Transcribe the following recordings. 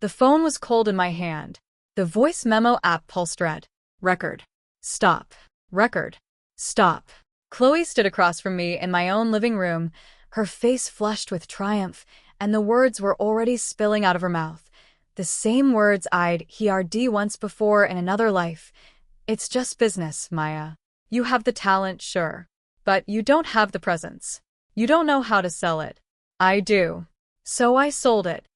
The phone was cold in my hand. The voice memo app pulsed red. Record. Stop. Record. Stop. Chloe stood across from me in my own living room, her face flushed with triumph, and the words were already spilling out of her mouth. The same words I'd heard once before in another life. It's just business, Maya. You have the talent, sure. But you don't have the presence. You don't know how to sell it. I do. So I sold it.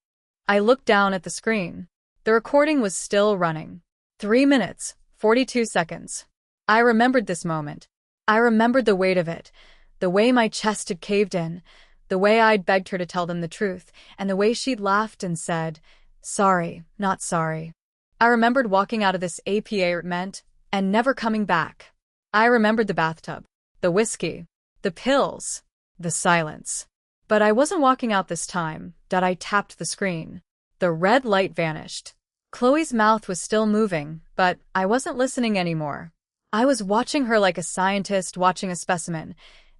I looked down at the screen. The recording was still running. 3 minutes, 42 seconds. I remembered this moment. I remembered the weight of it, the way my chest had caved in, the way I'd begged her to tell them the truth, and the way she'd laughed and said, "Sorry, not sorry." I remembered walking out of this apartment and never coming back. I remembered the bathtub, the whiskey, the pills, the silence. But I wasn't walking out this time. I tapped the screen. The red light vanished. Chloe's mouth was still moving, but I wasn't listening anymore. I was watching her like a scientist watching a specimen,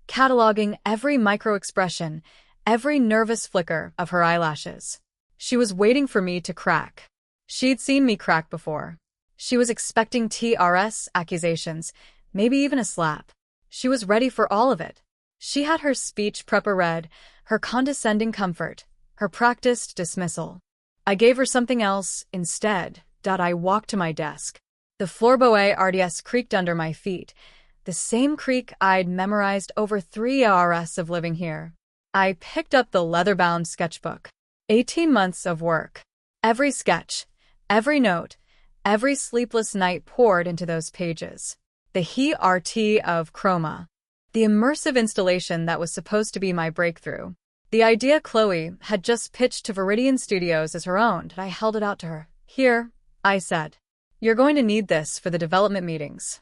cataloging every micro-expression, every nervous flicker of her eyelashes. She was waiting for me to crack. She'd seen me crack before. She was expecting TRS accusations, maybe even a slap. She was ready for all of it. She had her speech prepper read, her condescending comfort, her practiced dismissal. I gave her something else instead. I walked to my desk. The floorboard RDS creaked under my feet, the same creak I'd memorized over 3 hours of living here. I picked up the leather-bound sketchbook. 18 months of work. Every sketch, every note, every sleepless night poured into those pages. The heart of Chroma. The immersive installation that was supposed to be my breakthrough. The idea Chloe had just pitched to Viridian Studios as her own. I held it out to her. "Here," I said. "You're going to need this for the development meetings."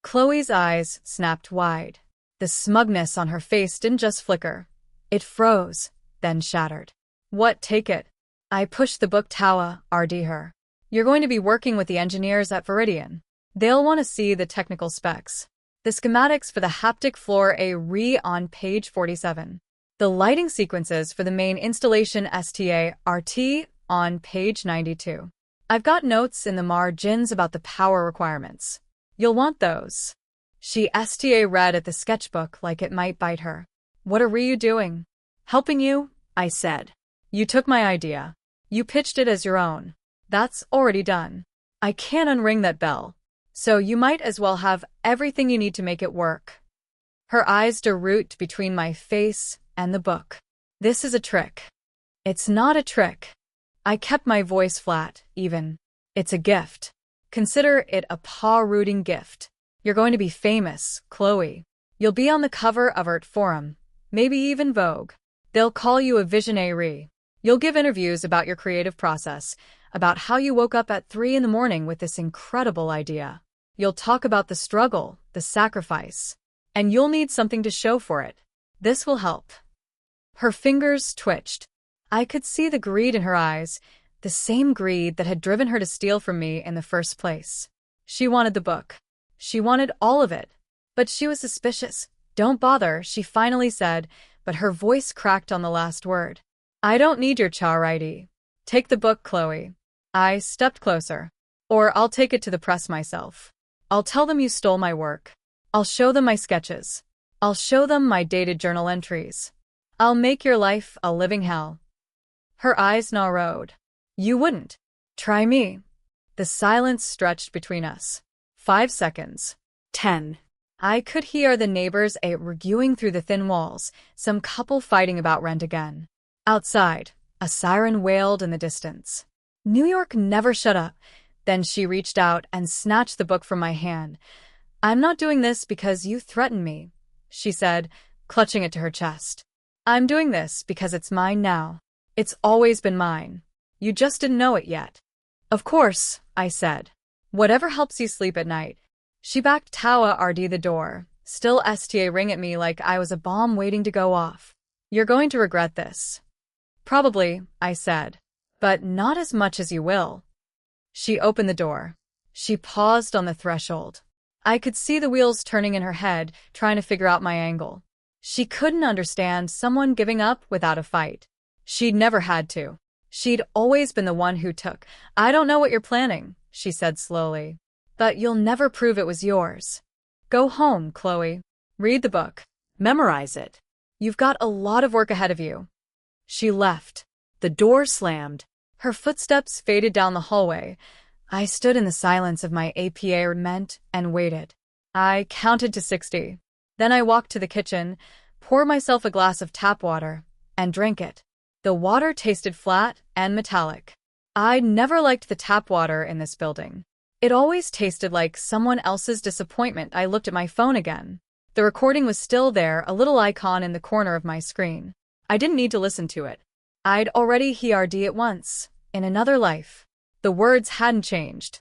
Chloe's eyes snapped wide. The smugness on her face didn't just flicker. It froze, then shattered. "What, take it?" I pushed the book towel her. "You're going to be working with the engineers at Viridian. They'll want to see the technical specs. The schematics for the haptic floor on page 47. The lighting sequences for the main installation START on page 92. I've got notes in the margins about the power requirements. You'll want those." She read at the sketchbook like it might bite her. "What are you doing?" "Helping you," I said. "You took my idea. You pitched it as your own. That's already done. I can't unring that bell. So you might as well have everything you need to make it work." Her eyes root between my face and the book. "This is a trick." "It's not a trick." I kept my voice flat, even. "It's a gift. Consider it a paw-rooting gift. You're going to be famous, Chloe. You'll be on the cover of Art Forum, maybe even Vogue. They'll call you a visionary. You'll give interviews about your creative process, about how you woke up at 3 in the morning with this incredible idea. You'll talk about the struggle, the sacrifice, and you'll need something to show for it. This will help." Her fingers twitched. I could see the greed in her eyes, the same greed that had driven her to steal from me in the first place. She wanted the book. She wanted all of it. But she was suspicious. "Don't bother," she finally said, but her voice cracked on the last word. "I don't need your charity. Take the book, Chloe." I stepped closer. "Or I'll take it to the press myself. I'll tell them you stole my work. I'll show them my sketches. I'll show them my dated journal entries. I'll make your life a living hell." Her eyes narrowed. "You wouldn't. Try me." The silence stretched between us. 5 seconds. 10. I could hear the neighbors arguing through the thin walls, some couple fighting about rent again. Outside, a siren wailed in the distance. New York never shut up. Then she reached out and snatched the book from my hand. "I'm not doing this because you threatened me," she said, clutching it to her chest. "I'm doing this because it's mine now. It's always been mine. You just didn't know it yet." "Of course," I said. "Whatever helps you sleep at night." She backed toward the door, still staring at me like I was a bomb waiting to go off. "You're going to regret this." "Probably," I said. "But not as much as you will." She opened the door. She paused on the threshold. I could see the wheels turning in her head, trying to figure out my angle. She couldn't understand someone giving up without a fight. She'd never had to. She'd always been the one who took. I don't know what you're planning, she said slowly. But you'll never prove it was yours. Go home, Chloe. Read the book. Memorize it. You've got a lot of work ahead of you. She left. The door slammed. Her footsteps faded down the hallway. I stood in the silence of my apartment and waited. I counted to 60. Then I walked to the kitchen, poured myself a glass of tap water, and drank it. The water tasted flat and metallic. I'd never liked the tap water in this building. It always tasted like someone else's disappointment. I looked at my phone again. The recording was still there, a little icon in the corner of my screen. I didn't need to listen to it. I'd already heard it once, in another life. The words hadn't changed.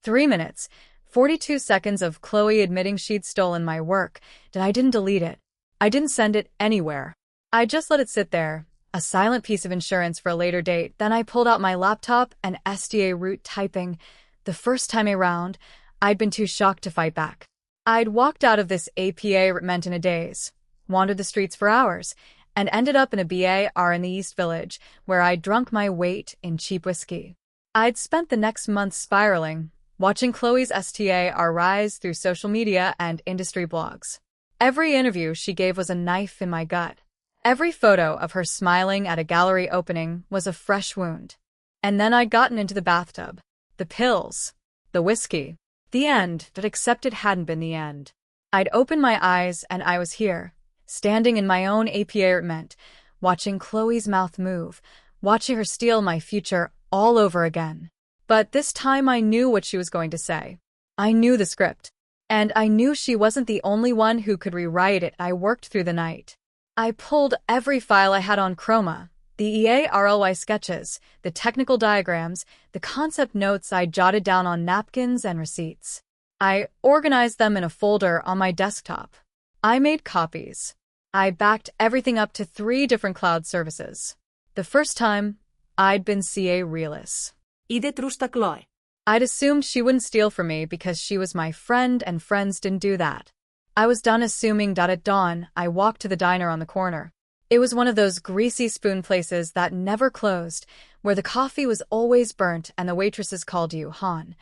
3 minutes, 42 seconds of Chloe admitting she'd stolen my work, that I didn't delete it. I didn't send it anywhere. I just let it sit there, a silent piece of insurance for a later date. Then I pulled out my laptop and SDA route typing. The first time around, I'd been too shocked to fight back. I'd walked out of this apartment in a daze, wandered the streets for hours, and ended up in a bar in the East Village, where I'd drunk my weight in cheap whiskey. I'd spent the next month spiraling, watching Chloe's STAR rise through social media and industry blogs. Every interview she gave was a knife in my gut. Every photo of her smiling at a gallery opening was a fresh wound. And then I'd gotten into the bathtub. The pills. The whiskey. The end, but except it hadn't been the end. I'd opened my eyes and I was here, standing in my own apartment, watching Chloe's mouth move, watching her steal my future all over again. But this time I knew what she was going to say. I knew the script. And I knew she wasn't the only one who could rewrite it. I worked through the night. I pulled every file I had on Chroma, the EARLY sketches, the technical diagrams, the concept notes I jotted down on napkins and receipts. I organized them in a folder on my desktop. I made copies. I backed everything up to 3 different cloud services. The first time, I'd been CA realist. I'd assumed she wouldn't steal from me because she was my friend and friends didn't do that. I was done assuming. At dawn, I walked to the diner on the corner. It was one of those greasy spoon places that never closed, where the coffee was always burnt and the waitresses called you Han.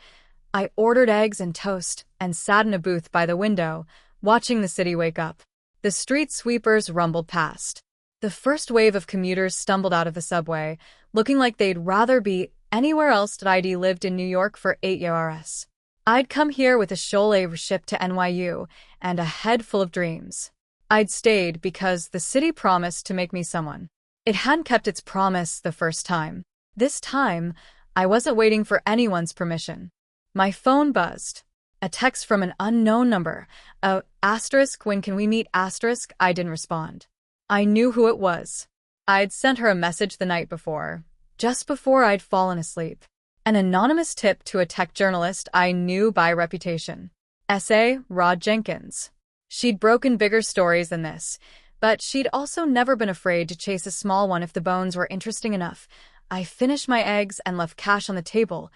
I ordered eggs and toast and sat in a booth by the window, watching the city wake up. The street sweepers rumbled past. The first wave of commuters stumbled out of the subway, looking like they'd rather be anywhere else. I'd lived in New York for 8 years. I'd come here with a shoulder ship to NYU and a head full of dreams. I'd stayed because the city promised to make me someone. It hadn't kept its promise the first time. This time, I wasn't waiting for anyone's permission. My phone buzzed. A text from an unknown number. When can we meet? I didn't respond. I knew who it was. I'd sent her a message the night before, just before I'd fallen asleep. An anonymous tip to a tech journalist I knew by reputation. S.A. Rod Jenkins. She'd broken bigger stories than this, but she'd also never been afraid to chase a small one if the bones were interesting enough. I finished my eggs and left cash on the table.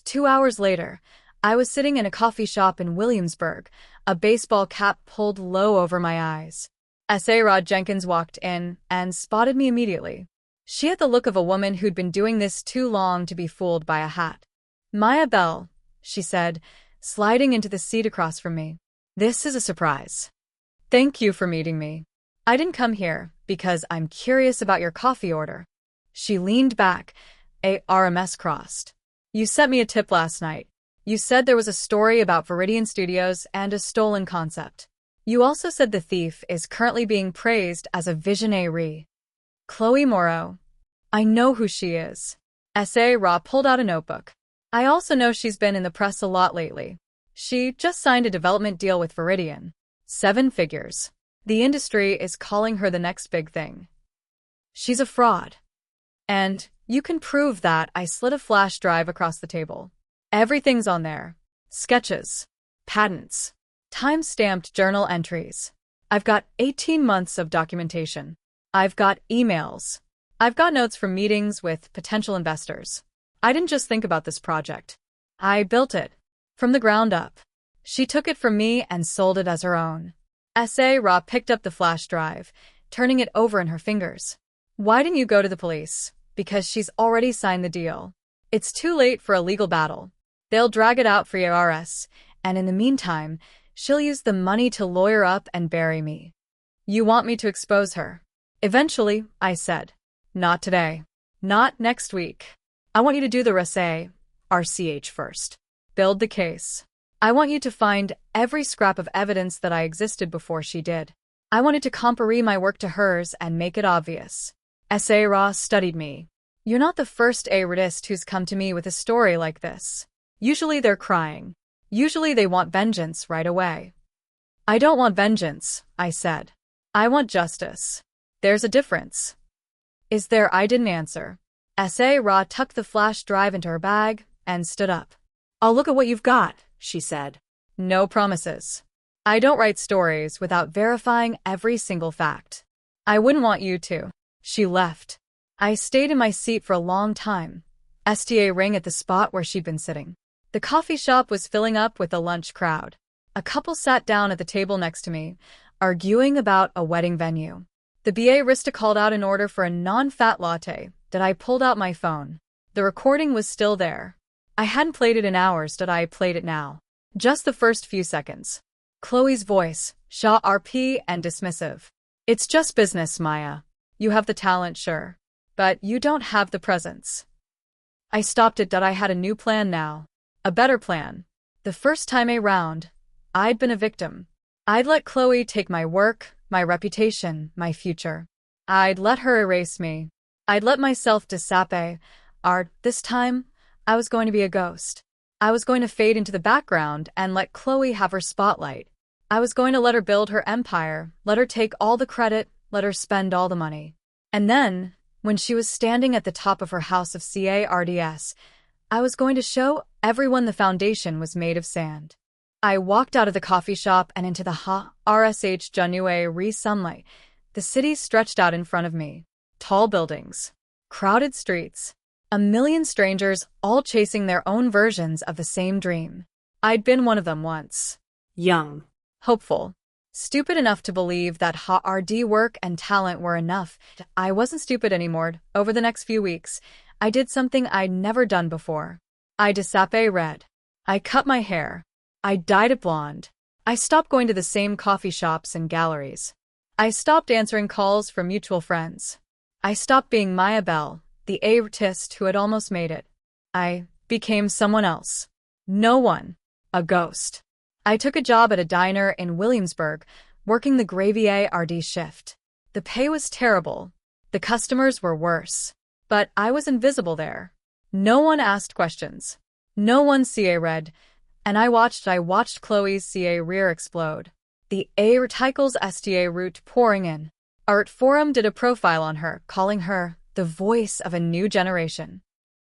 2 hours later, I was sitting in a coffee shop in Williamsburg, a baseball cap pulled low over my eyes. S.A. Rod Jenkins walked in and spotted me immediately. She had the look of a woman who'd been doing this too long to be fooled by a hat. Maya Bell, she said, sliding into the seat across from me. This is a surprise. Thank you for meeting me. I didn't come here because I'm curious about your coffee order. She leaned back, arms crossed. You sent me a tip last night. You said there was a story about Viridian Studios and a stolen concept. You also said the thief is currently being praised as a visionary. Chloe Morrow. I know who she is. S.A. Ra pulled out a notebook. I also know she's been in the press a lot lately. She just signed a development deal with Viridian. 7 figures. The industry is calling her the next big thing. She's a fraud. And you can prove that. I slid a flash drive across the table. Everything's on there. Sketches. Patents. Time-stamped journal entries. I've got 18 months of documentation. I've got emails. I've got notes from meetings with potential investors. I didn't just think about this project. I built it. From the ground up. She took it from me and sold it as her own. S.A. Ra picked up the flash drive, turning it over in her fingers. Why didn't you go to the police? because she's already signed the deal. It's too late for a legal battle. They'll drag it out for IRS, and in the meantime, she'll use the money to lawyer up and bury me. You want me to expose her? Eventually, I said. Not today. Not next week. I want you to do the RCH first. Build the case. I want you to find every scrap of evidence that I existed before she did. I wanted to compare my work to hers and make it obvious. Ra studied me. You're not the first artist who's come to me with a story like this. Usually they're crying. Usually they want vengeance right away. I don't want vengeance, I said. I want justice. There's a difference. Is there? I didn't answer. Ra tucked the flash drive into her bag and stood up. I'll look at what you've got, she said. No promises. I don't write stories without verifying every single fact. I wouldn't want you to. She left. I stayed in my seat for a long time. STA rang at the spot where she'd been sitting. The coffee shop was filling up with a lunch crowd. A couple sat down at the table next to me, arguing about a wedding venue. The barista called out an order for a non-fat latte. I pulled out my phone. The recording was still there. I hadn't played it in hours. I played it now. Just the first few seconds. Chloe's voice, sharp and dismissive. It's just business, Maya. You have the talent, sure. But you don't have the presence. I stopped it. I had a new plan now. A better plan. The first time around, I'd been a victim. I'd let Chloe take my work, my reputation, my future. I'd let her erase me. I'd let myself disappear. This time, I was going to be a ghost. I was going to fade into the background and let Chloe have her spotlight. I was going to let her build her empire, let her take all the credit, let her spend all the money. And then, when she was standing at the top of her house of cards, I was going to show everyone the foundation was made of sand. I walked out of the coffee shop and into the January sunlight. The city stretched out in front of me. Tall buildings. Crowded streets. A million strangers, all chasing their own versions of the same dream. I'd been one of them once. Young. Hopeful. Stupid enough to believe that hard work and talent were enough. I wasn't stupid anymore. Over the next few weeks, I did something I'd never done before. I disappeared red. I cut my hair. I dyed it blonde. I stopped going to the same coffee shops and galleries. I stopped answering calls from mutual friends. I stopped being Maya Bell, the artist who had almost made it. I became someone else. No one. A ghost. I took a job at a diner in Williamsburg, working the graveyard shift. The pay was terrible. The customers were worse. But I was invisible there. No one asked questions. No one read. And I watched Chloe's career explode. The articles STA route pouring in. Art Forum did a profile on her, calling her the voice of a new generation.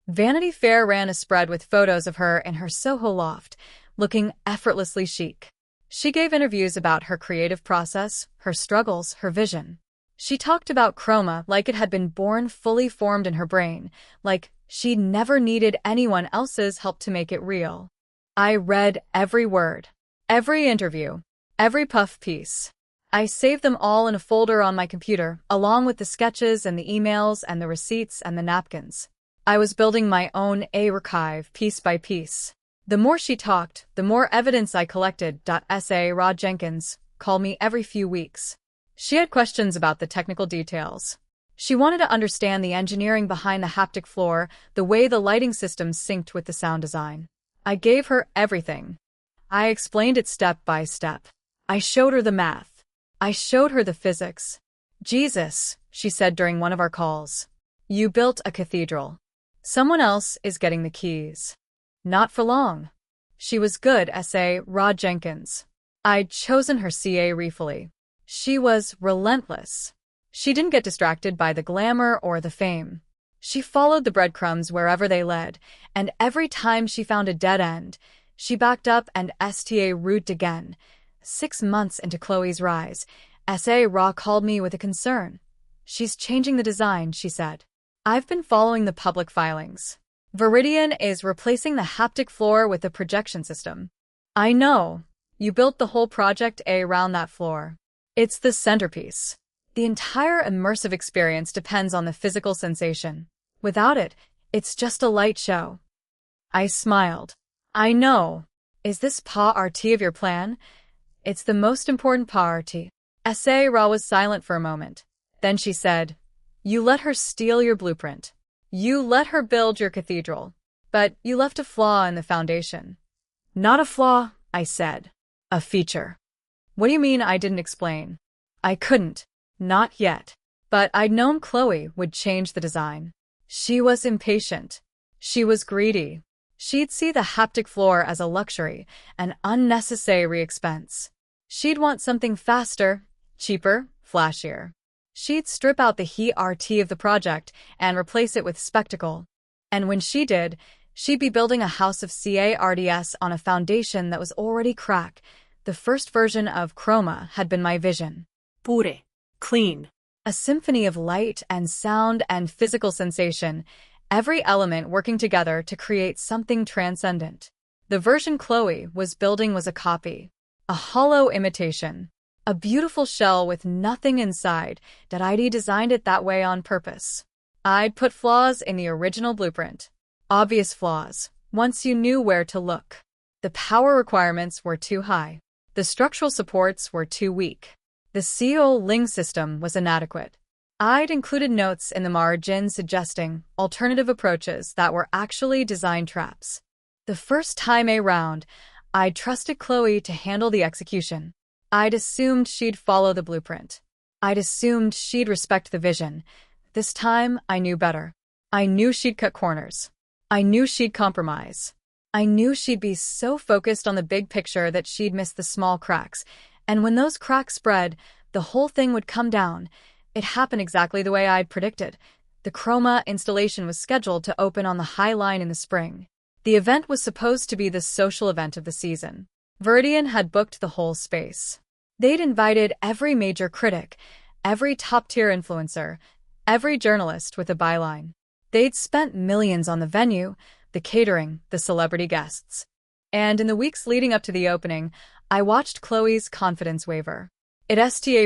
Vanity Fair ran a spread with photos of her in her Soho loft, looking effortlessly chic. She gave interviews about her creative process, her struggles, her vision. She talked about chroma like it had been born fully formed in her brain, like she'd never needed anyone else's help to make it real. I read every word, every interview, every puff piece. I saved them all in a folder on my computer, along with the sketches and the emails and the receipts and the napkins. I was building my own archive piece by piece. The more she talked, the more evidence I collected. Ra Jenkins called me every few weeks. She had questions about the technical details. She wanted to understand the engineering behind the haptic floor, the way the lighting systems synced with the sound design. I gave her everything. I explained it step by step. I showed her the math. I showed her the physics. Jesus, she said during one of our calls. You built a cathedral. Someone else is getting the keys. Not for long. She was good, Ra Jenkins. I'd chosen her carefully. She was relentless. She didn't get distracted by the glamour or the fame. She followed the breadcrumbs wherever they led, and every time she found a dead end, she backed up and route again. 6 months into Chloe's rise, Ra called me with a concern. She's changing the design, she said. I've been following the public filings. Viridian is replacing the haptic floor with a projection system. I know. You built the whole project around that floor. It's the centerpiece. The entire immersive experience depends on the physical sensation. Without it, it's just a light show. I smiled. I know. Is this part of your plan? It's the most important part. Ra was silent for a moment. Then she said, "You let her steal your blueprint. You let her build your cathedral. But you left a flaw in the foundation." "Not a flaw," I said. "A feature." "What do you mean?" I didn't explain. I couldn't. Not yet. But I'd known Chloe would change the design. She was impatient. She was greedy. She'd see the haptic floor as a luxury, an unnecessary expense. She'd want something faster, cheaper, flashier. She'd strip out the heart of the project and replace it with spectacle. And when she did, she'd be building a house of cards on a foundation that was already cracked. The first version of Chroma had been my vision. Pure. Clean. A symphony of light and sound and physical sensation, every element working together to create something transcendent. The version Chloe was building was a copy, a hollow imitation, a beautiful shell with nothing inside that I'd designed it that way on purpose. I'd put flaws in the original blueprint. Obvious flaws, once you knew where to look. The power requirements were too high. The structural supports were too weak. The Ling system was inadequate. I'd included notes in the margin suggesting alternative approaches that were actually design traps. The first time around, I'd trusted Chloe to handle the execution. I'd assumed she'd follow the blueprint. I'd assumed she'd respect the vision. This time, I knew better. I knew she'd cut corners. I knew she'd compromise. I knew she'd be so focused on the big picture that she'd miss the small cracks. And when those cracks spread, the whole thing would come down. It happened exactly the way I'd predicted. The Chroma installation was scheduled to open on the High Line in the spring. The event was supposed to be the social event of the season. Viridian had booked the whole space. They'd invited every major critic, every top-tier influencer, every journalist with a byline. They'd spent millions on the venue, the catering, the celebrity guests. And in the weeks leading up to the opening, I watched Chloe's confidence waver. It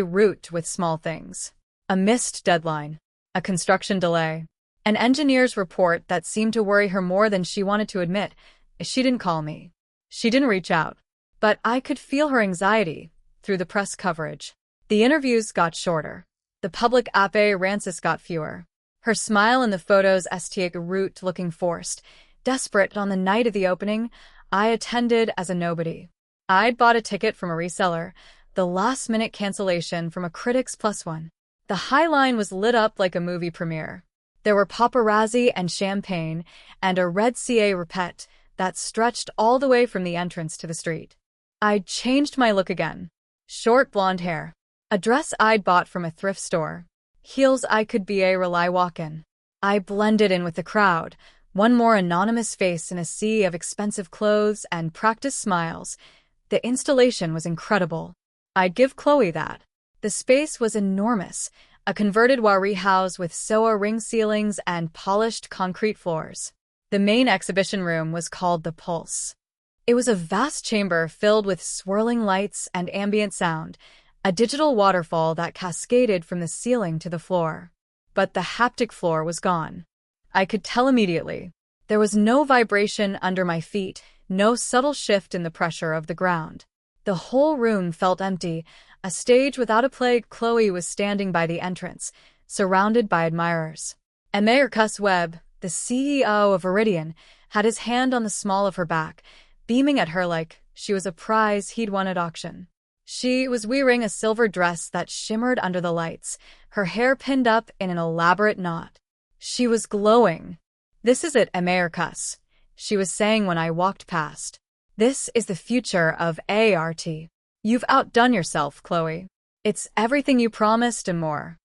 root with small things. A missed deadline. A construction delay. An engineer's report that seemed to worry her more than she wanted to admit. She didn't call me. She didn't reach out. But I could feel her anxiety through the press coverage. The interviews got shorter. The public appearances got fewer. Her smile in the photos root looking forced. Desperate on the night of the opening, I attended as a nobody. I'd bought a ticket from a reseller, the last-minute cancellation from a Critics Plus One. The High Line was lit up like a movie premiere. There were paparazzi and champagne, and a red repet that stretched all the way from the entrance to the street. I'd changed my look again. Short blonde hair. A dress I'd bought from a thrift store. Heels I could rely walk-in. I blended in with the crowd, one more anonymous face in a sea of expensive clothes and practiced smiles. The installation was incredible. I'd give Chloe that. The space was enormous, a converted Wari house with SOA ring ceilings and polished concrete floors. The main exhibition room was called the Pulse. It was a vast chamber filled with swirling lights and ambient sound, a digital waterfall that cascaded from the ceiling to the floor. But the haptic floor was gone. I could tell immediately. There was no vibration under my feet, no subtle shift in the pressure of the ground. The whole room felt empty, a stage without a plague. Chloe was standing by the entrance, surrounded by admirers. Americus Webb, the CEO of Viridian, had his hand on the small of her back, beaming at her like she was a prize he'd won at auction. She was wearing a silver dress that shimmered under the lights, her hair pinned up in an elaborate knot. She was glowing. "This is it, Americus," she was saying when I walked past. "This is the future of art. You've outdone yourself, Chloe. It's everything you promised and more."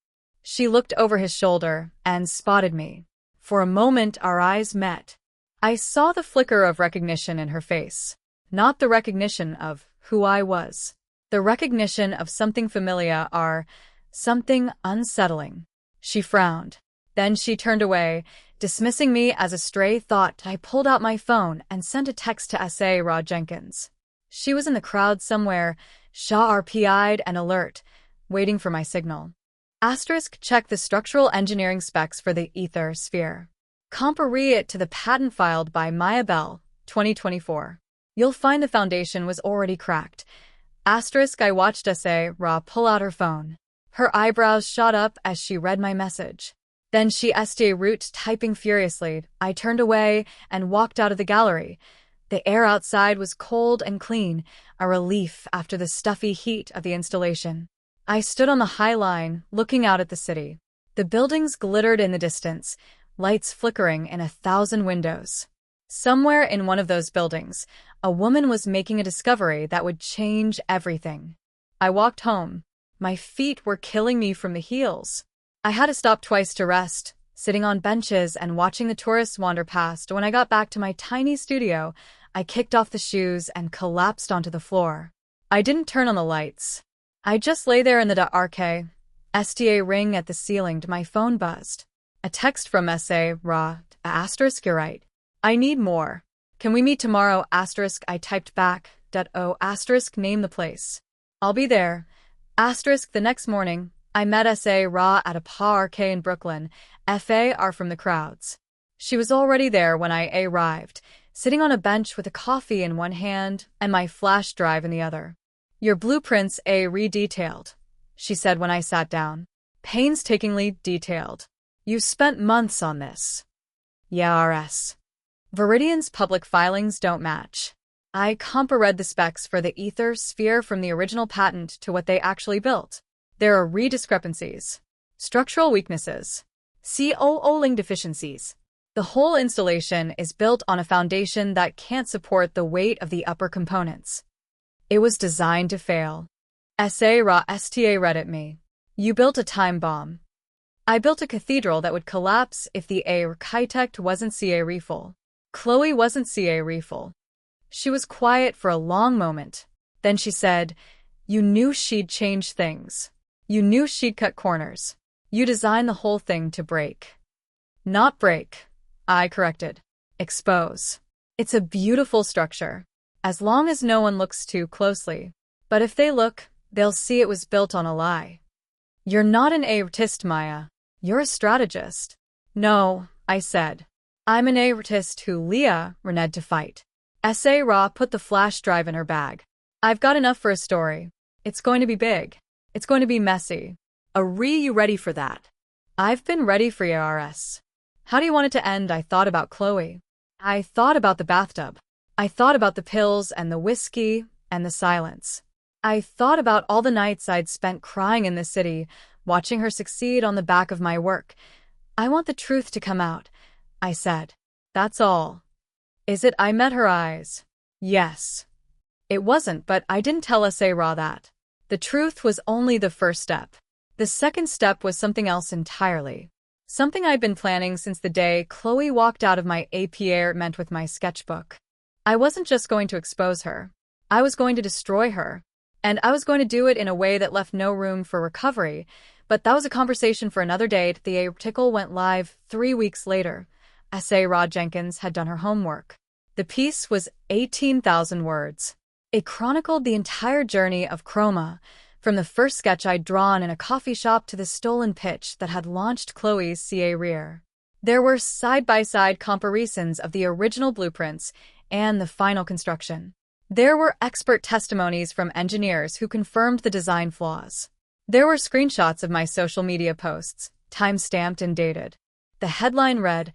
She looked over his shoulder and spotted me. For a moment our eyes met. I saw the flicker of recognition in her face. Not the recognition of who I was. The recognition of something familiar or something unsettling. She frowned. Then she turned away, dismissing me as a stray thought. I pulled out my phone and sent a text to Ra Jenkins. She was in the crowd somewhere, sharp-eyed and alert, waiting for my signal. *Check the structural engineering specs for the ether sphere. Compare it to the patent filed by Maya Bell, 2024. You'll find the foundation was already cracked. Asterisk I watched S.A. Ra pull out her phone. Her eyebrows shot up as she read my message. Then she sta root typing furiously. I turned away and walked out of the gallery. The air outside was cold and clean, a relief after the stuffy heat of the installation. I stood on the High Line, looking out at the city. The buildings glittered in the distance, lights flickering in 1,000 windows. Somewhere in one of those buildings, a woman was making a discovery that would change everything. I walked home. My feet were killing me from the heels. I had to stop twice to rest, sitting on benches and watching the tourists wander past. When I got back to my tiny studio, I kicked off the shoes and collapsed onto the floor. I didn't turn on the lights. I just lay there in the dark. STA ring at the ceiling. My phone buzzed. A text from S.A. Ra. Asterisk you're right. I need more. Can we meet tomorrow? Asterisk I typed back. Oh asterisk name the place. I'll be there. Asterisk the next morning, I met S.A. Ra at a park in Brooklyn. FAR from the crowds. She was already there when I arrived, sitting on a bench with a coffee in one hand and my flash drive in the other. Your blueprints re-detailed, she said when I sat down. Painstakingly detailed. You spent months on this. Yeah, RS. Viridian's public filings don't match. I read the specs for the ether sphere from the original patent to what they actually built. There are discrepancies. Structural weaknesses. COOling deficiencies. The whole installation is built on a foundation that can't support the weight of the upper components. It was designed to fail. S.A. Ra STA read at me. You built a time bomb. I built a cathedral that would collapse if the architect wasn't CA Refull. Chloe wasn't CA Refull. She was quiet for a long moment. Then she said, you knew she'd change things. You knew she'd cut corners. You designed the whole thing to break. Not break, I corrected. Expose. It's a beautiful structure, as long as no one looks too closely. But if they look, they'll see it was built on a lie. You're not an artist, Maya. You're a strategist. No, I said. I'm an artist who Leah reneged to fight. S.A. Ra put the flash drive in her bag. I've got enough for a story. It's going to be big. It's going to be messy. You ready for that? I've been ready for yours. How do you want it to end? I thought about Chloe. I thought about the bathtub. I thought about the pills and the whiskey and the silence. I thought about all the nights I'd spent crying in the city, watching her succeed on the back of my work. I want the truth to come out, I said. That's all. Is it? I met her eyes. Yes. It wasn't, but I didn't tell S.A. Ra that. The truth was only the first step. The second step was something else entirely. Something I'd been planning since the day Chloe walked out of my apartment with my sketchbook. I wasn't just going to expose her. I was going to destroy her. And I was going to do it in a way that left no room for recovery. But that was a conversation for another day. The article went live 3 weeks later. S.A. Ra Jenkins had done her homework. The piece was 18,000 words. It chronicled the entire journey of Chroma, from the first sketch I'd drawn in a coffee shop to the stolen pitch that had launched Chloe's CA Rear. There were side-by-side comparisons of the original blueprints and the final construction. There were expert testimonies from engineers who confirmed the design flaws. There were screenshots of my social media posts, time-stamped and dated. The headline read,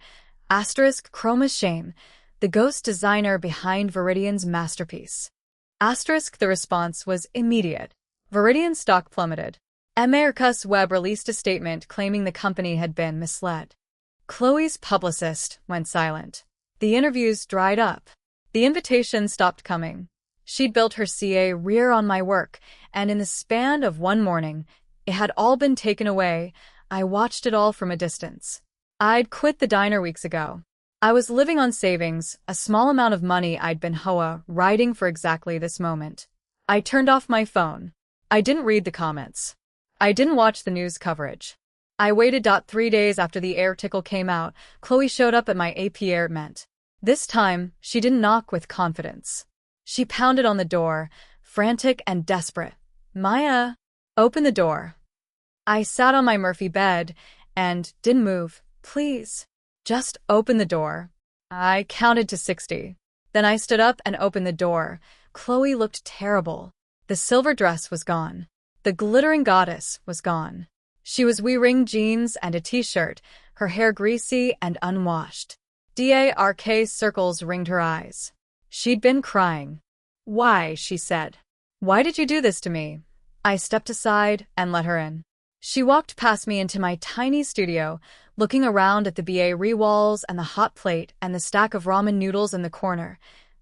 Chroma's shame, the ghost designer behind Viridian's masterpiece. The response was immediate. Viridian stock plummeted. America's Web released a statement claiming the company had been misled. Chloe's publicist went silent. The interviews dried up. The invitations stopped coming. She'd built her CA Rear on my work, and in the span of one morning, it had all been taken away. I watched it all from a distance. I'd quit the diner weeks ago. I was living on savings, a small amount of money I'd been writing for exactly this moment. I turned off my phone. I didn't read the comments. I didn't watch the news coverage. I waited. 3 days after the article came out, Chloe showed up at my apartment. This time, she didn't knock with confidence. She pounded on the door, frantic and desperate. Maya, open the door. I sat on my Murphy bed and didn't move. Please. Just open the door. I counted to 60. Then I stood up and opened the door. Chloe looked terrible. The silver dress was gone. The glittering goddess was gone. She was wearing jeans and a t-shirt, her hair greasy and unwashed. Dark circles ringed her eyes. She'd been crying. "Why?" she said. "Why did you do this to me?" I stepped aside and let her in. She walked past me into my tiny studio, looking around at the BA walls and the hot plate and the stack of ramen noodles in the corner.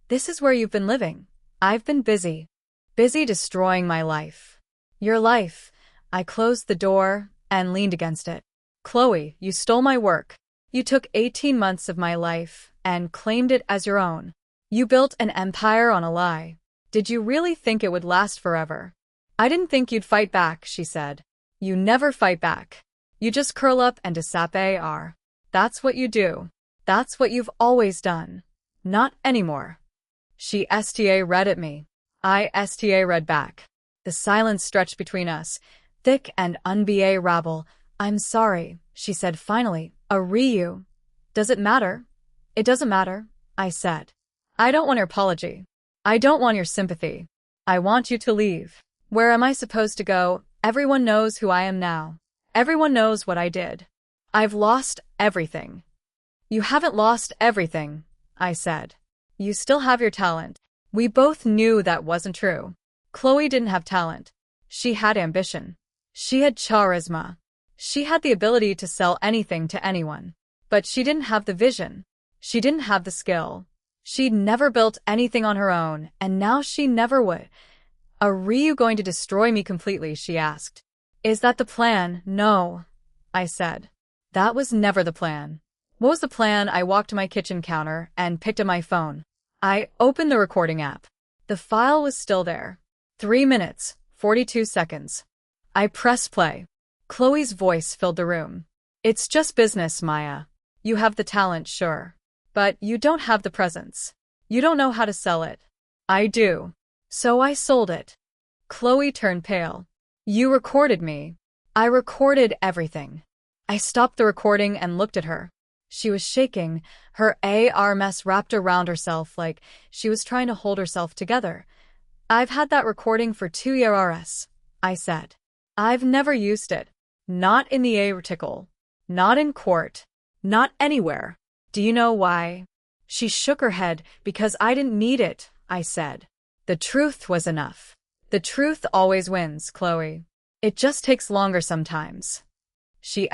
"This is where you've been living." "I've been busy. Busy destroying my life." "Your life." I closed the door and leaned against it. "Chloe, you stole my work. You took 18 months of my life and claimed it as your own. You built an empire on a lie. Did you really think it would last forever?" "I didn't think you'd fight back," she said. "You never fight back. You just curl up and disappear. That's what you do. That's what you've always done. Not anymore." She read at me. I read back. The silence stretched between us, thick and unbearable. "I'm sorry," she said finally. "Ryu. Does it matter?" "It doesn't matter," I said. "I don't want your apology. I don't want your sympathy. I want you to leave." "Where am I supposed to go? Everyone knows who I am now. Everyone knows what I did. I've lost everything." "You haven't lost everything," I said. "You still have your talent." We both knew that wasn't true. Chloe didn't have talent. She had ambition. She had charisma. She had the ability to sell anything to anyone. But she didn't have the vision. She didn't have the skill. She'd never built anything on her own, and now she never would. "Are you going to destroy me completely?" she asked. "Is that the plan?" "No," I said. "That was never the plan." "What was the plan?" I walked to my kitchen counter and picked up my phone. I opened the recording app. The file was still there. 3 minutes, 42 seconds. I pressed play. Chloe's voice filled the room. "It's just business, Maya. You have the talent, sure. But you don't have the presence. You don't know how to sell it." "I do. So I sold it." Chloe turned pale. "You recorded me." "I recorded everything." I stopped the recording and looked at her. She was shaking, her arms wrapped around herself like she was trying to hold herself together. "I've had that recording for 2 years, I said. "I've never used it. Not in the article. Not in court. Not anywhere. Do you know why?" She shook her head. "Because I didn't need it," I said. The truth was enough. The truth always wins, Chloe. It just takes longer sometimes. She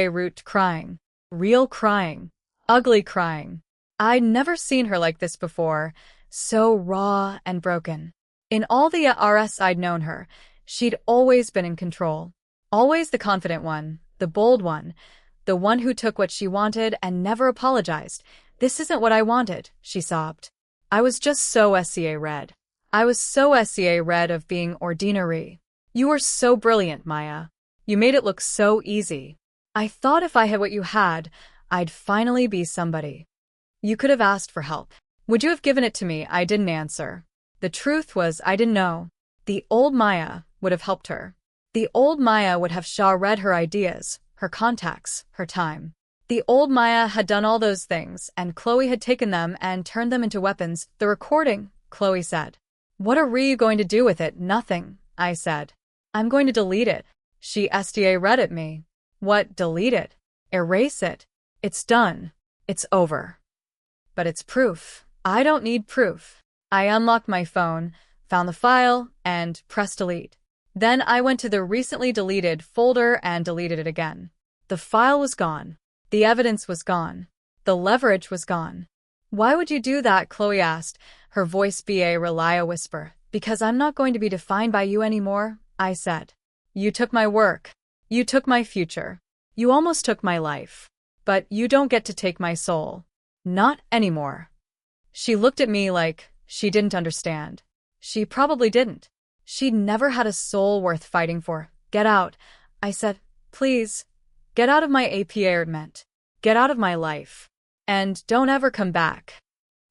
root crying. Real crying. Ugly crying. I'd never seen her like this before, so raw and broken. In all the years I'd known her, she'd always been in control. Always the confident one, the bold one, the one who took what she wanted and never apologized. "This isn't what I wanted," she sobbed. "I was just so red. I was so red of being ordinary. You were so brilliant, Maya. You made it look so easy. I thought if I had what you had, I'd finally be somebody. You could have asked for help. Would you have given it to me?" I didn't answer. The truth was I didn't know. The old Maya would have helped her. The old Maya would have read her ideas, her contacts, her time. The old Maya had done all those things, and Chloe had taken them and turned them into weapons. "The recording," Chloe said. "What are you going to do with it?" "Nothing," I said. "I'm going to delete it." She read at me. "What, delete it? Erase it? It's done. It's over." "But it's proof." "I don't need proof." I unlocked my phone, found the file, and pressed delete. Then I went to the recently deleted folder and deleted it again. The file was gone. The evidence was gone. The leverage was gone. "Why would you do that?" Chloe asked, her voice a whisper. "Because I'm not going to be defined by you anymore," I said. "You took my work. You took my future. You almost took my life. But you don't get to take my soul. Not anymore." She looked at me like she didn't understand. She probably didn't. She'd never had a soul worth fighting for. "Get out," I said. "Please. Get out of my apartment. Get out of my life. And don't ever come back."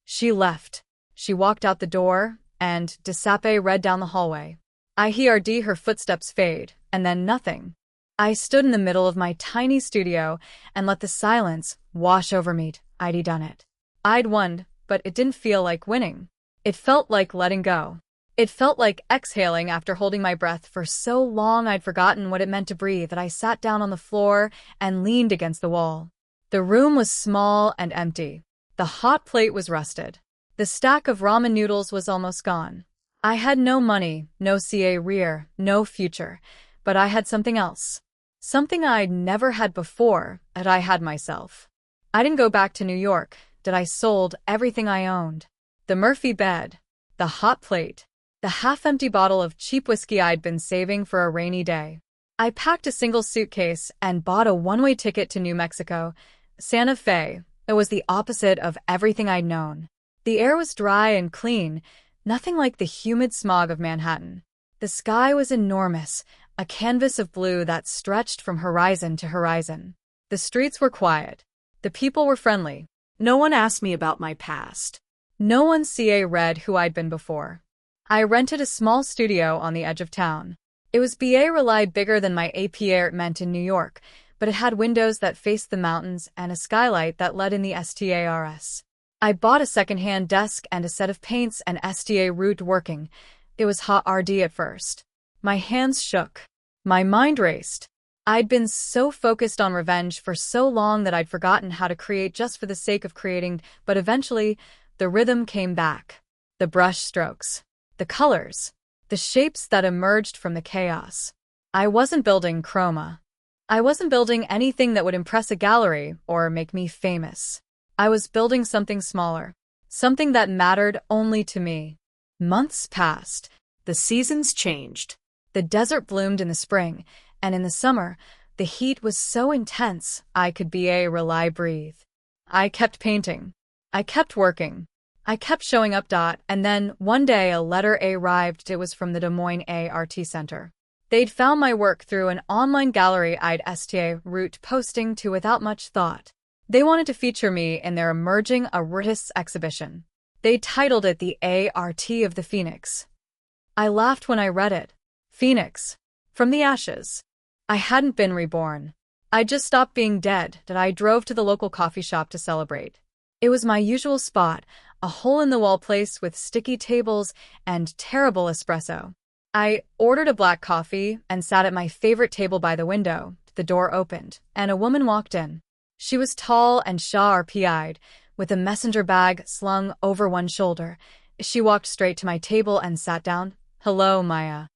She left. She walked out the door and read down the hallway. I heard her footsteps fade, and then nothing. I stood in the middle of my tiny studio and let the silence wash over me. I'd done it. I'd won, but it didn't feel like winning. It felt like letting go. It felt like exhaling after holding my breath for so long I'd forgotten what it meant to breathe that I sat down on the floor and leaned against the wall. The room was small and empty. The hot plate was rusted. The stack of ramen noodles was almost gone. I had no money, no career, no future, but I had something else. Something I'd never had before, that I had myself. I didn't go back to New York, I sold everything I owned. The Murphy bed, the hot plate, the half-empty bottle of cheap whiskey I'd been saving for a rainy day. I packed a single suitcase and bought a one-way ticket to New Mexico, Santa Fe. It was the opposite of everything I'd known. The air was dry and clean, nothing like the humid smog of Manhattan. The sky was enormous, a canvas of blue that stretched from horizon to horizon. The streets were quiet. The people were friendly. No one asked me about my past. No one read who I'd been before. I rented a small studio on the edge of town. It was really bigger than my apartment in New York, but it had windows that faced the mountains and a skylight that let in the stars. I bought a second-hand desk and a set of paints and sta route working. It was hard at first. My hands shook. My mind raced. I'd been so focused on revenge for so long that I'd forgotten how to create just for the sake of creating, but eventually, the rhythm came back. The brush strokes. The colors. The shapes that emerged from the chaos. I wasn't building chroma. I wasn't building anything that would impress a gallery or make me famous. I was building something smaller. Something that mattered only to me. Months passed. The seasons changed. The desert bloomed in the spring, and in the summer, the heat was so intense I could breathe. I kept painting. I kept working. I kept showing up. And then, one day a letter arrived. It was from the Des Moines Art Center. They'd found my work through an online gallery I'd sta route posting to without much thought. They wanted to feature me in their emerging artists exhibition. They titled it The Art of the Phoenix. I laughed when I read it. Phoenix. From the ashes. I hadn't been reborn. I'd just stopped being dead. I drove to the local coffee shop to celebrate. It was my usual spot, a hole-in-the-wall place with sticky tables and terrible espresso. I ordered a black coffee and sat at my favorite table by the window. The door opened, and a woman walked in. She was tall and sharp-eyed, with a messenger bag slung over one shoulder. She walked straight to my table and sat down. "Hello, Maya."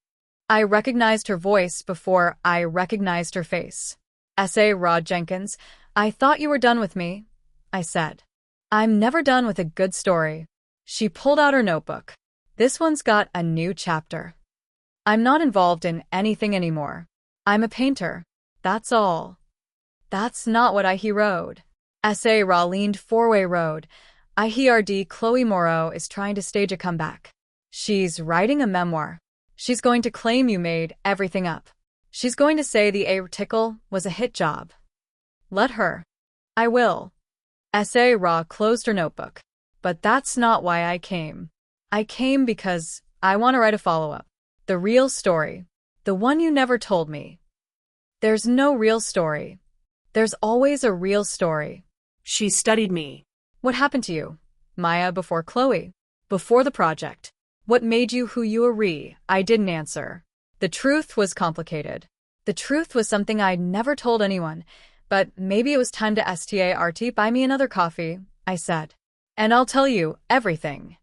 I recognized her voice before I recognized her face. "S.A. Rod Jenkins, I thought you were done with me," I said. "I'm never done with a good story." She pulled out her notebook. "This one's got a new chapter. I'm not involved in anything anymore. I'm a painter. That's all." "That's not what I wrote." S.A. Ra leaned forward. "I heard Chloe Morrow is trying to stage a comeback. She's writing a memoir. She's going to claim you made everything up. She's going to say the article was a hit job. Let her." "I will." S.A. Ra closed her notebook. "But that's not why I came. I came because I want to write a follow-up. The real story. The one you never told me." "There's no real story. There's always a real story." She studied me. "What happened to you, Maya, before Chloe? Before the project? What made you who you are?" I didn't answer. The truth was complicated. The truth was something I'd never told anyone, but maybe it was time to start buy me another coffee, I said. "And I'll tell you everything."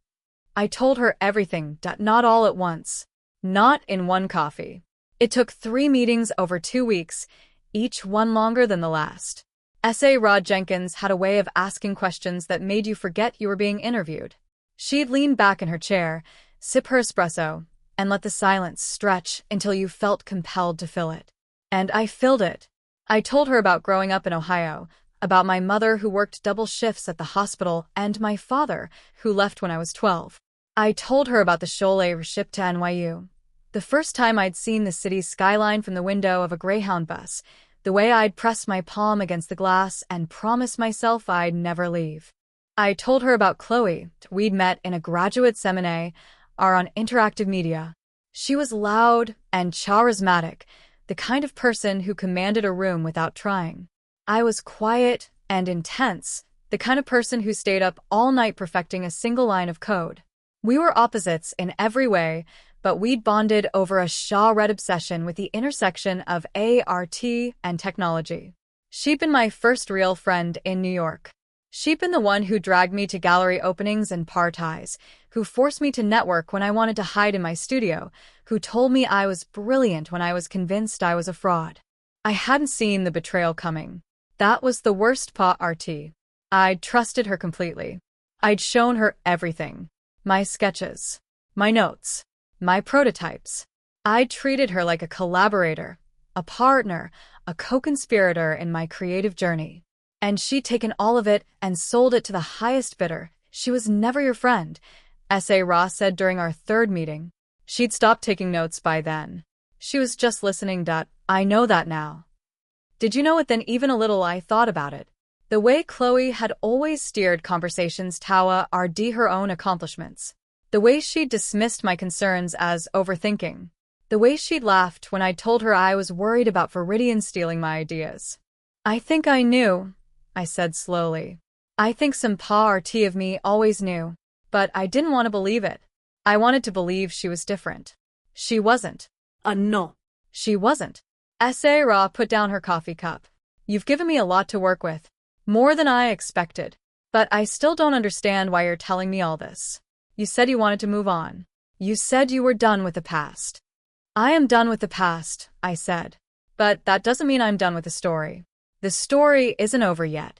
I told her everything, not all at once. Not in one coffee. It took 3 meetings over 2 weeks, each one longer than the last. S.A. Rod Jenkins had a way of asking questions that made you forget you were being interviewed. She'd lean back in her chair, sip her espresso, and let the silence stretch until you felt compelled to fill it. And I filled it. I told her about growing up in Ohio, about my mother who worked double shifts at the hospital and my father who left when I was 12. I told her about the Cholet ship to NYU. The first time I'd seen the city's skyline from the window of a Greyhound bus, the way I'd press my palm against the glass and promise myself I'd never leave. I told her about Chloe. We'd met in a graduate seminar on interactive media. She was loud and charismatic, the kind of person who commanded a room without trying. I was quiet and intense, the kind of person who stayed up all night perfecting a single line of code. We were opposites in every way, but we'd bonded over a Shaw-read obsession with the intersection of art and technology. She'd been my first real friend in New York. She'd been the one who dragged me to gallery openings and parties, who forced me to network when I wanted to hide in my studio, who told me I was brilliant when I was convinced I was a fraud. I hadn't seen the betrayal coming. That was the worst part. I'd trusted her completely. I'd shown her everything. My sketches, my notes, my prototypes. I'd treated her like a collaborator, a partner, a co-conspirator in my creative journey. And she'd taken all of it and sold it to the highest bidder. She was never your friend, S.A. Ross said during our third meeting. She'd stopped taking notes by then. She was just listening. I know that now. Did you know it then? Even a little I thought about it. The way Chloe had always steered conversations toward her own accomplishments. The way she'd dismissed my concerns as overthinking. The way she'd laughed when I told her I was worried about Viridian stealing my ideas. I think I knew, I said slowly. I think some part of me always knew, but I didn't want to believe it. I wanted to believe she was different. She wasn't. No. She wasn't. S.A. Ra put down her coffee cup. You've given me a lot to work with. More than I expected. But I still don't understand why you're telling me all this. You said you wanted to move on. You said you were done with the past. I am done with the past, I said. But that doesn't mean I'm done with the story. The story isn't over yet.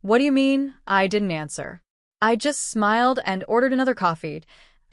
What do you mean? I didn't answer. I just smiled and ordered another coffee.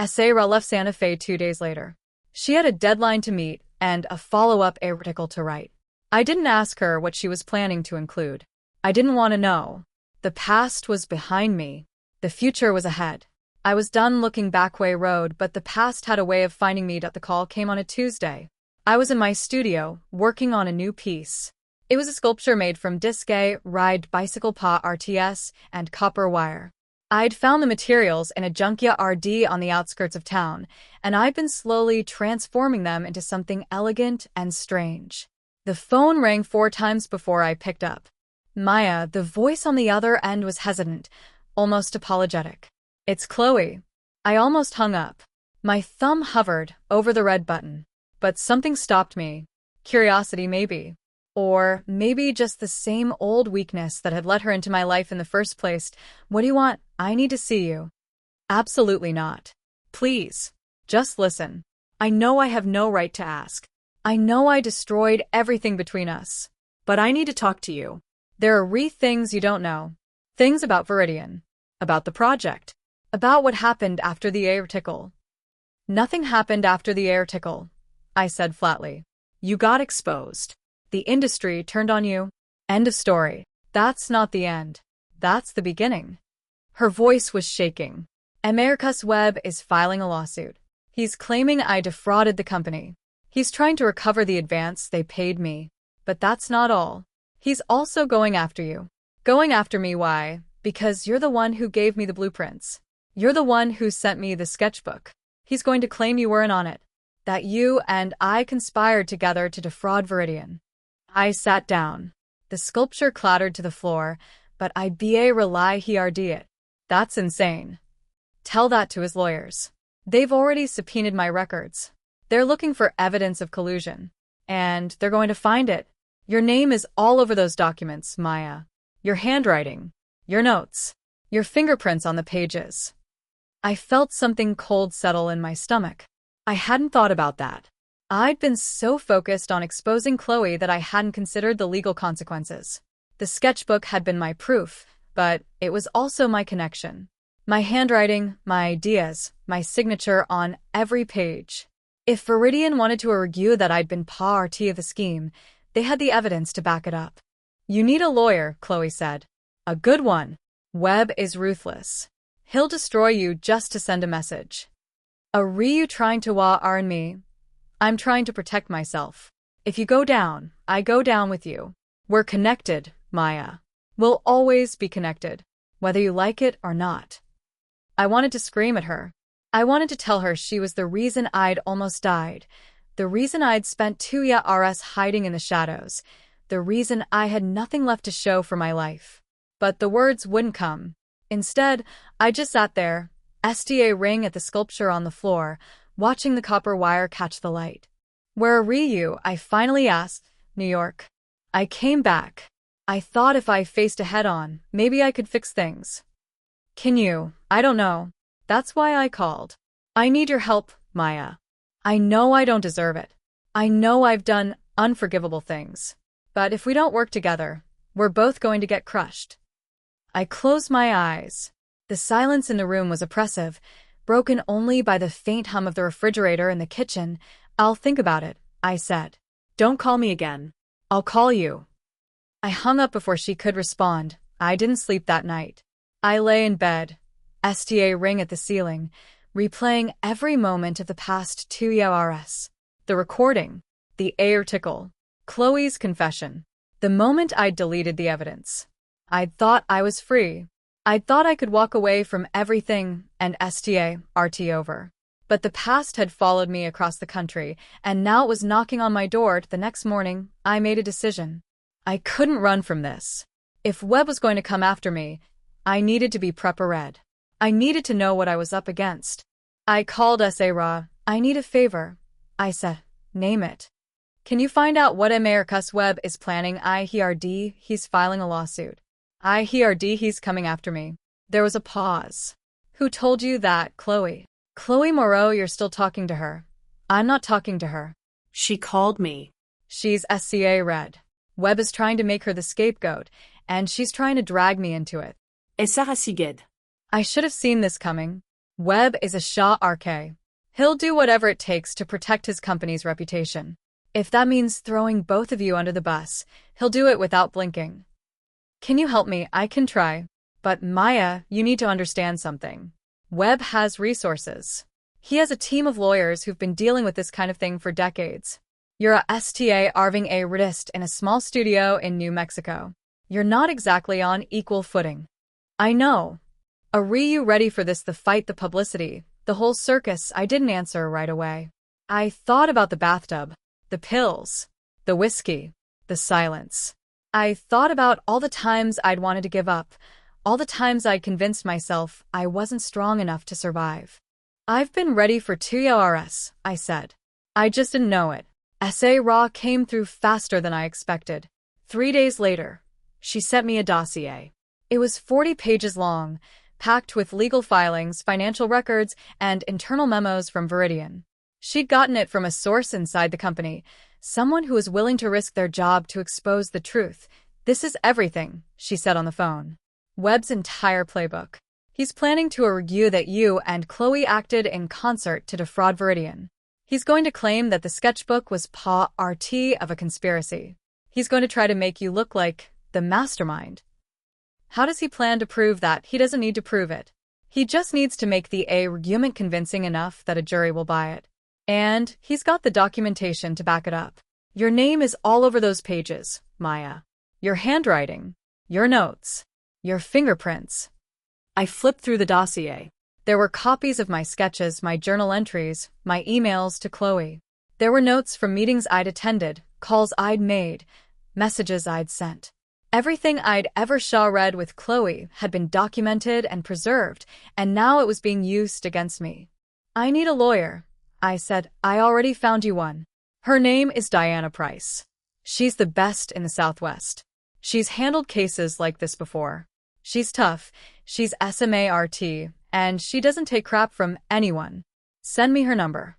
Sarah left Santa Fe 2 days later. She had a deadline to meet and a follow-up article to write. I didn't ask her what she was planning to include. I didn't want to know. The past was behind me. The future was ahead. I was done looking back way road, but the past had a way of finding me. The call came on a Tuesday. I was in my studio, working on a new piece. It was a sculpture made from disque, ride bicycle RTS, and copper wire. I'd found the materials in a junkyard on the outskirts of town, and I'd been slowly transforming them into something elegant and strange. The phone rang 4 times before I picked up. Maya, the voice on the other end, was hesitant, almost apologetic. It's Chloe. I almost hung up. My thumb hovered over the red button. But something stopped me. Curiosity, maybe. Or maybe just the same old weakness that had let her into my life in the first place. What do you want? I need to see you. Absolutely not. Please. Just listen. I know I have no right to ask. I know I destroyed everything between us. But I need to talk to you. There are things you don't know. Things about Viridian. About the project. About what happened after the article. Nothing happened after the article, I said flatly. You got exposed. The industry turned on you. End of story. That's not the end. That's the beginning. Her voice was shaking. Americus Webb is filing a lawsuit. He's claiming I defrauded the company. He's trying to recover the advance they paid me. But that's not all. He's also going after you. Going after me, why? Because you're the one who gave me the blueprints. You're the one who sent me the sketchbook. He's going to claim you weren't on it. That you and I conspired together to defraud Viridian. I sat down. The sculpture clattered to the floor, but I rely it. That's insane. Tell that to his lawyers. They've already subpoenaed my records. They're looking for evidence of collusion. And they're going to find it. Your name is all over those documents, Maya. Your handwriting. Your notes. Your fingerprints on the pages. I felt something cold settle in my stomach. I hadn't thought about that. I'd been so focused on exposing Chloe that I hadn't considered the legal consequences. The sketchbook had been my proof, but it was also my connection. My handwriting, my ideas, my signature on every page. If Viridian wanted to argue that I'd been part of the scheme, they had the evidence to back it up. You need a lawyer, Chloe said. A good one. Webb is ruthless. He'll destroy you just to send a message. Are you trying to warn me? I'm trying to protect myself. If you go down, I go down with you. We're connected, Maya. We'll always be connected, whether you like it or not. I wanted to scream at her. I wanted to tell her she was the reason I'd almost died, The reason I'd spent 2 years hiding in the shadows. The reason I had nothing left to show for my life. But the words wouldn't come. Instead, I just sat there, STA ring at the sculpture on the floor, watching the copper wire catch the light. "Where are you?" I finally asked. "New York." I came back. I thought if I faced it head-on, maybe I could fix things. "Can you?" "I don't know. That's why I called. I need your help, Maya. I know I don't deserve it. I know I've done unforgivable things. But if we don't work together, we're both going to get crushed." I closed my eyes. The silence in the room was oppressive, broken only by the faint hum of the refrigerator in the kitchen. "I'll think about it," I said. Don't call me again. "I'll call you." I hung up before she could respond. I didn't sleep that night. I lay in bed, STA ring at the ceiling, replaying every moment of the past 2 years. The recording, the article, Chloe's confession, the moment I'd deleted the evidence. I'd thought I was free. I'd thought I could walk away from everything and RT over. But the past had followed me across the country, and now it was knocking on my door. The next morning, I made a decision. I couldn't run from this. If Webb was going to come after me, I needed to be prepared. I needed to know what I was up against. I called Ra. "I need a favor," I said. "Name it." "Can you find out what Americus Webb is planning?" "I heard he's filing a lawsuit." "I heard he's coming after me." There was a pause. "Who told you that, Chloe?" "Chloe Moreau." "You're still talking to her." "I'm not talking to her." She called me. "She's SCA red. Webb is trying to make her the scapegoat, and she's trying to drag me into it." Esara Siged. I should have seen this coming. Webb is a Shah RK. He'll do whatever it takes to protect his company's reputation. If that means throwing both of you under the bus, he'll do it without blinking. "Can you help me?" "I can try. But Maya, you need to understand something. Webb has resources. He has a team of lawyers who've been dealing with this kind of thing for decades. You're a STA arving a artist in a small studio in New Mexico. You're not exactly on equal footing." "I know. Are you ready for this? The fight, the publicity, the whole circus?" I didn't answer right away. I thought about the bathtub, the pills, the whiskey, the silence. I thought about all the times I'd wanted to give up, all the times I'd convinced myself I wasn't strong enough to survive. "I've been ready for 2 years, I said. I just didn't know it. Ra came through faster than I expected. 3 days later, she sent me a dossier. It was 40 pages long, packed with legal filings, financial records, and internal memos from Veridian. She'd gotten it from a source inside the company, someone who was willing to risk their job to expose the truth. "This is everything," she said on the phone. "Webb's entire playbook. He's planning to argue that you and Chloe acted in concert to defraud Veridian. He's going to claim that the sketchbook was part of a conspiracy. He's going to try to make you look like the mastermind. How does he plan to prove that? He doesn't need to prove it. He just needs to make the argument convincing enough that a jury will buy it. And he's got the documentation to back it up. Your name is all over those pages, Maya. Your handwriting, your notes, your fingerprints." I flipped through the dossier. There were copies of my sketches, my journal entries, my emails to Chloe. There were notes from meetings I'd attended, calls I'd made, messages I'd sent. Everything I'd ever read with Chloe had been documented and preserved, and now it was being used against me. "I need a lawyer," I said. "I already found you one. Her name is Diana Price. She's the best in the Southwest. She's handled cases like this before. She's tough, she's SMART, and she doesn't take crap from anyone. Send me her number."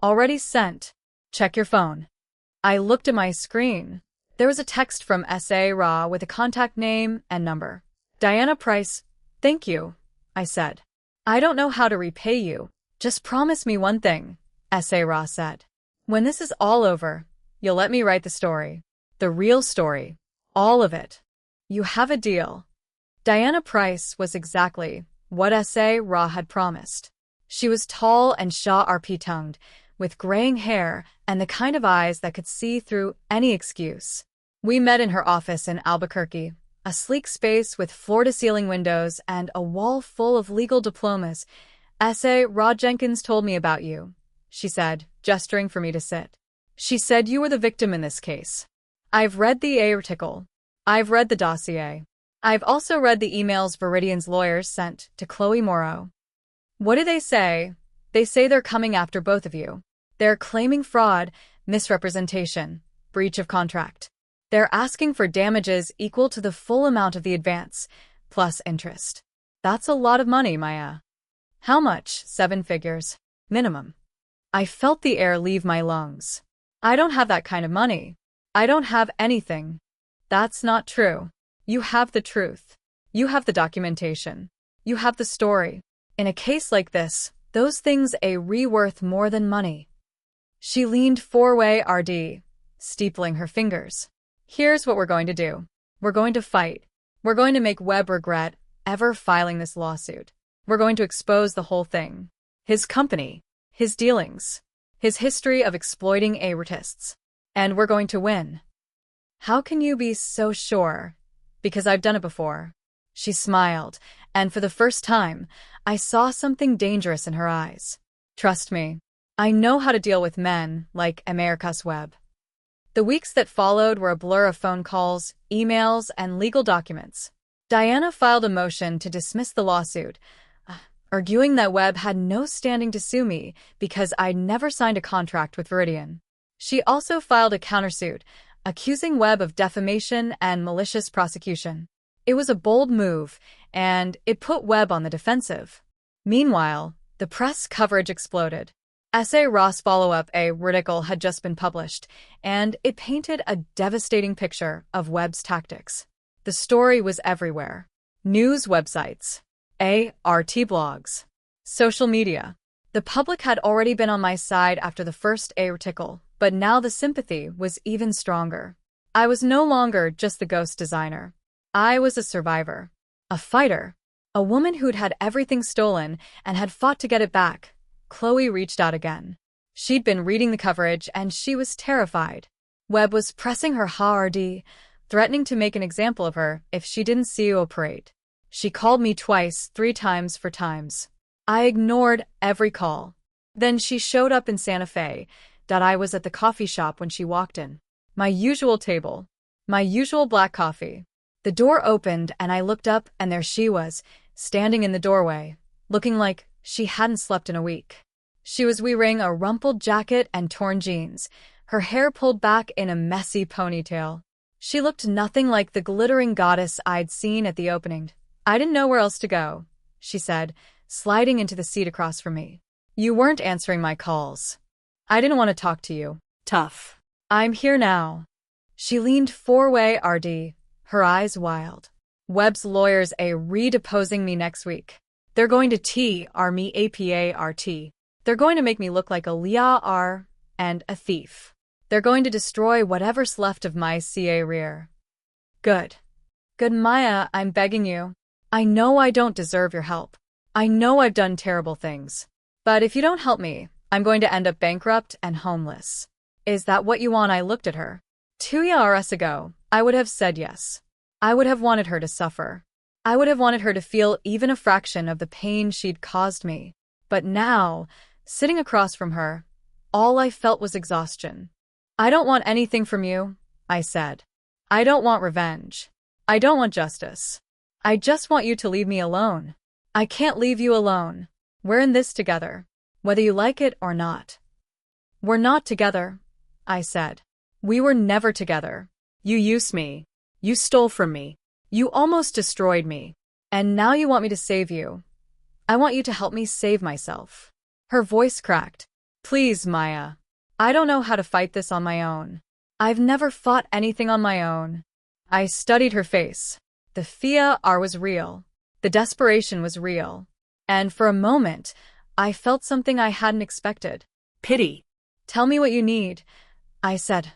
"Already sent. Check your phone." I looked at my screen. There was a text from Ra with a contact name and number. "Diana Price, thank you," I said. "I don't know how to repay you. Just promise me one thing," Ra said. "When this is all over, you'll let me write the story. The real story. All of it. You have a deal." Diana Price was exactly what Ra had promised. She was tall and RP-tongued, with graying hair and the kind of eyes that could see through any excuse. We met in her office in Albuquerque, a sleek space with floor-to-ceiling windows and a wall full of legal diplomas. "Ra Jenkins told me about you. she said, gesturing for me to sit. She said you were the victim in this case. I've read the article. I've read the dossier. I've also read the emails Viridian's lawyers sent to Chloe Morrow. What do they say? They say they're coming after both of you. They're claiming fraud, misrepresentation, breach of contract. They're asking for damages equal to the full amount of the advance, plus interest. That's a lot of money, Maya. How much? 7 figures. Minimum. I felt the air leave my lungs. I don't have that kind of money. I don't have anything. That's not true. You have the truth. You have the documentation. You have the story. In a case like this, those things are worth more than money. She leaned four-way RD, steepling her fingers. Here's what we're going to do. We're going to fight. We're going to make Webb regret ever filing this lawsuit. We're going to expose the whole thing. His company, his dealings, his history of exploiting artists. And we're going to win. How can you be so sure? Because I've done it before. She smiled, and for the first time, I saw something dangerous in her eyes. Trust me, I know how to deal with men like Americus Webb. The weeks that followed were a blur of phone calls, emails, and legal documents. Diana filed a motion to dismiss the lawsuit, arguing that Webb had no standing to sue me because I'd never signed a contract with Viridian. She also filed a countersuit, accusing Webb of defamation and malicious prosecution. It was a bold move, and it put Webb on the defensive. Meanwhile, the press coverage exploded. S.A. Ross follow-up article had just been published, and it painted a devastating picture of Webb's tactics. The story was everywhere. News websites, ART blogs, social media. The public had already been on my side after the first article, but now the sympathy was even stronger. I was no longer just the ghost designer. I was a survivor, a fighter, a woman who'd had everything stolen and had fought to get it back. Chloe reached out again. She'd been reading the coverage and she was terrified. Webb was pressing her hard, threatening to make an example of her if she didn't cooperate. She called me twice, 3 times for times. I ignored every call. Then she showed up in Santa Fe. I was at the coffee shop when she walked in. My usual table. My usual black coffee. The door opened and I looked up and there she was, standing in the doorway, looking like she hadn't slept in a week. She was wearing a rumpled jacket and torn jeans, her hair pulled back in a messy ponytail. She looked nothing like the glittering goddess I'd seen at the opening. I didn't know where else to go, she said, sliding into the seat across from me. You weren't answering my calls. I didn't want to talk to you. Tough. I'm here now. She leaned four-way RD, her eyes wild. Webb's lawyers are re-deposing me next week. They're going to TR me APART. They're going to make me look like a liar and a thief. They're going to destroy whatever's left of my career. Good. Good, Maya, I'm begging you. I know I don't deserve your help. I know I've done terrible things. But if you don't help me, I'm going to end up bankrupt and homeless. Is that what you want? I looked at her. 2 years ago, I would have said yes. I would have wanted her to suffer. I would have wanted her to feel even a fraction of the pain she'd caused me. But now, sitting across from her, all I felt was exhaustion. I don't want anything from you, I said. I don't want revenge. I don't want justice. I just want you to leave me alone. I can't leave you alone. We're in this together, whether you like it or not. We're not together, I said. We were never together. You used me. You stole from me. You almost destroyed me. And now you want me to save you. I want you to help me save myself. Her voice cracked. Please, Maya. I don't know how to fight this on my own. I've never fought anything on my own. I studied her face. The fear was real. The desperation was real. And for a moment, I felt something I hadn't expected. Pity. Tell me what you need, I said.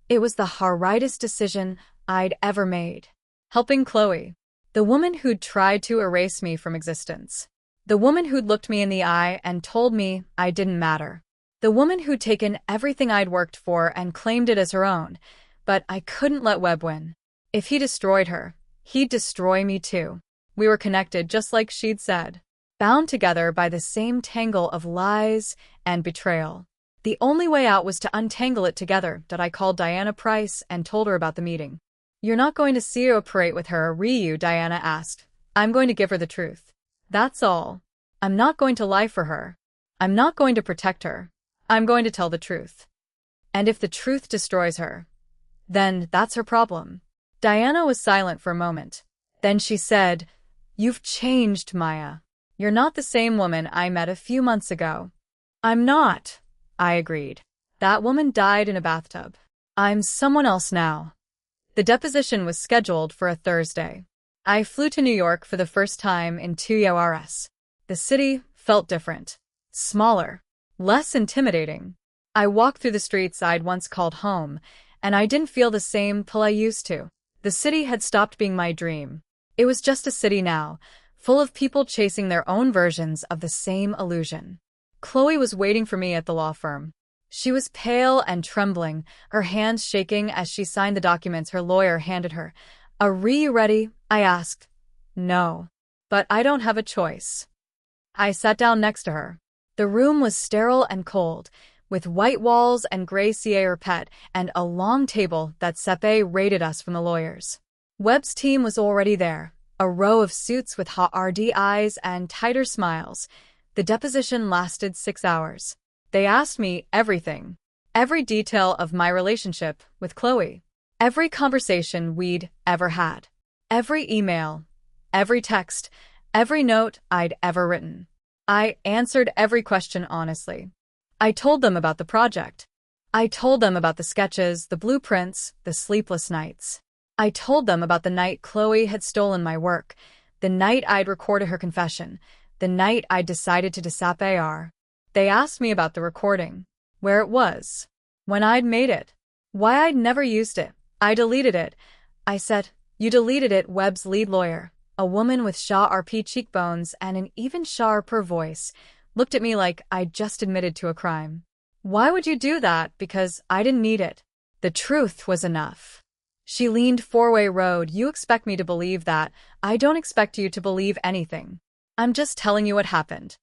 It was the hardest decision I'd ever made. Helping Chloe, the woman who'd tried to erase me from existence. The woman who'd looked me in the eye and told me I didn't matter. The woman who'd taken everything I'd worked for and claimed it as her own, but I couldn't let Webb win. If he destroyed her, he'd destroy me too. We were connected just like she'd said, bound together by the same tangle of lies and betrayal. The only way out was to untangle it together. I called Diana Price and told her about the meeting. You're not going to see or operate with her, are you? Diana asked. I'm going to give her the truth. That's all. I'm not going to lie for her. I'm not going to protect her. I'm going to tell the truth. And if the truth destroys her, then that's her problem. Diana was silent for a moment. Then she said, You've changed, Maya. You're not the same woman I met a few months ago. I'm not, I agreed. That woman died in a bathtub. I'm someone else now. The deposition was scheduled for a Thursday. I flew to New York for the first time in 2 years. The city felt different. Smaller. Less intimidating. I walked through the streets I'd once called home, and I didn't feel the same pull I used to. The city had stopped being my dream. It was just a city now, full of people chasing their own versions of the same illusion. Chloe was waiting for me at the law firm. She was pale and trembling, her hands shaking as she signed the documents her lawyer handed her. Are you ready? I asked. No. But I don't have a choice. I sat down next to her. The room was sterile and cold, with white walls and gray carpet and a long table that separated us from the lawyers. Webb's team was already there, a row of suits with hard eyes and tighter smiles. The deposition lasted 6 hours. They asked me everything, every detail of my relationship with Chloe, every conversation we'd ever had, every email, every text, every note I'd ever written. I answered every question honestly. I told them about the project. I told them about the sketches, the blueprints, the sleepless nights. I told them about the night Chloe had stolen my work, the night I'd recorded her confession, the night I'd decided to disappear. They asked me about the recording, where it was, when I'd made it, why I'd never used it. I deleted it. I said, You deleted it. Webb's lead lawyer, a woman with sharp cheekbones and an even sharper voice, looked at me like I'd just admitted to a crime. Why would you do that? Because I didn't need it. The truth was enough. She leaned four-way road. You expect me to believe that. I don't expect you to believe anything. I'm just telling you what happened.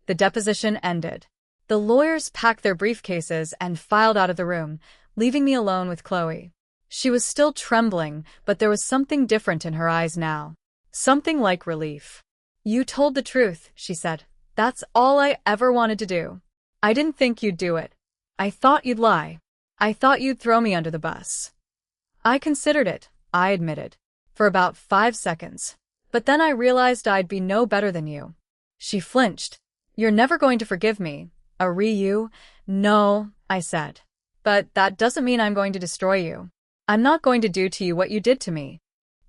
The deposition ended. The lawyers packed their briefcases and filed out of the room, leaving me alone with Chloe. She was still trembling, but there was something different in her eyes now. Something like relief. You told the truth, she said. That's all I ever wanted to do. I didn't think you'd do it. I thought you'd lie. I thought you'd throw me under the bus. I considered it, I admitted, for about 5 seconds. But then I realized I'd be no better than you. She flinched. You're never going to forgive me, are you? No, I said. But that doesn't mean I'm going to destroy you. I'm not going to do to you what you did to me.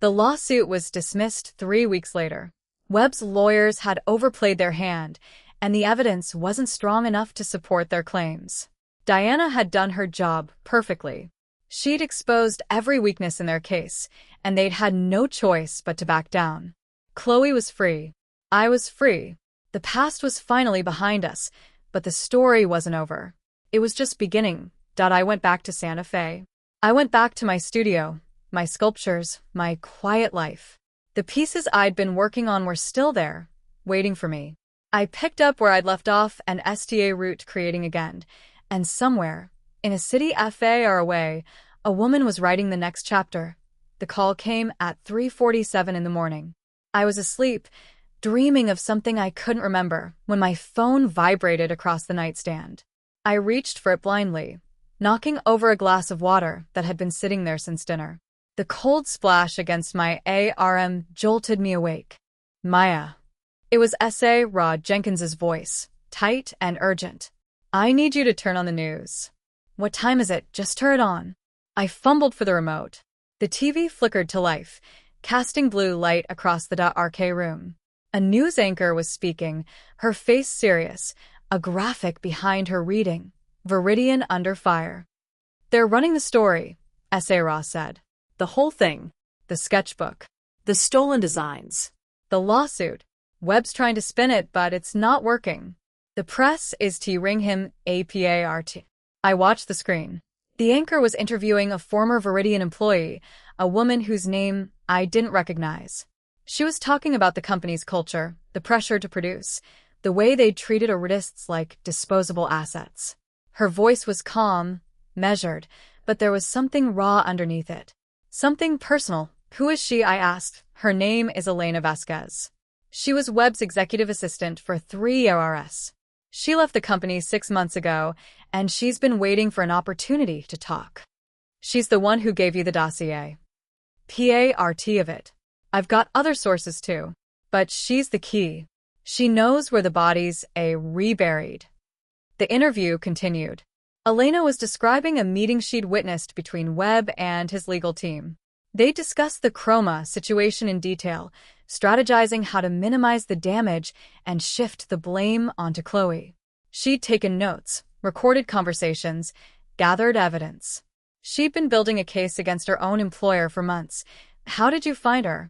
The lawsuit was dismissed 3 weeks later. Webb's lawyers had overplayed their hand, and the evidence wasn't strong enough to support their claims. Diana had done her job perfectly. She'd exposed every weakness in their case, and they'd had no choice but to back down. Chloe was free. I was free. The past was finally behind us, but the story wasn't over. It was just beginning. I went back to Santa Fe. I went back to my studio, my sculptures, my quiet life. The pieces I'd been working on were still there, waiting for me. I picked up where I'd left off and sta route creating again, and somewhere, in a city far away, a woman was writing the next chapter. The call came at 3:47 in the morning. I was asleep, dreaming of something I couldn't remember, when my phone vibrated across the nightstand. I reached for it blindly, knocking over a glass of water that had been sitting there since dinner. The cold splash against my arm jolted me awake. Maya. It was S.A. Rod Jenkins's voice, tight and urgent. I need you to turn on the news. What time is it? Just turn it on. I fumbled for the remote. The TV flickered to life, casting blue light across the arcade room. A news anchor was speaking, her face serious, a graphic behind her reading, Viridian under fire. They're running the story, S.A. Ross said. The whole thing. The sketchbook. The stolen designs. The lawsuit. Webb's trying to spin it, but it's not working. The press is to ring him apart. I watched the screen. The anchor was interviewing a former Viridian employee, a woman whose name I didn't recognize. She was talking about the company's culture, the pressure to produce, the way they treated artists like disposable assets. Her voice was calm, measured, but there was something raw underneath it. Something personal. Who is she? I asked. Her name is Elena Vasquez. She was Webb's executive assistant for 3 years. She left the company 6 months ago, and she's been waiting for an opportunity to talk. She's the one who gave you the dossier. Part of it. I've got other sources too. But she's the key. She knows where the bodies are reburied. The interview continued. Elena was describing a meeting she'd witnessed between Webb and his legal team. They discussed the Chroma situation in detail, strategizing how to minimize the damage and shift the blame onto Chloe. She'd taken notes, recorded conversations, gathered evidence. She'd been building a case against her own employer for months. How did you find her?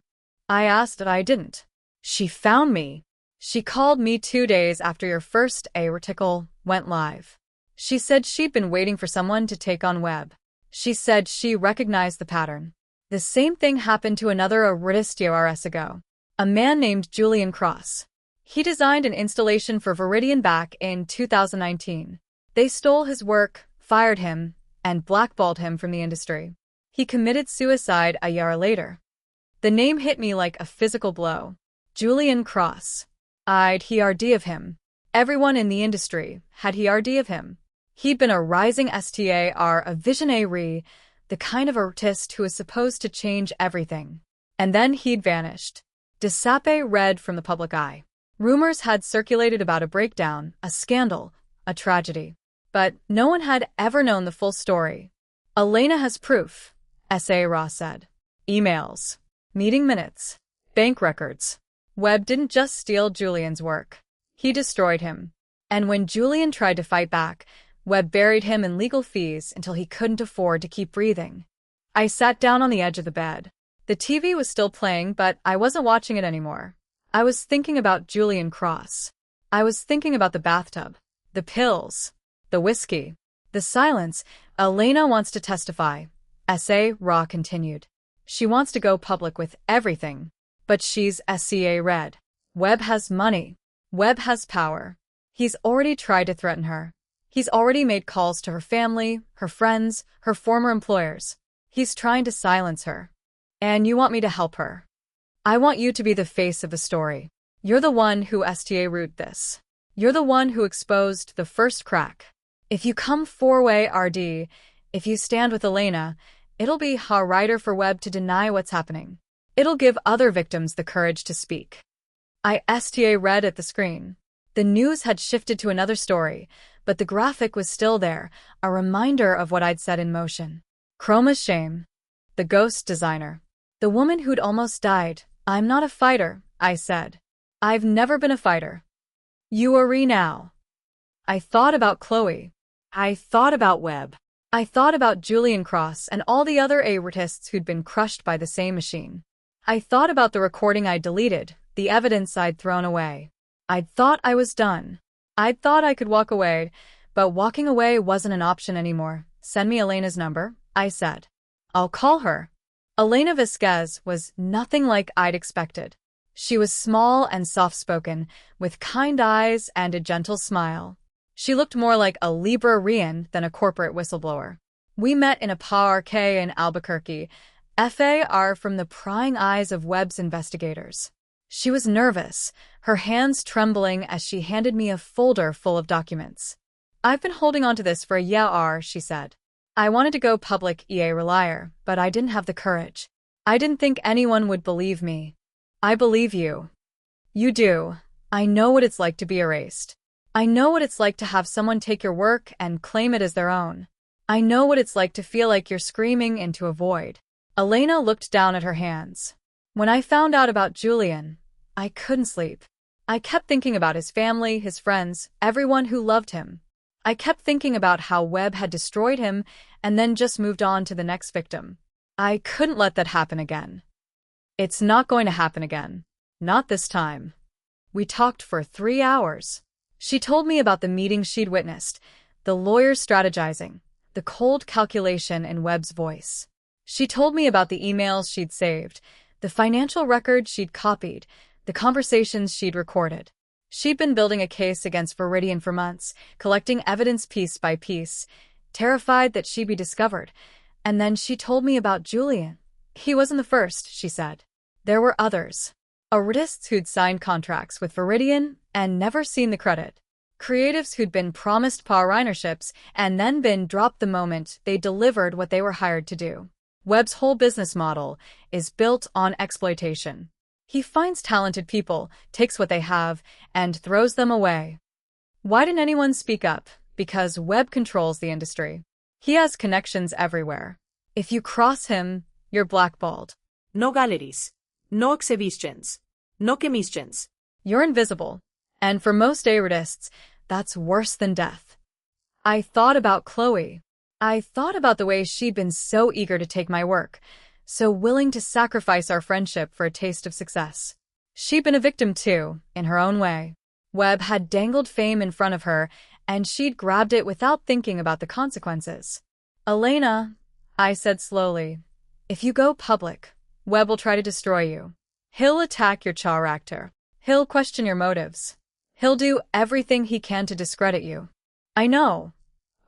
I asked. I didn't. She found me. She called me 2 days after your first article went live. She said she'd been waiting for someone to take on Webb. She said she recognized the pattern. The same thing happened to another artist years ago. A man named Julian Cross. He designed an installation for Viridian back in 2019. They stole his work, fired him, and blackballed him from the industry. He committed suicide a year later. The name hit me like a physical blow. Julian Cross. I'd heard of him. Everyone in the industry had heard of him. He'd been a rising star, a visionary, the kind of artist who was supposed to change everything. And then he'd vanished. Disappeared from the public eye. Rumors had circulated about a breakdown, a scandal, a tragedy. But no one had ever known the full story. Elena has proof, S.A. Ross said. Emails, meeting minutes, bank records. Webb didn't just steal Julian's work. He destroyed him. And when Julian tried to fight back, Webb buried him in legal fees until he couldn't afford to keep breathing. I sat down on the edge of the bed. The TV was still playing, but I wasn't watching it anymore. I was thinking about Julian Cross. I was thinking about the bathtub, the pills, the whiskey, the silence. Elena wants to testify, S.A. Raw continued. She wants to go public with everything. But she's S.C.A. red. Webb has money. Webb has power. He's already tried to threaten her. He's already made calls to her family, her friends, her former employers. He's trying to silence her. And you want me to help her. I want you to be the face of the story. You're the one who root this. You're the one who exposed the first crack. If you come four-way RD, if you stand with Elena, it'll be harder for Webb to deny what's happening. It'll give other victims the courage to speak. I read at the screen. The news had shifted to another story, but the graphic was still there, a reminder of what I'd set in motion. Chroma's shame. The ghost designer. The woman who'd almost died. I'm not a fighter, I said. I've never been a fighter. You are now. I thought about Chloe. I thought about Webb. I thought about Julian Cross and all the other artists who'd been crushed by the same machine. I thought about the recording I'd deleted, the evidence I'd thrown away. I'd thought I was done. I'd thought I could walk away, but walking away wasn't an option anymore. Send me Elena's number, I said. I'll call her. Elena Vasquez was nothing like I'd expected. She was small and soft-spoken, with kind eyes and a gentle smile. She looked more like a librarian than a corporate whistleblower. We met in a park in Albuquerque, far from the prying eyes of Webb's investigators. She was nervous, her hands trembling as she handed me a folder full of documents. I've been holding on to this for a year, she said. I wanted to go public reliar, but I didn't have the courage. I didn't think anyone would believe me. I believe you. You do. I know what it's like to be erased. I know what it's like to have someone take your work and claim it as their own. I know what it's like to feel like you're screaming into a void. Elena looked down at her hands. When I found out about Julian, I couldn't sleep. I kept thinking about his family, his friends, everyone who loved him. I kept thinking about how Webb had destroyed him and then just moved on to the next victim. I couldn't let that happen again. It's not going to happen again. Not this time. We talked for 3 hours. She told me about the meetings she'd witnessed, the lawyers strategizing, the cold calculation in Webb's voice. She told me about the emails she'd saved, the financial records she'd copied, the conversations she'd recorded. She'd been building a case against Viridian for months, collecting evidence piece by piece, terrified that she'd be discovered. And then she told me about Julian. He wasn't the first, she said. There were others. Artists who'd signed contracts with Viridian and never seen the credit. Creatives who'd been promised partnerships and then been dropped the moment they delivered what they were hired to do. Webb's whole business model is built on exploitation. He finds talented people, takes what they have, and throws them away. Why didn't anyone speak up? Because Webb controls the industry. He has connections everywhere. If you cross him, you're blackballed. No galleries. No exhibitions. No commissions. You're invisible. And for most artists, that's worse than death. I thought about Chloe. I thought about the way she'd been so eager to take my work, so willing to sacrifice our friendship for a taste of success. She'd been a victim too, in her own way. Webb had dangled fame in front of her, and she'd grabbed it without thinking about the consequences. Elena, I said slowly, if you go public, Webb will try to destroy you. He'll attack your character. He'll question your motives. He'll do everything he can to discredit you. I know.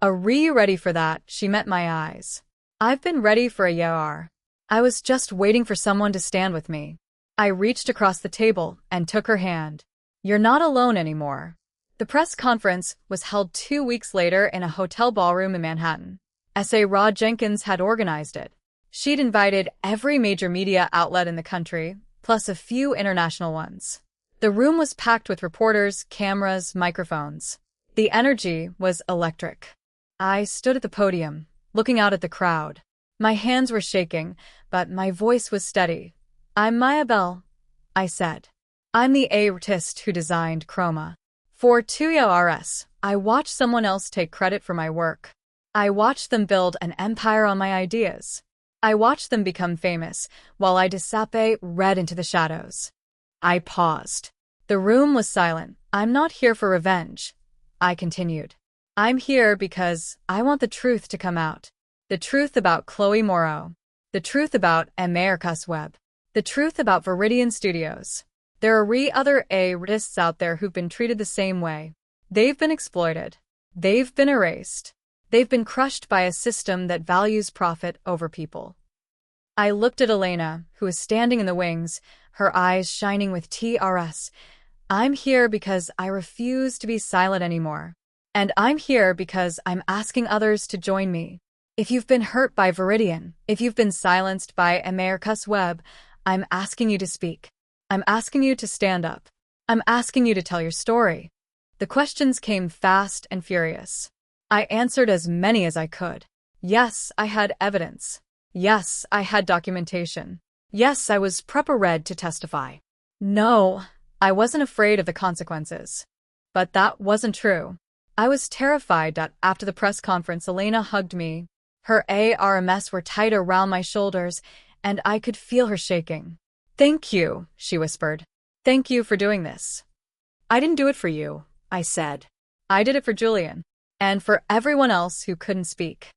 Are you ready for that? She met my eyes. I've been ready for a year. I was just waiting for someone to stand with me. I reached across the table and took her hand. You're not alone anymore. The press conference was held 2 weeks later in a hotel ballroom in Manhattan. S.A. Rod Jenkins had organized it. She'd invited every major media outlet in the country, plus a few international ones. The room was packed with reporters, cameras, microphones. The energy was electric. I stood at the podium, looking out at the crowd. My hands were shaking, but my voice was steady. I'm Maya Bell, I said. I'm the artist who designed Chroma. For 2 years, I watched someone else take credit for my work. I watched them build an empire on my ideas. I watched them become famous, while I disappeared into the shadows. I paused. The room was silent. I'm not here for revenge, I continued. I'm here because I want the truth to come out. The truth about Chloe Morrow. The truth about America's Web. The truth about Viridian Studios. There are other artists out there who've been treated the same way. They've been exploited. They've been erased. They've been crushed by a system that values profit over people. I looked at Elena, who was standing in the wings, her eyes shining with TRS. I'm here because I refuse to be silent anymore. And I'm here because I'm asking others to join me. If you've been hurt by Viridian, if you've been silenced by America's Web, I'm asking you to speak. I'm asking you to stand up. I'm asking you to tell your story. The questions came fast and furious. I answered as many as I could. Yes, I had evidence. Yes, I had documentation. Yes, I was prepared to testify. No, I wasn't afraid of the consequences. But that wasn't true. I was terrified that after the press conference, Elena hugged me. Her arms were tight around my shoulders, and I could feel her shaking. Thank you, she whispered. Thank you for doing this. I didn't do it for you, I said. I did it for Julian, and for everyone else who couldn't speak.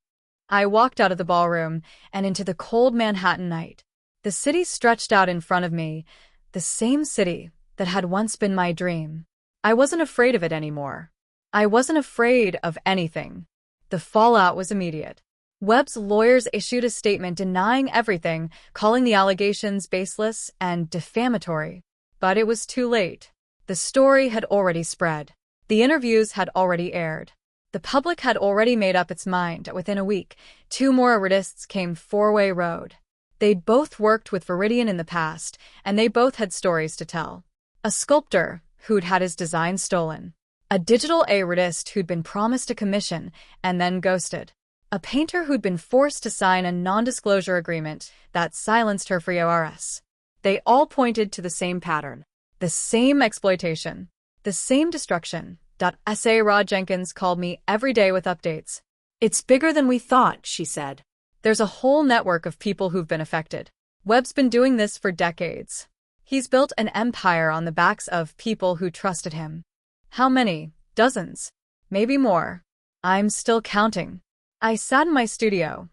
I walked out of the ballroom and into the cold Manhattan night. The city stretched out in front of me, the same city that had once been my dream. I wasn't afraid of it anymore. I wasn't afraid of anything. The fallout was immediate. Webb's lawyers issued a statement denying everything, calling the allegations baseless and defamatory. But it was too late. The story had already spread. The interviews had already aired. The public had already made up its mind. Within a week, 2 more artists came four-way road. They'd both worked with Viridian in the past, and they both had stories to tell. A sculptor who'd had his design stolen. A digital artist who'd been promised a commission and then ghosted. A painter who'd been forced to sign a non-disclosure agreement that silenced her for years. They all pointed to the same pattern. The same exploitation. The same destruction. S.A. Rod Jenkins called me every day with updates. It's bigger than we thought, she said. There's a whole network of people who've been affected. Webb's been doing this for decades. He's built an empire on the backs of people who trusted him. How many? Dozens. Maybe more. I'm still counting. I sat in my studio,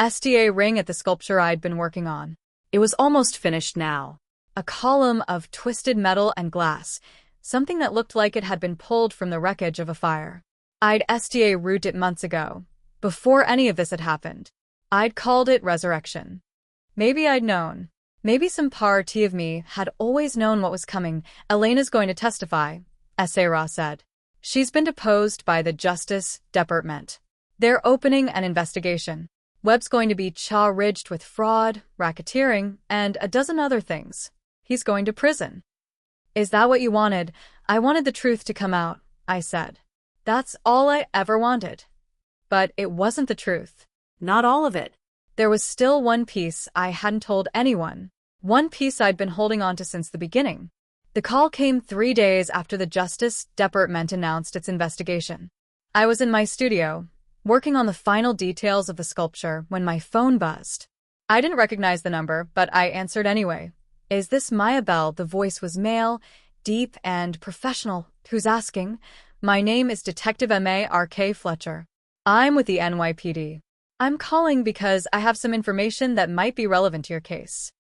staring at the sculpture I'd been working on. It was almost finished now. A column of twisted metal and glass, something that looked like it had been pulled from the wreckage of a fire. I'd STA route it months ago, before any of this had happened. I'd called it resurrection. Maybe I'd known. Maybe some part of me had always known what was coming. Elena's going to testify, Sarah said. She's been deposed by the Justice Department. They're opening an investigation. Webb's going to be charged with fraud, racketeering, and a dozen other things. He's going to prison. Is that what you wanted? I wanted the truth to come out, I said. That's all I ever wanted. But it wasn't the truth. Not all of it. There was still one piece I hadn't told anyone. One piece I'd been holding on to since the beginning. The call came 3 days after the Justice Department announced its investigation. I was in my studio, working on the final details of the sculpture when my phone buzzed. I didn't recognize the number, but I answered anyway. Is this Maya Bell? The voice was male, deep and professional. Who's asking? My name is Detective M.A.R.K. Fletcher. I'm with the NYPD. I'm calling because I have some information that might be relevant to your case.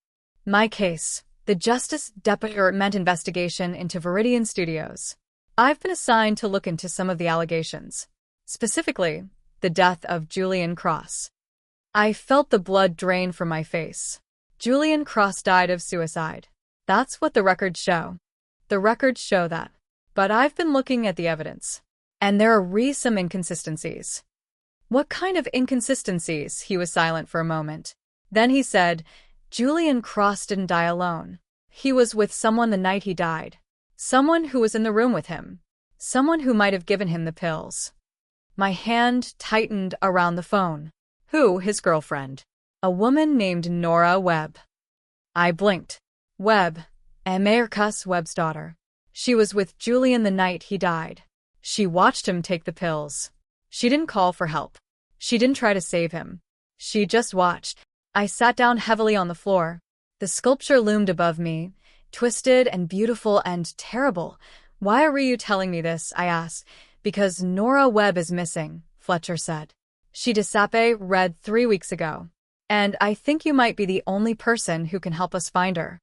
My case, the Justice Department investigation into Viridian Studios. I've been assigned to look into some of the allegations. Specifically, the death of Julian Cross. I felt the blood drain from my face. Julian Cross died of suicide. That's what the records show. The records show that. But I've been looking at the evidence. And there are some inconsistencies. What kind of inconsistencies? He was silent for a moment. Then he said, Julian Cross didn't die alone. He was with someone the night he died. Someone who was in the room with him. Someone who might have given him the pills. My hand tightened around the phone. Who? His girlfriend. A woman named Nora Webb. I blinked. Webb. Americus Webb's daughter. She was with Julian the night he died. She watched him take the pills. She didn't call for help. She didn't try to save him. She just watched. I sat down heavily on the floor. The sculpture loomed above me, twisted and beautiful and terrible. Why are you telling me this? I asked. Because Nora Webb is missing, Fletcher said. She disappeared 3 weeks ago. And I think you might be the only person who can help us find her.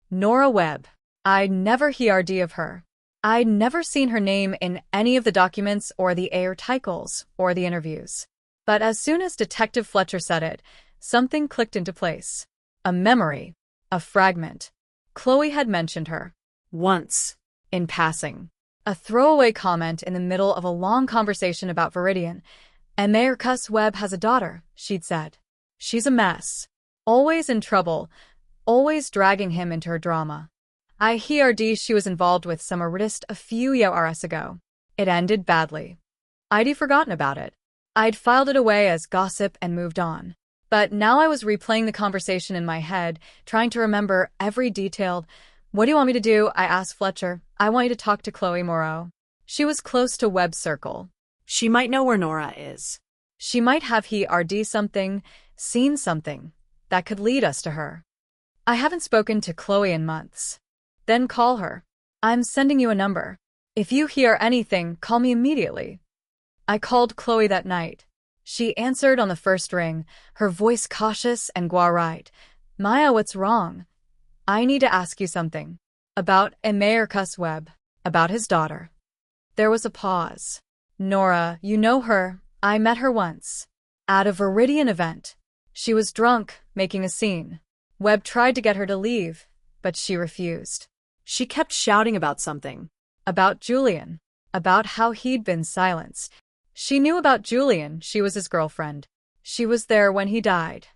Nora Webb. I'd never heard of her. I'd never seen her name in any of the documents or the articles or the interviews. But as soon as Detective Fletcher said it, something clicked into place. A memory. A fragment. Chloe had mentioned her. Once. In passing. A throwaway comment in the middle of a long conversation about Viridian. Americus Webb has a daughter, she'd said. She's a mess. Always in trouble. Always dragging him into her drama. I heard she was involved with some artist a few years ago. It ended badly. I'd forgotten about it. I'd filed it away as gossip and moved on. But now I was replaying the conversation in my head, trying to remember every detail. What do you want me to do? I asked Fletcher. I want you to talk to Chloe Moreau. She was close to Webb's circle. She might know where Nora is. She might have heard something, seen something, that could lead us to her. I haven't spoken to Chloe in months. Then call her. I'm sending you a number. If you hear anything, call me immediately. I called Chloe that night. She answered on the first ring, her voice cautious and right. Maya, what's wrong? I need to ask you something. About Americus Webb. About his daughter. There was a pause. Nora, you know her. I met her once. At a Viridian event. She was drunk, making a scene. Webb tried to get her to leave, but she refused. She kept shouting about something. About Julian. About how he'd been silenced. She knew about Julian. She was his girlfriend. She was there when he died.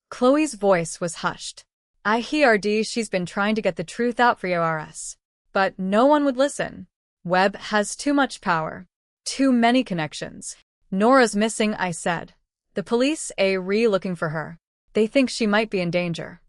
Chloe's voice was hushed. I heard she's been trying to get the truth out for yours. But no one would listen. Webb has too much power. Too many connections. Nora's missing, I said. The police are looking for her. They think she might be in danger.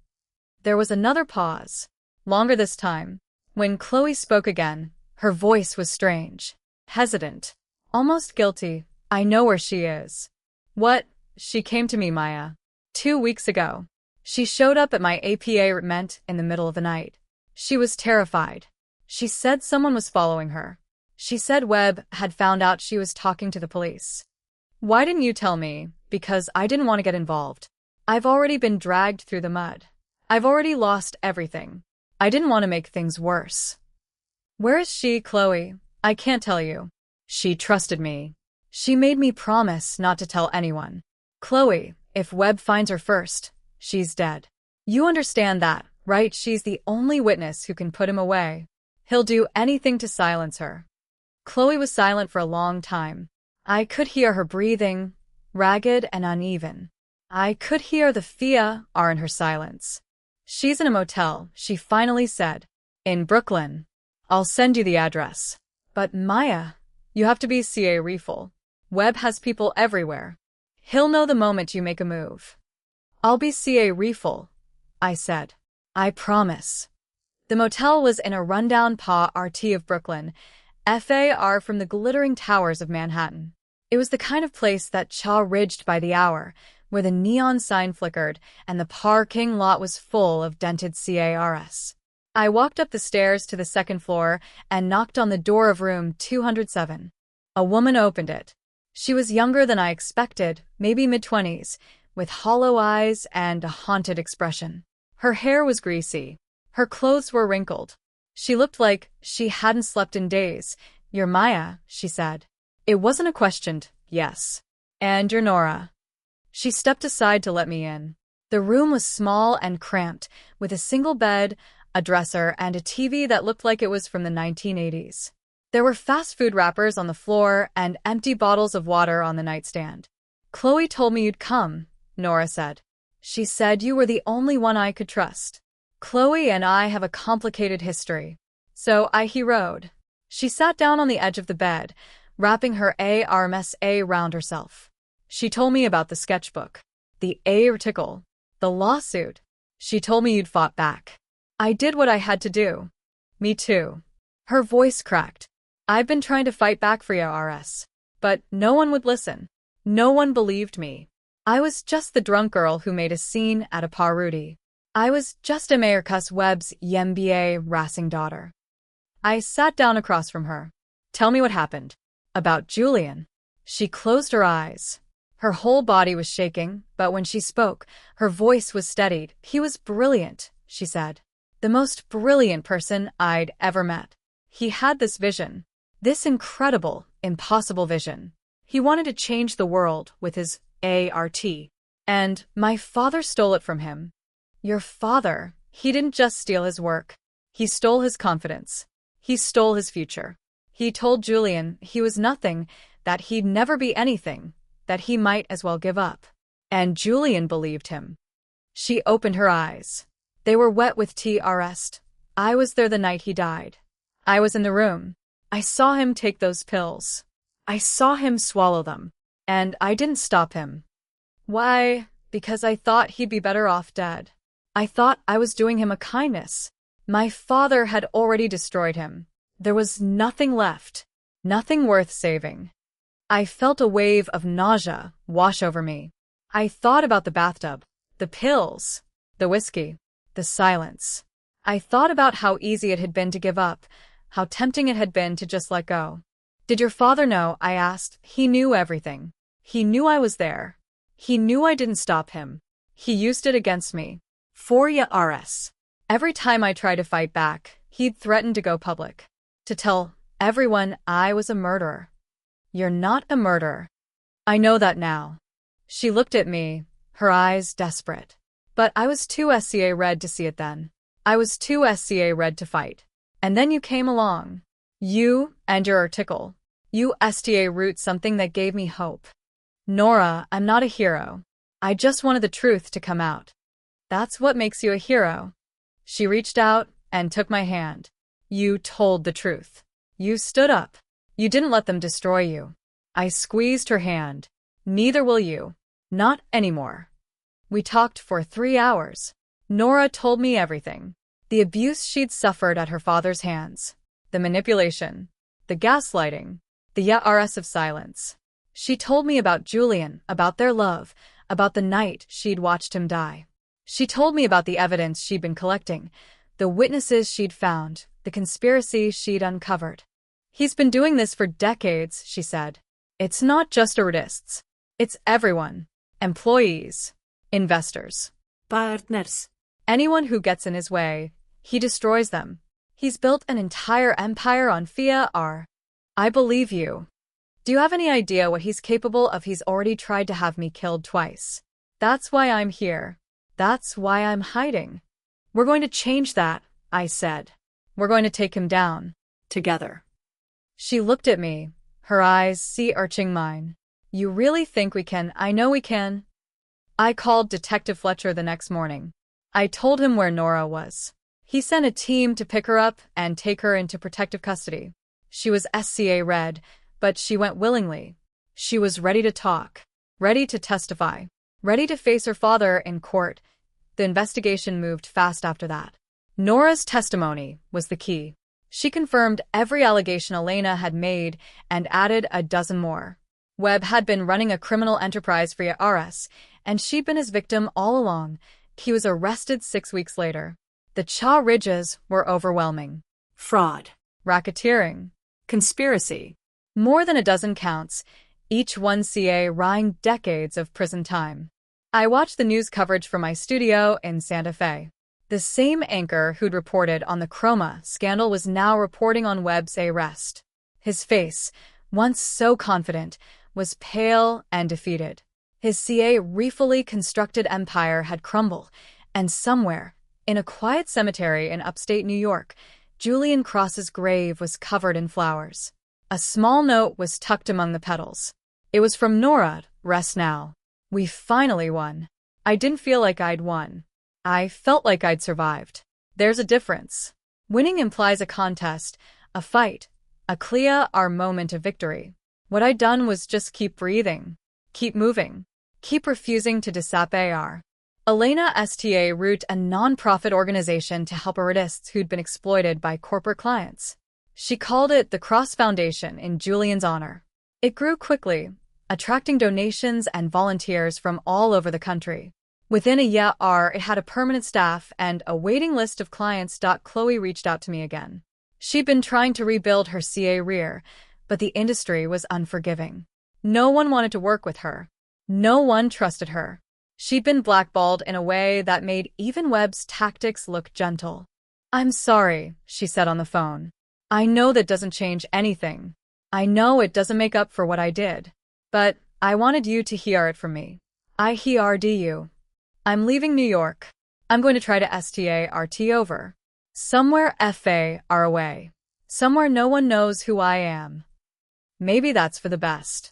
There was another pause. Longer this time. When Chloe spoke again, her voice was strange. Hesitant. Almost guilty. I know where she is. What? She came to me, Maya. 2 weeks ago. She showed up at my apartment in the middle of the night. She was terrified. She said someone was following her. She said Webb had found out she was talking to the police. Why didn't you tell me? Because I didn't want to get involved. I've already been dragged through the mud. I've already lost everything. I didn't want to make things worse. Where is she, Chloe? I can't tell you. She trusted me. She made me promise not to tell anyone. Chloe, if Webb finds her first, she's dead. You understand that, right? She's the only witness who can put him away. He'll do anything to silence her. Chloe was silent for a long time. I could hear her breathing, ragged and uneven. I could hear the fear in her silence. She's in a motel, she finally said. In Brooklyn. I'll send you the address. But Maya, you have to be CA Refill. Webb has people everywhere. He'll know the moment you make a move. I'll be CA Refill, I said. I promise. The motel was in a rundown part of Brooklyn, far from the glittering towers of Manhattan. It was the kind of place that ridged by the hour, where the neon sign flickered and the parking lot was full of dented cars. I walked up the stairs to the second floor and knocked on the door of room 207. A woman opened it. She was younger than I expected, maybe mid-20s, with hollow eyes and a haunted expression. Her hair was greasy. Her clothes were wrinkled. She looked like she hadn't slept in days. You're Maya, she said. It wasn't a questioned yes. And you're Nora. She stepped aside to let me in. The room was small and cramped, with a single bed, a dresser, and a TV that looked like it was from the 1980s. There were fast food wrappers on the floor and empty bottles of water on the nightstand. Chloe told me you'd come, Nora said. She said you were the only one I could trust. Chloe and I have a complicated history. So I heroed. She sat down on the edge of the bed, wrapping her arms around herself. She told me about the sketchbook, the article, the lawsuit. She told me you'd fought back. I did what I had to do. Me too. Her voice cracked. I've been trying to fight back for yours, but no one would listen. No one believed me. I was just the drunk girl who made a scene at a party. I was just a Marcus Webb's MBA racing daughter. I sat down across from her. Tell me what happened. About Julian. She closed her eyes. Her whole body was shaking, but when she spoke, her voice was steadied. He was brilliant, she said. The most brilliant person I'd ever met. He had this vision. This incredible, impossible vision. He wanted to change the world with his art. And my father stole it from him. Your father, he didn't just steal his work. He stole his confidence. He stole his future. He told Julian he was nothing, that he'd never be anything, that he might as well give up. And Julian believed him. She opened her eyes. They were wet with tears. I was there the night he died. I was in the room. I saw him take those pills. I saw him swallow them. And I didn't stop him. Why? Because I thought he'd be better off dead. I thought I was doing him a kindness. My father had already destroyed him. There was nothing left. Nothing worth saving. I felt a wave of nausea wash over me. I thought about the bathtub, the pills, the whiskey, the silence. I thought about how easy it had been to give up, how tempting it had been to just let go. Did your father know? I asked. He knew everything. He knew I was there. He knew I didn't stop him. He used it against me. For years. Every time I tried to fight back, he'd threatened to go public. To tell everyone I was a murderer. You're not a murderer. I know that now. She looked at me, her eyes desperate. But I was too SCA red to see it then. I was too SCA red to fight. And then you came along. You and your article. You STA root something that gave me hope. Nora, I'm not a hero. I just wanted the truth to come out. That's what makes you a hero. She reached out and took my hand. You told the truth. You stood up. You didn't let them destroy you. I squeezed her hand. Neither will you. Not anymore. We talked for 3 hours. Nora told me everything. The abuse she'd suffered at her father's hands. The manipulation. The gaslighting. The years of silence. She told me about Julian, about their love, about the night she'd watched him die. She told me about the evidence she'd been collecting, the witnesses she'd found, the conspiracy she'd uncovered. He's been doing this for decades, she said. It's not just artists. It's everyone. Employees. Investors. Partners. Anyone who gets in his way, he destroys them. He's built an entire empire on Fia. I believe you. Do you have any idea what he's capable of? He's already tried to have me killed twice. That's why I'm here. That's why I'm hiding. We're going to change that, I said. We're going to take him down. Together. She looked at me, her eyes sea-urching mine. You really think we can? I know we can. I called Detective Fletcher the next morning. I told him where Nora was. He sent a team to pick her up and take her into protective custody. She was SCA red, but she went willingly. She was ready to talk, ready to testify, ready to face her father in court. The investigation moved fast after that. Nora's testimony was the key. She confirmed every allegation Elena had made and added a dozen more. Webb had been running a criminal enterprise for IRS, and she'd been his victim all along. He was arrested 6 weeks later. The charges were overwhelming. Fraud. Racketeering. Conspiracy. More than a dozen counts, each one CA-ring decades of prison time. I watched the news coverage from my studio in Santa Fe. The same anchor who'd reported on the Chroma scandal was now reporting on Webb's arrest. His face, once so confident, was pale and defeated. His CA-refully constructed empire had crumbled, and somewhere, in a quiet cemetery in upstate New York, Julian Cross's grave was covered in flowers. A small note was tucked among the petals. It was from Nora, rest now. We finally won. I didn't feel like I'd won. I felt like I'd survived. There's a difference. Winning implies a contest, a fight, a clear our moment of victory. What I'd done was just keep breathing, keep moving, keep refusing to disappear. Elena Sta root a non-profit organization to help artists who'd been exploited by corporate clients. She called it the Cross Foundation in Julian's honor. It grew quickly, attracting donations and volunteers from all over the country. Within a year, it had a permanent staff and a waiting list of clients. Chloe reached out to me again. She'd been trying to rebuild her CA rear, but the industry was unforgiving. No one wanted to work with her. No one trusted her. She'd been blackballed in a way that made even Webb's tactics look gentle. I'm sorry, she said on the phone. I know that doesn't change anything. I know it doesn't make up for what I did. But I wanted you to hear it from me. I heard you. I'm leaving New York. I'm going to try to START over. Somewhere far away. Somewhere no one knows who I am. Maybe that's for the best.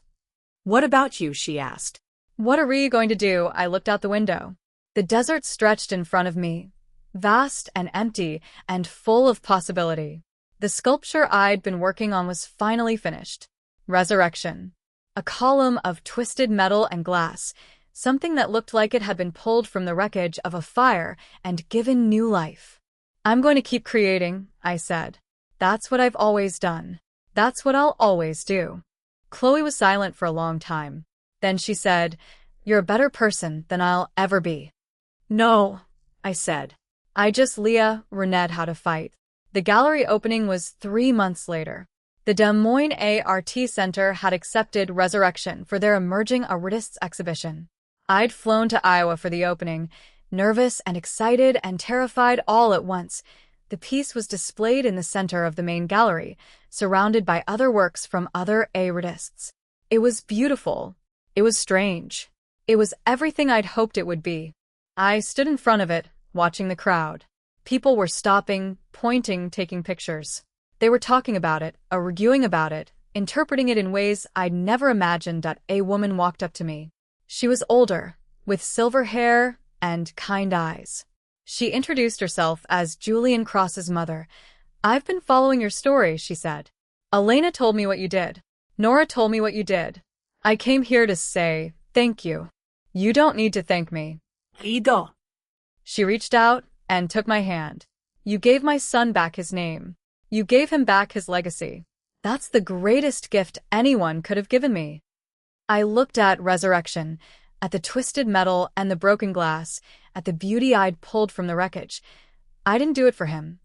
What about you? She asked. What are we going to do? I looked out the window. The desert stretched in front of me, vast and empty and full of possibility. The sculpture I'd been working on was finally finished. Resurrection. A column of twisted metal and glass, something that looked like it had been pulled from the wreckage of a fire and given new life. I'm going to keep creating, I said. That's what I've always done. That's what I'll always do. Chloe was silent for a long time. Then she said, You're a better person than I'll ever be. No, I said. I just learned how to fight. The gallery opening was 3 months later. The Des Moines Art Center had accepted Resurrection for their Emerging Artists exhibition. I'd flown to Iowa for the opening, nervous and excited and terrified all at once. The piece was displayed in the center of the main gallery, surrounded by other works from other artists. It was beautiful. It was strange. It was everything I'd hoped it would be. I stood in front of it, watching the crowd. People were stopping, pointing, taking pictures. They were talking about it, arguing about it, interpreting it in ways I'd never imagined. A woman walked up to me. She was older, with silver hair and kind eyes. She introduced herself as Julian Cross's mother. I've been following your story, she said. Elena told me what you did. Nora told me what you did. I came here to say thank you. You don't need to thank me. Ido. She reached out and took my hand. You gave my son back his name. You gave him back his legacy. That's the greatest gift anyone could have given me. I looked at Resurrection, at the twisted metal and the broken glass, at the beauty I'd pulled from the wreckage. I didn't do it for him,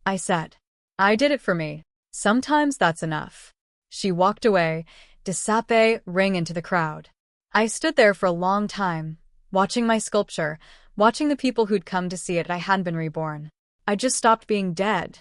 I said. I did it for me. Sometimes that's enough. She walked away, ring into the crowd. I stood there for a long time, watching my sculpture, watching the people who'd come to see it. I hadn't been reborn. I just stopped being dead.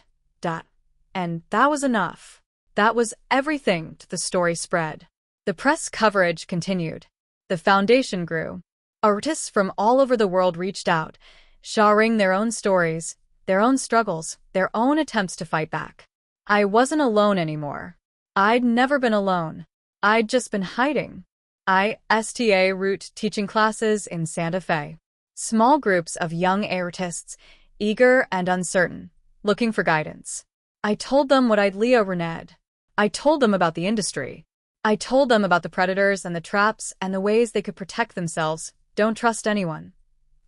And that was enough. That was everything till the story spread. The press coverage continued. The foundation grew. Artists from all over the world reached out, sharing their own stories, their own struggles, their own attempts to fight back. I wasn't alone anymore. I'd never been alone. I'd just been hiding. I root teaching classes in Santa Fe. Small groups of young artists, eager and uncertain, looking for guidance. I told them what I'd read. I told them about the industry. I told them about the predators and the traps and the ways they could protect themselves. Don't trust anyone,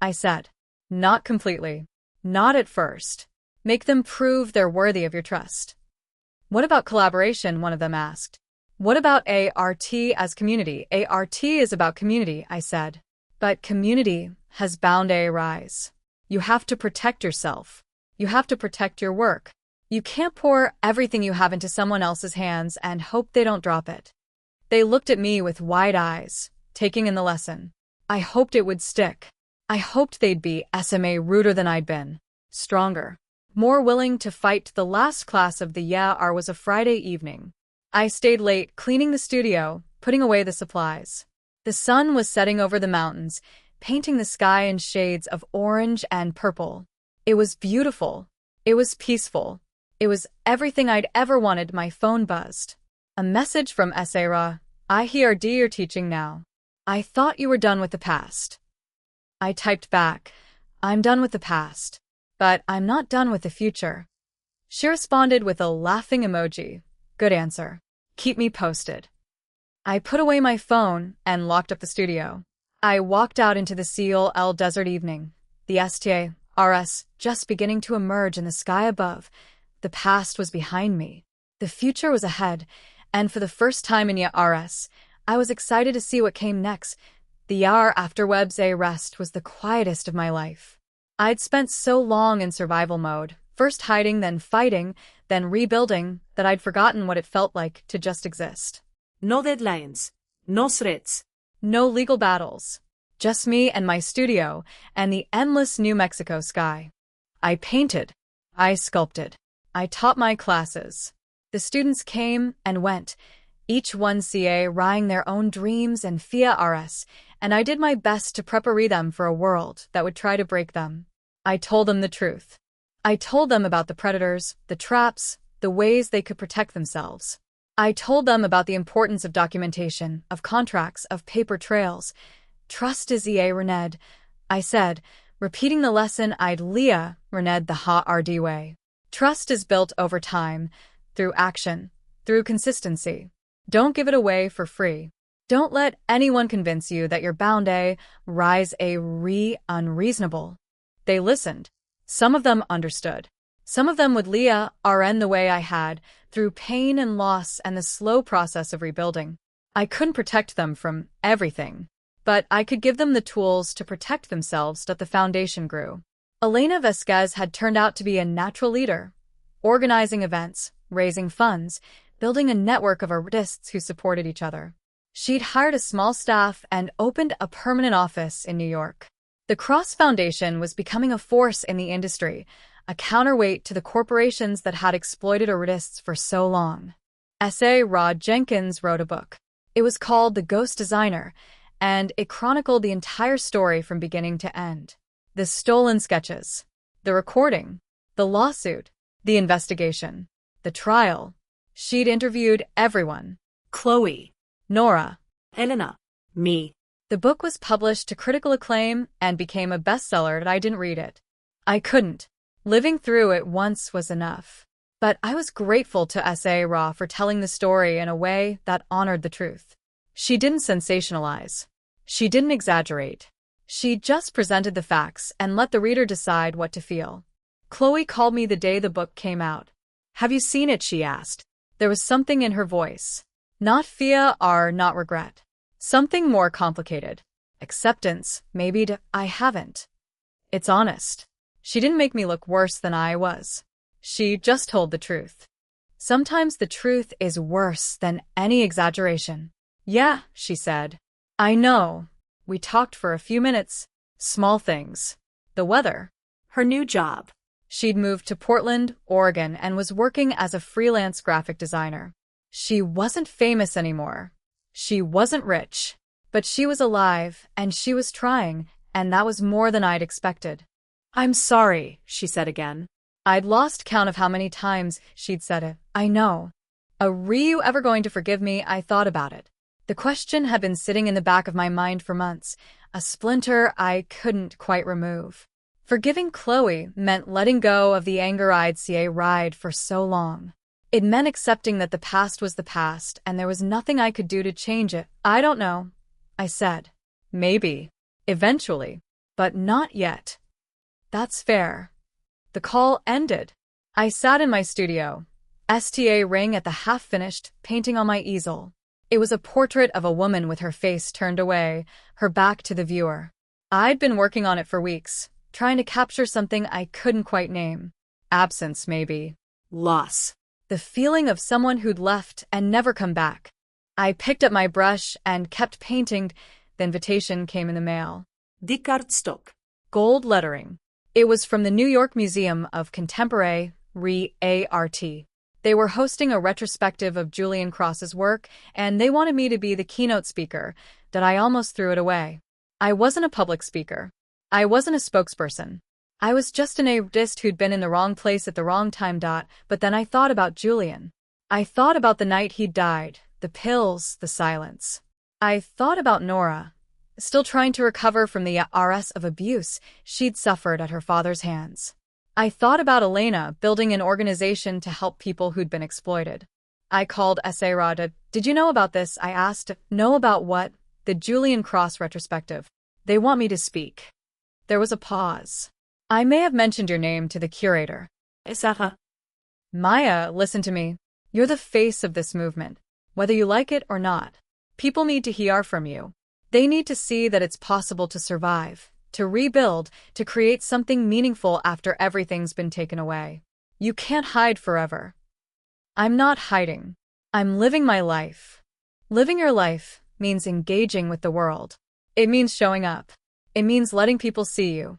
I said. Not completely. Not at first. Make them prove they're worthy of your trust. What about collaboration? One of them asked. What about ART as community? ART is about community, I said. But community has bound a rise. You have to protect yourself. You have to protect your work. You can't pour everything you have into someone else's hands and hope they don't drop it. They looked at me with wide eyes, taking in the lesson. I hoped it would stick. I hoped they'd be SMA ruder than I'd been, stronger, more willing to fight. The last class of the year was a Friday evening. I stayed late cleaning the studio, putting away the supplies. The sun was setting over the mountains, painting the sky in shades of orange and purple. It was beautiful. It was peaceful. It was everything I'd ever wanted. My phone buzzed. A message from Sarah. I hear you're teaching now. I thought you were done with the past. I typed back. I'm done with the past, but I'm not done with the future. She responded with a laughing emoji. Good answer. Keep me posted. I put away my phone and locked up the studio. I walked out into the CL desert evening. The STARS just beginning to emerge in the sky above. The past was behind me. The future was ahead, and for the first time in years, I was excited to see what came next. The year after Web's rest was the quietest of my life. I'd spent so long in survival mode, first hiding, then fighting, then rebuilding, that I'd forgotten what it felt like to just exist. No deadlines. No threats. No legal battles. Just me and my studio and the endless New Mexico sky. I painted. I sculpted. I taught my classes. The students came and went, each one writing their own dreams and fears, and I did my best to prepare them for a world that would try to break them. I told them the truth. I told them about the predators, the traps, the ways they could protect themselves. I told them about the importance of documentation, of contracts, of paper trails. Trust is rened, I said, repeating the lesson I'd rened the hard way. Trust is built over time, through action, through consistency. Don't give it away for free. Don't let anyone convince you that you're bound rise unreasonable. They listened. Some of them understood. Some of them would RN the way I had, through pain and loss and the slow process of rebuilding. I couldn't protect them from everything, but I could give them the tools to protect themselves. That the foundation grew. Elena Vasquez had turned out to be a natural leader, organizing events, raising funds, building a network of artists who supported each other. She'd hired a small staff and opened a permanent office in New York. The Cross Foundation was becoming a force in the industry, a counterweight to the corporations that had exploited artists for so long. S.A. Rod Jenkins wrote a book. It was called The Ghost Designer, and it chronicled the entire story from beginning to end. The stolen sketches, the recording, the lawsuit, the investigation, the trial. She'd interviewed everyone. Chloe. Nora. Elena. Me. The book was published to critical acclaim and became a bestseller, and I didn't read it. I couldn't. Living through it once was enough. But I was grateful to S.A. Ra for telling the story in a way that honored the truth. She didn't sensationalize. She didn't exaggerate. She just presented the facts and let the reader decide what to feel. Chloe called me the day the book came out. Have you seen it? She asked. There was something in her voice. Not fear or not regret. Something more complicated. Acceptance, maybe. I haven't. It's honest. She didn't make me look worse than I was. She just told the truth. Sometimes the truth is worse than any exaggeration. Yeah, she said. I know. We talked for a few minutes. Small things. The weather. Her new job. She'd moved to Portland, Oregon, and was working as a freelance graphic designer. She wasn't famous anymore. She wasn't rich. But she was alive, and she was trying, and that was more than I'd expected. I'm sorry, she said again. I'd lost count of how many times she'd said it. I know. Are you ever going to forgive me? I thought about it. The question had been sitting in the back of my mind for months, a splinter I couldn't quite remove. Forgiving Chloe meant letting go of the anger I'd ride for so long. It meant accepting that the past was the past and there was nothing I could do to change it. I don't know, I said. Maybe. Eventually. But not yet. That's fair. The call ended. I sat in my studio. STA rang at the half-finished painting on my easel. It was a portrait of a woman with her face turned away, her back to the viewer. I'd been working on it for weeks, trying to capture something I couldn't quite name. Absence, maybe. Loss. The feeling of someone who'd left and never come back. I picked up my brush and kept painting. The invitation came in the mail. Die cardstock. Gold lettering. It was from the New York Museum of Contemporary Art. They were hosting a retrospective of Julian Cross's work, and they wanted me to be the keynote speaker. That I almost threw it away. I wasn't a public speaker. I wasn't a spokesperson. I was just an artist who'd been in the wrong place at the wrong time. But then I thought about Julian. I thought about the night he'd died, the pills, the silence. I thought about Nora, still trying to recover from the RS of abuse she'd suffered at her father's hands. I thought about Elena building an organization to help people who'd been exploited. I called Sarah. Did you know about this? I asked. Know about what? The Julian Cross retrospective. They want me to speak. There was a pause. I may have mentioned your name to the curator. Sarah. Maya, listen to me. You're the face of this movement. Whether you like it or not. People need to hear from you. They need to see that it's possible to survive, to rebuild, to create something meaningful after everything's been taken away. You can't hide forever. I'm not hiding. I'm living my life. Living your life means engaging with the world. It means showing up. It means letting people see you.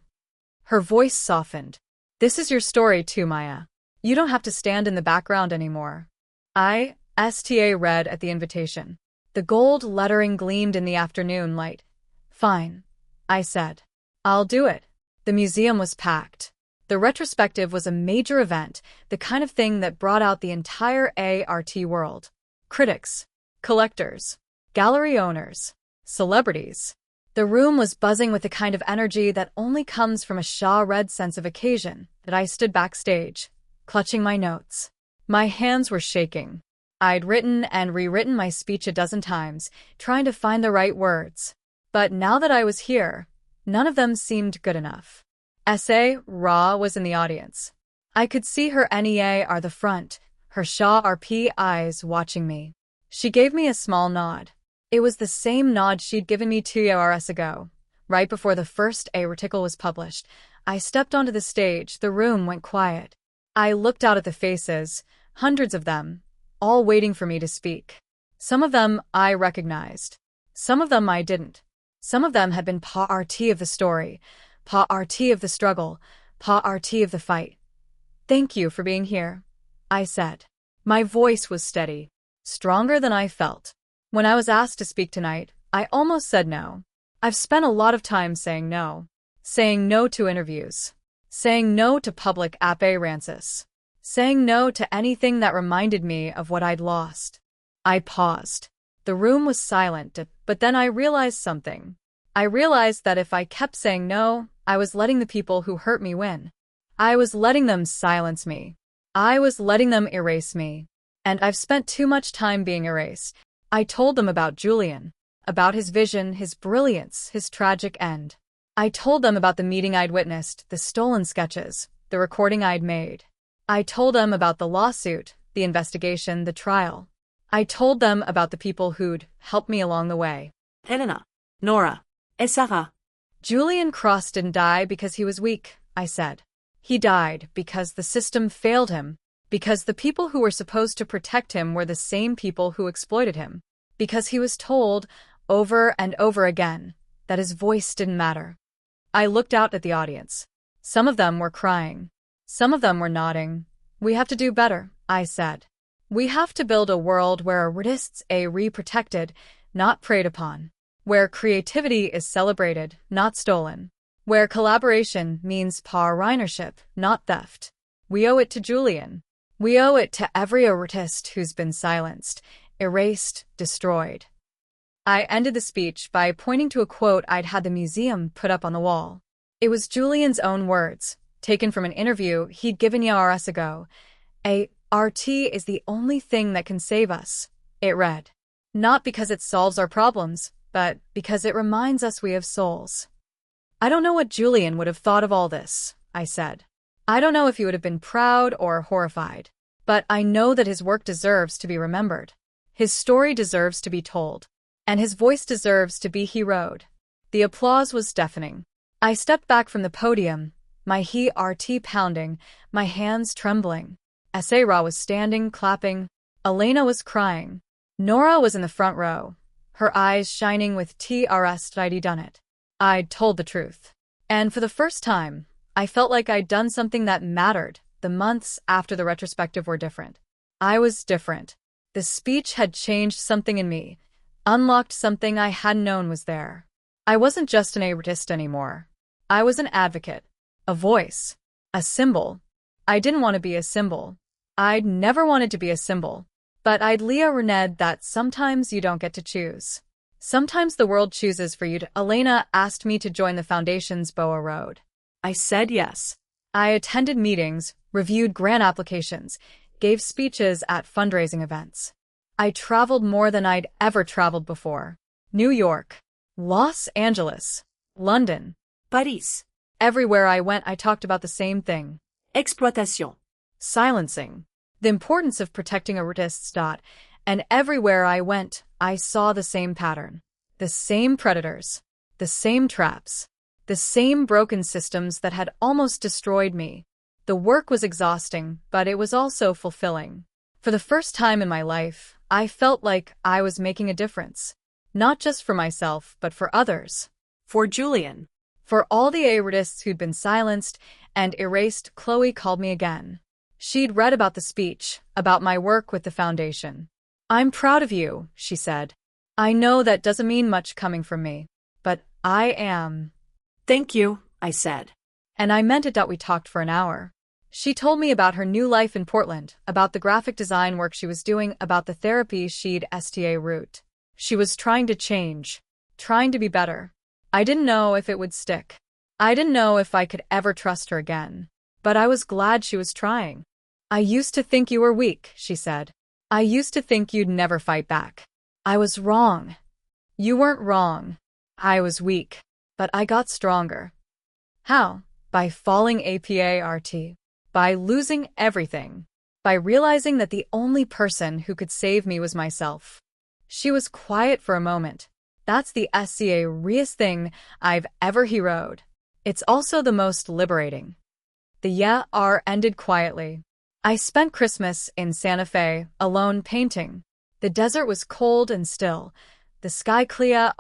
Her voice softened. This is your story too, Maya. You don't have to stand in the background anymore. STA read at the invitation. The gold lettering gleamed in the afternoon light. Fine, I said. I'll do it. The museum was packed. The retrospective was a major event, the kind of thing that brought out the entire ART world. Critics, collectors, gallery owners, celebrities. The room was buzzing with the kind of energy that only comes from a Shaw-red sense of occasion. That I stood backstage, clutching my notes. My hands were shaking. I'd written and rewritten my speech a dozen times, trying to find the right words. But now that I was here, none of them seemed good enough. Ra was in the audience. I could see her NEA the front, her Shaw RP eyes watching me. She gave me a small nod. It was the same nod she'd given me 2 years ago. Right before the first article was published, I stepped onto the stage. The room went quiet. I looked out at the faces, hundreds of them, all waiting for me to speak. Some of them I recognized. Some of them I didn't. Some of them had been part of the story, part of the struggle, part of the fight. Thank you for being here, I said. My voice was steady, stronger than I felt. When I was asked to speak tonight, I almost said no. I've spent a lot of time saying no. Saying no to interviews. Saying no to public appearances. Saying no to anything that reminded me of what I'd lost. I paused. The room was silent, but then I realized something. I realized that if I kept saying no, I was letting the people who hurt me win. I was letting them silence me. I was letting them erase me. And I've spent too much time being erased. I told them about Julian, about his vision, his brilliance, his tragic end. I told them about the meeting I'd witnessed, the stolen sketches, the recording I'd made. I told them about the lawsuit, the investigation, the trial. I told them about the people who'd helped me along the way. Elena, Nora, Sarah. Julian Cross didn't die because he was weak, I said. He died because the system failed him, because the people who were supposed to protect him were the same people who exploited him, because he was told, over and over again, that his voice didn't matter. I looked out at the audience. Some of them were crying. Some of them were nodding. We have to do better, I said. We have to build a world where artists are protected, not preyed upon. Where creativity is celebrated, not stolen. Where collaboration means partnership, not theft. We owe it to Julian. We owe it to every artist who's been silenced, erased, destroyed. I ended the speech by pointing to a quote I'd had the museum put up on the wall. It was Julian's own words, taken from an interview he'd given years ago. "Art is the only thing that can save us," it read. Not because it solves our problems, but because it reminds us we have souls. I don't know what Julian would have thought of all this, I said. I don't know if he would have been proud or horrified. But I know that his work deserves to be remembered. His story deserves to be told. And his voice deserves to be heroed. The applause was deafening. I stepped back from the podium, my heart pounding, my hands trembling. Sarah was standing, clapping. Elena was crying. Nora was in the front row, her eyes shining with tears. I'd done it. I'd told the truth. And for the first time, I felt like I'd done something that mattered. The months after the retrospective were different. I was different. The speech had changed something in me, unlocked something I hadn't known was there. I wasn't just an artist anymore. I was an advocate, a voice, a symbol. I didn't want to be a symbol. I'd never wanted to be a symbol. But I'd learned that sometimes you don't get to choose. Sometimes the world chooses for you to. Elena asked me to join the foundation's BOA Road. I said yes. I attended meetings, reviewed grant applications, gave speeches at fundraising events. I traveled more than I'd ever traveled before. New York, Los Angeles, London, Paris. Everywhere I went, I talked about the same thing. Exploitation. Silencing. The importance of protecting artists. And everywhere I went, I saw the same pattern. The same predators. The same traps. The same broken systems that had almost destroyed me. The work was exhausting, but it was also fulfilling. For the first time in my life, I felt like I was making a difference. Not just for myself, but for others. For Julian. For all the artists who'd been silenced and erased. Chloe called me again. She'd read about the speech, about my work with the foundation. "I'm proud of you," she said. "I know that doesn't mean much coming from me, but I am." "Thank you," I said. And I meant it. We talked for an hour. She told me about her new life in Portland, about the graphic design work she was doing, about the therapy she'd route. She was trying to change, trying to be better. I didn't know if it would stick. I didn't know if I could ever trust her again. But I was glad she was trying. "I used to think you were weak," she said. "I used to think you'd never fight back. I was wrong." "You weren't wrong. I was weak. But I got stronger." "How?" "By falling apart. By losing everything. By realizing that the only person who could save me was myself." She was quiet for a moment. "That's the scariest thing I've ever heroed. It's also the most liberating." The year ended quietly. I spent Christmas in Santa Fe, alone painting. The desert was cold and still, the sky clear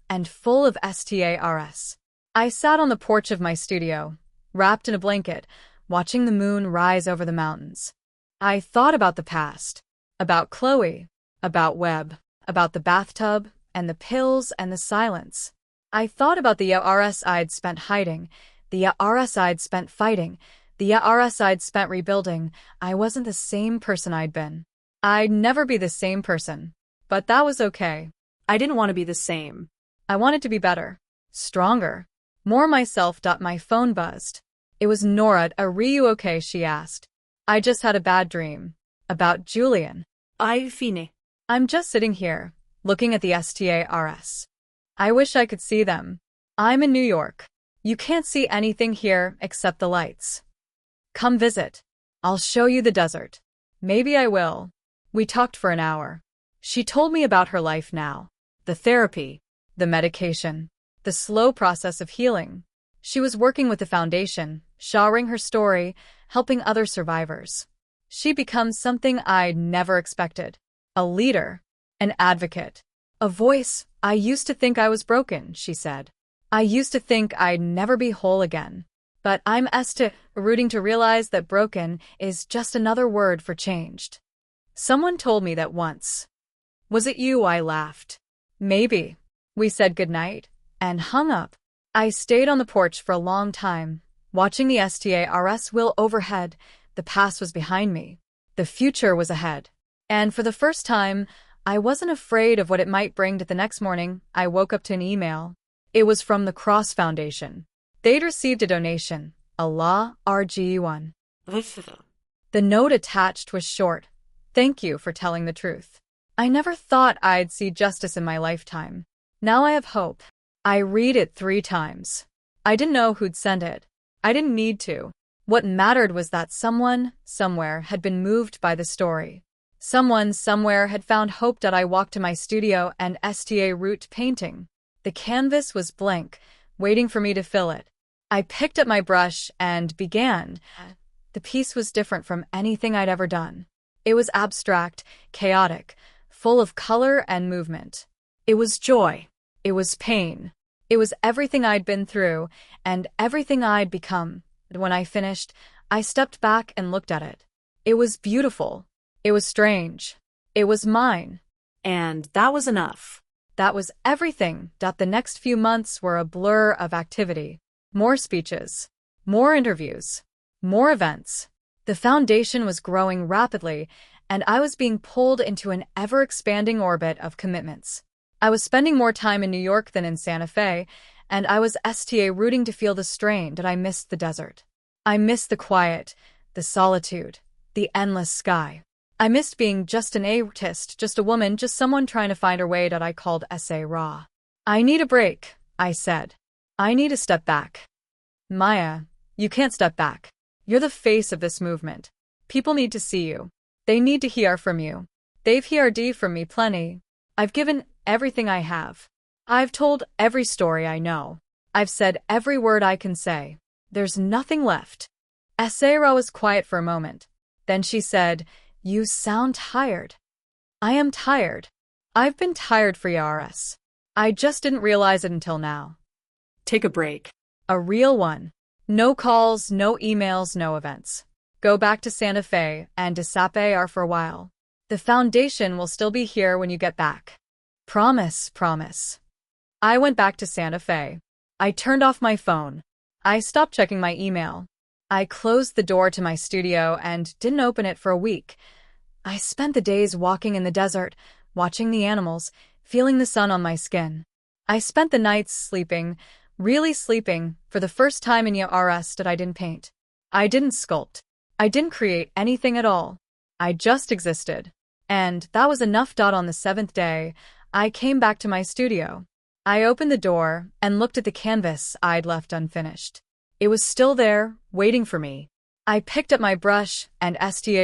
and full of stars. I sat on the porch of my studio, wrapped in a blanket, watching the moon rise over the mountains. I thought about the past, about Chloe, about Webb, about the bathtub, and the pills and the silence. I thought about the years I'd spent hiding, the years I'd spent fighting, the years I'd spent rebuilding. I wasn't the same person I'd been. I'd never be the same person. But that was okay. I didn't want to be the same. I wanted to be better, stronger, more myself. My phone buzzed. It was Nora. "Are you okay?" she asked. "I just had a bad dream. About Julian." Fine. "I'm just sitting here, looking at the stars. I wish I could see them. I'm in New York. You can't see anything here except the lights. Come visit. I'll show you the desert." "Maybe I will." We talked for an hour. She told me about her life now. The therapy, the medication, the slow process of healing. She was working with the foundation, sharing her story, helping other survivors. She becomes something I'd never expected. A leader, an advocate, a voice. "I used to think I was broken," she said. "I used to think I'd never be whole again. But I'm rooting to realize that broken is just another word for changed. Someone told me that once. Was it you? I laughed. Maybe. We said goodnight and hung up. I stayed on the porch for a long time, watching the stars wheel overhead. The past was behind me. The future was ahead. And for the first time, I wasn't afraid of what it might bring. The next morning, I woke up to an email. It was from the Cross Foundation. They'd received a donation, a law RG1. The note attached was short. Thank you for telling the truth. I never thought I'd see justice in my lifetime. Now I have hope. I read it 3 times. I didn't know who'd send it. I didn't need to. What mattered was that someone, somewhere, had been moved by the story. Someone, somewhere, had found hope. I walked to my studio and root painting. The canvas was blank, waiting for me to fill it. I picked up my brush and began. The piece was different from anything I'd ever done. It was abstract, chaotic, full of color and movement. It was joy. It was pain. It was everything I'd been through and everything I'd become. When I finished, I stepped back and looked at it. It was beautiful. It was strange. It was mine. And that was enough. That was everything. The next few months were a blur of activity. More speeches. More interviews. More events. The foundation was growing rapidly, and I was being pulled into an ever-expanding orbit of commitments. I was spending more time in New York than in Santa Fe, and I was rooting to feel the strain. I missed the desert. I missed the quiet, the solitude, the endless sky. I missed being just an artist, just a woman, just someone trying to find her way. I called raw. I need a break, I said. I need to step back. Maya, you can't step back. You're the face of this movement. People need to see you. They need to hear from you. They've heard from me plenty. I've given everything I have. I've told every story I know. I've said every word I can say. There's nothing left. Sarah was quiet for a moment. Then she said, "You sound tired." I am tired. I've been tired for years. I just didn't realize it until now. Take a break. A real one. No calls, no emails, no events. Go back to Santa Fe and disappear for a while. The foundation will still be here when you get back. Promise, promise. I went back to Santa Fe. I turned off my phone. I stopped checking my email. I closed the door to my studio and didn't open it for a week. I spent the days walking in the desert, watching the animals, feeling the sun on my skin. I spent the nights sleeping, really sleeping, for the first time in years. I didn't paint. I didn't sculpt. I didn't create anything at all. I just existed. And that was enough. On the 7th day, I came back to my studio. I opened the door and looked at the canvas I'd left unfinished. It was still there, waiting for me. I picked up my brush and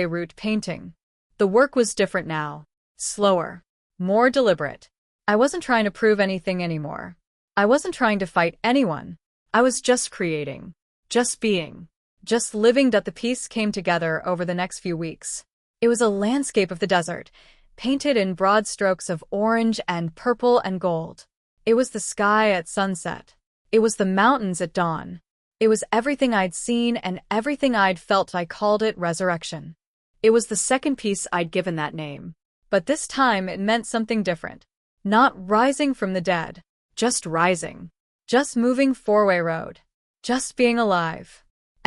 root painting. The work was different now. Slower. More deliberate. I wasn't trying to prove anything anymore. I wasn't trying to fight anyone. I was just creating. Just being. Just living. The piece came together over the next few weeks. It was a landscape of the desert, painted in broad strokes of orange and purple and gold. It was the sky at sunset. It was the mountains at dawn. It was everything I'd seen and everything I'd felt. I called it Resurrection. It was the second piece I'd given that name. But this time it meant something different. Not rising from the dead. Just rising. Just moving four-way road. Just being alive.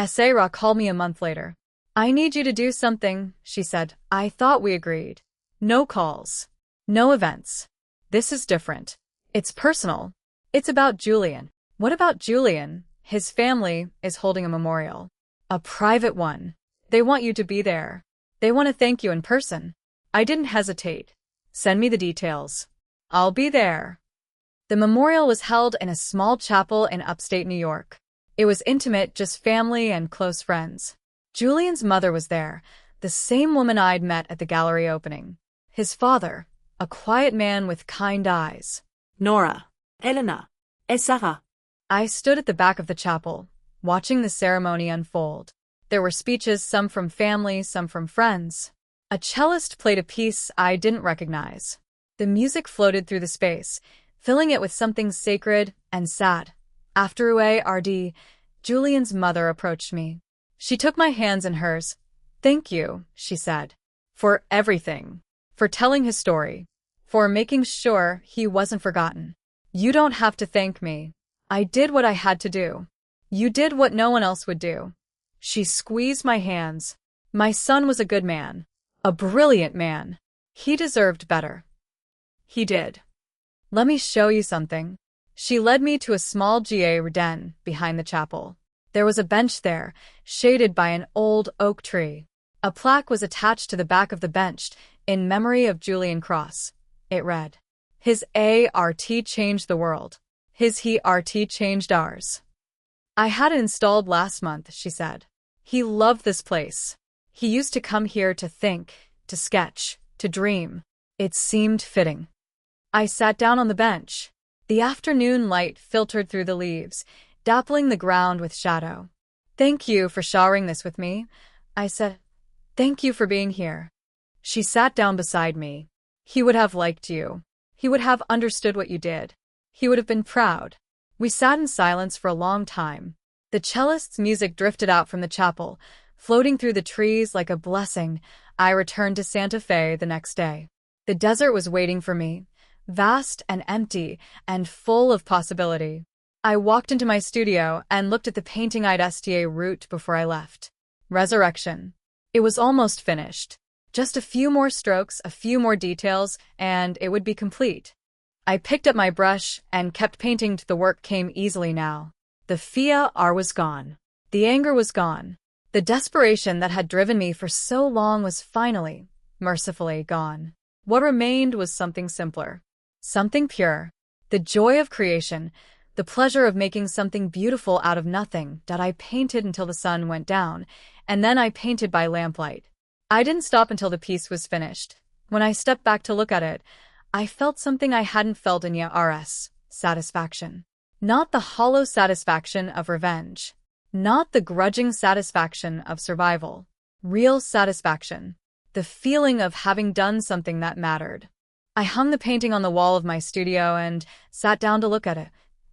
Sarah called me a month later. "I need you to do something," she said. "I thought we agreed. No calls. No events. This is different. It's personal. It's about Julian." "What about Julian?" "His family is holding a memorial. A private one. They want you to be there. They want to thank you in person." I didn't hesitate. "Send me the details. I'll be there." The memorial was held in a small chapel in upstate New York. It was intimate, just family and close friends. Julian's mother was there, the same woman I'd met at the gallery opening. His father, a quiet man with kind eyes. Nora, Elena, Sarah. I stood at the back of the chapel, watching the ceremony unfold. There were speeches, some from family, some from friends. A cellist played a piece I didn't recognize. The music floated through the space, filling it with something sacred and sad. After Rd, Julian's mother approached me. She took my hands in hers. "Thank you," she said. "For everything. For telling his story. For making sure he wasn't forgotten. You don't have to thank me. I did what I had to do. You did what no one else would do." She squeezed my hands. "My son was a good man. A brilliant man. He deserved better." He did. "Let me show you something." She led me to a small den behind the chapel. There was a bench there, shaded by an old oak tree. A plaque was attached to the back of the bench in memory of Julian Cross. It read, "His art changed the world. His art changed ours." "I had it installed last month," she said. "He loved this place. He used to come here to think, to sketch, to dream. It seemed fitting." I sat down on the bench. The afternoon light filtered through the leaves, dappling the ground with shadow. "Thank you for sharing this with me," I said. "Thank you for being here." She sat down beside me. "He would have liked you. He would have understood what you did. He would have been proud." We sat in silence for a long time. The cellist's music drifted out from the chapel, floating through the trees like a blessing. I returned to Santa Fe the next day. The desert was waiting for me, vast and empty and full of possibility. I walked into my studio and looked at the painting I'd route before I left. Resurrection. It was almost finished. Just a few more strokes, a few more details, and it would be complete. I picked up my brush and kept painting till the work came easily now. The fear was gone. The anger was gone. The desperation that had driven me for so long was finally, mercifully gone. What remained was something simpler. Something pure. The joy of creation. The pleasure of making something beautiful out of nothing that I painted until the sun went down, and then I painted by lamplight. I didn't stop until the piece was finished. When I stepped back to look at it, I felt something I hadn't felt in years: satisfaction. Not the hollow satisfaction of revenge. Not the grudging satisfaction of survival. Real satisfaction. The feeling of having done something that mattered. I hung the painting on the wall of my studio and sat down to look at it.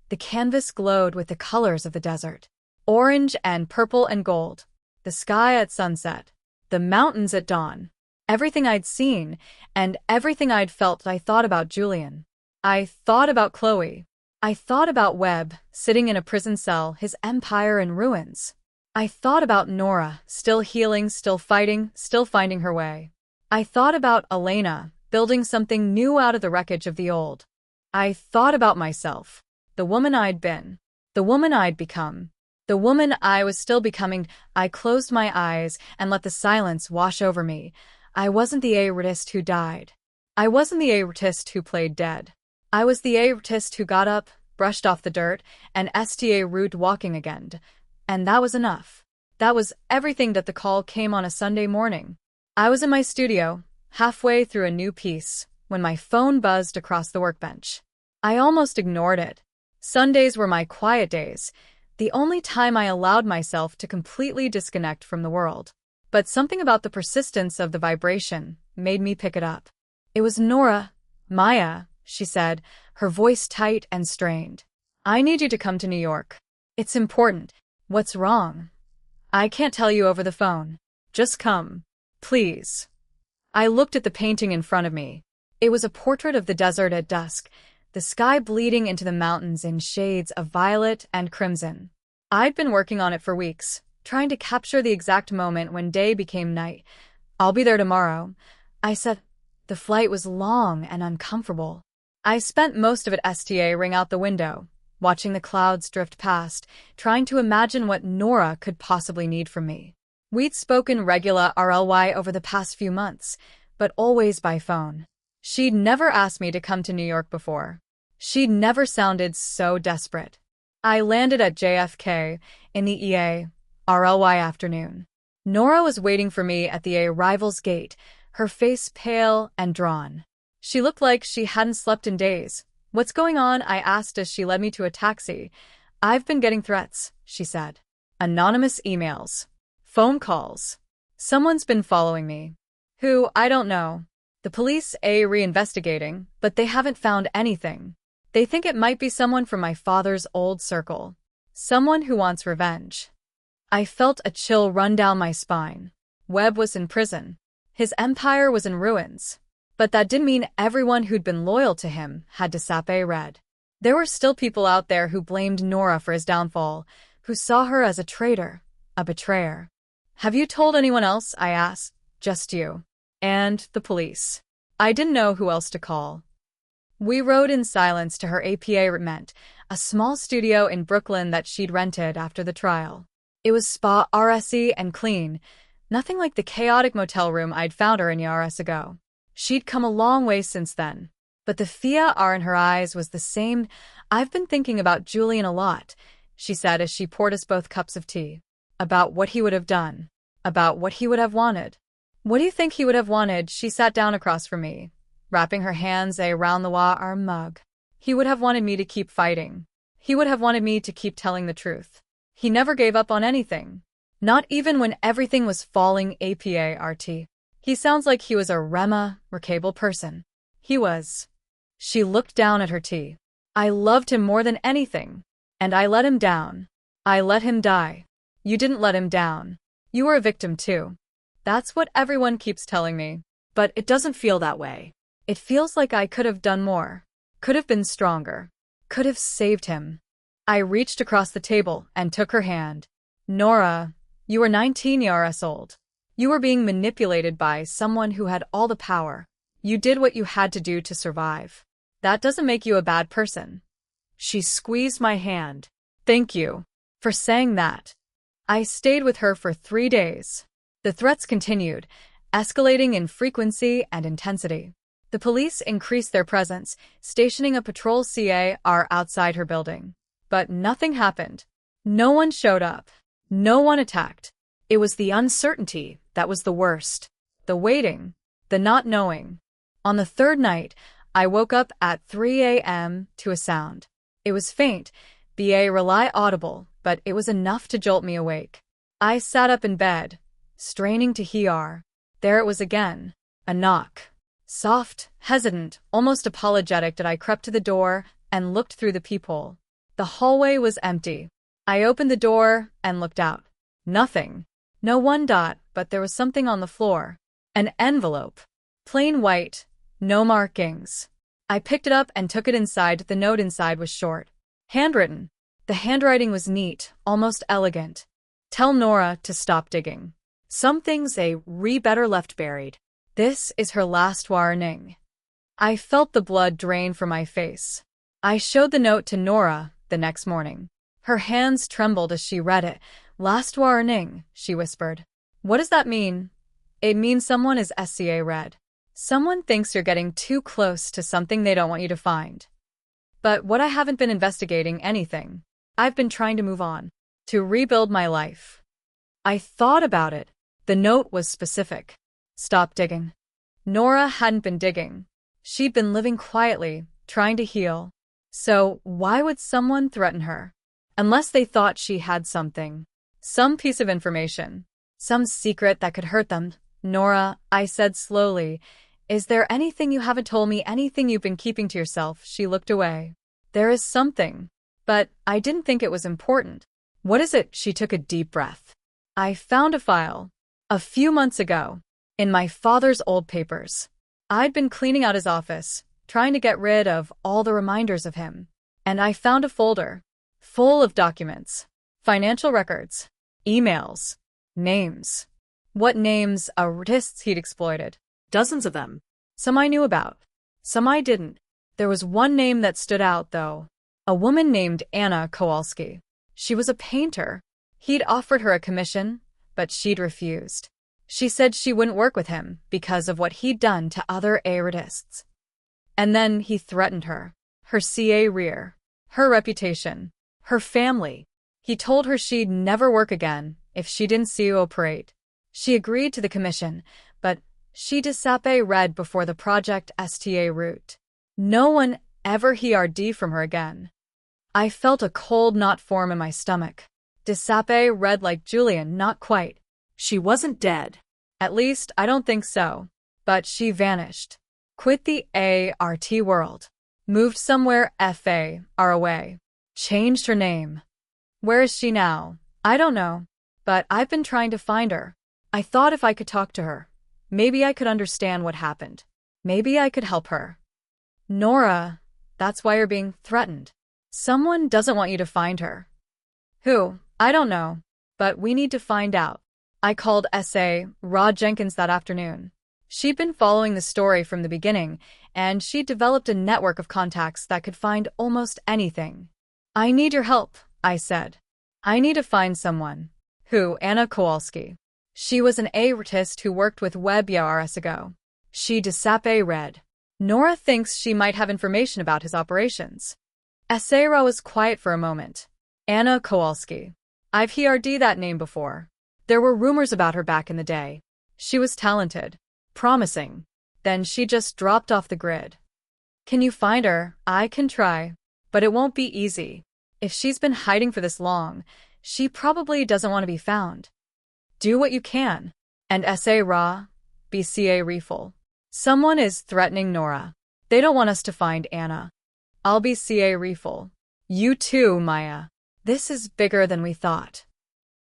The canvas glowed with the colors of the desert. Orange and purple and gold. The sky at sunset. The mountains at dawn. Everything I'd seen, and everything I'd felt. I thought about Julian. I thought about Chloe. I thought about Webb, sitting in a prison cell, his empire in ruins. I thought about Nora, still healing, still fighting, still finding her way. I thought about Elena, building something new out of the wreckage of the old. I thought about myself, the woman I'd been, the woman I'd become, the woman I was still becoming. I closed my eyes and let the silence wash over me. I wasn't the artist who died. I wasn't the artist who played dead. I was the artist who got up, brushed off the dirt, and route walking again. And that was enough. That was everything. That the call came on a Sunday morning. I was in my studio, halfway through a new piece, when my phone buzzed across the workbench. I almost ignored it. Sundays were my quiet days, the only time I allowed myself to completely disconnect from the world. But something about the persistence of the vibration made me pick it up. It was Nora. "Maya," she said, her voice tight and strained. "I need you to come to New York. It's important." "What's wrong?" "I can't tell you over the phone. Just come. Please." I looked at the painting in front of me. It was a portrait of the desert at dusk, the sky bleeding into the mountains in shades of violet and crimson. I'd been working on it for weeks, trying to capture the exact moment when day became night. "I'll be there tomorrow," I said. The flight was long and uncomfortable. I spent most of it staring out the window, watching the clouds drift past, trying to imagine what Nora could possibly need from me. We'd spoken regularly over the past few months, but always by phone. She'd never asked me to come to New York before. She'd never sounded so desperate. I landed at JFK in the early afternoon. Nora was waiting for me at the arrival's gate, her face pale and drawn. She looked like she hadn't slept in days. "What's going on?" I asked as she led me to a taxi. "I've been getting threats," she said. "Anonymous emails. Phone calls. Someone's been following me. Who, I don't know. The police are reinvestigating, but they haven't found anything. They think it might be someone from my father's old circle. Someone who wants revenge. I felt a chill run down my spine. Webb was in prison. His empire was in ruins. But that didn't mean everyone who'd been loyal to him had disappeared. Red. There were still people out there who blamed Nora for his downfall, who saw her as a traitor, a betrayer. Have you told anyone else? I asked. Just you. And the police. I didn't know who else to call. We rode in silence to her apartment, a small studio in Brooklyn that she'd rented after the trial. It was spa-RSy and clean, nothing like the chaotic motel room I'd found her in years ago. She'd come a long way since then. But the fire in her eyes was the same. I've been thinking about Julian a lot, she said as she poured us both cups of tea. About what he would have done. About what he would have wanted. What do you think he would have wanted? She sat down across from me, wrapping her hands around the warm mug. He would have wanted me to keep fighting. He would have wanted me to keep telling the truth. He never gave up on anything. Not even when everything was falling apart. He sounds like he was a remarkable person. He was. She looked down at her tea. I loved him more than anything. And I let him down. I let him die. You didn't let him down. You were a victim too. That's what everyone keeps telling me. But it doesn't feel that way. It feels like I could have done more. Could have been stronger. Could have saved him. I reached across the table and took her hand. Nora, you were 19 years old. You were being manipulated by someone who had all the power. You did what you had to do to survive. That doesn't make you a bad person. She squeezed my hand. Thank you for saying that. I stayed with her for 3 days. The threats continued, escalating in frequency and intensity. The police increased their presence, stationing a patrol car outside her building. But nothing happened. No one showed up. No one attacked. It was the uncertainty that was the worst. The waiting. The not knowing. On the third night, I woke up at 3 a.m. to a sound. It was faint, barely audible, but it was enough to jolt me awake. I sat up in bed, straining to hear. There it was again. A knock. Soft, hesitant, almost apologetic that I crept to the door and looked through the peephole. The hallway was empty. I opened the door and looked out. Nothing. No one, but there was something on the floor. An envelope. Plain white. No markings. I picked it up and took it inside. The note inside was short. Handwritten. The handwriting was neat, almost elegant. Tell Nora to stop digging. Some things better left buried. This is her last warning. I felt the blood drain from my face. I showed the note to Nora the next morning. Her hands trembled as she read it. Last warning, she whispered. What does that mean? It means someone is red. Someone thinks you're getting too close to something they don't want you to find. But I haven't been investigating anything. I've been trying to move on. To rebuild my life. I thought about it. The note was specific. Stop digging. Nora hadn't been digging. She'd been living quietly, trying to heal. So why would someone threaten her? Unless they thought she had something. Some piece of information. Some secret that could hurt them. Nora, I said slowly, is there anything you haven't told me, anything you've been keeping to yourself? She looked away. There is something. But I didn't think it was important. What is it? She took a deep breath. I found a file. A few months ago. In my father's old papers. I'd been cleaning out his office, trying to get rid of all the reminders of him. And I found a folder. Full of documents. Financial records. Emails. Names. What names? Artists he'd exploited. Dozens of them. Some I knew about. Some I didn't. There was one name that stood out, though. A woman named Anna Kowalski. She was a painter. He'd offered her a commission, but she'd refused. She said she wouldn't work with him because of what he'd done to other artists. And then he threatened her. Her career. Her reputation. Her family. He told her she'd never work again if she didn't cooperate. She agreed to the commission, but she disappeared before the project route. No one ever heard from her again. I felt a cold knot form in my stomach. Disappeared like Julian, not quite. She wasn't dead. At least, I don't think so. But she vanished. Quit the ART world. Moved somewhere far away. Changed her name. Where is she now? I don't know. But I've been trying to find her. I thought if I could talk to her, maybe I could understand what happened. Maybe I could help her. Nora, that's why you're being threatened. Someone doesn't want you to find her. Who? I don't know. But we need to find out. I called S.A. Rod Jenkins that afternoon. She'd been following the story from the beginning, and she'd developed a network of contacts that could find almost anything. I need your help, I said. I need to find someone. Who? Anna Kowalski. She was an artist who worked with Webb years ago. She read. Nora thinks she might have information about his operations. Sarah was quiet for a moment. Anna Kowalski. I've heard that name before. There were rumors about her back in the day. She was talented. Promising. Then she just dropped off the grid. Can you find her? I can try. But it won't be easy. If she's been hiding for this long, she probably doesn't want to be found. Do what you can. And Sarah, BCA Refill. Someone is threatening Nora. They don't want us to find Anna. I'll be CA Refill. You too, Maya. This is bigger than we thought.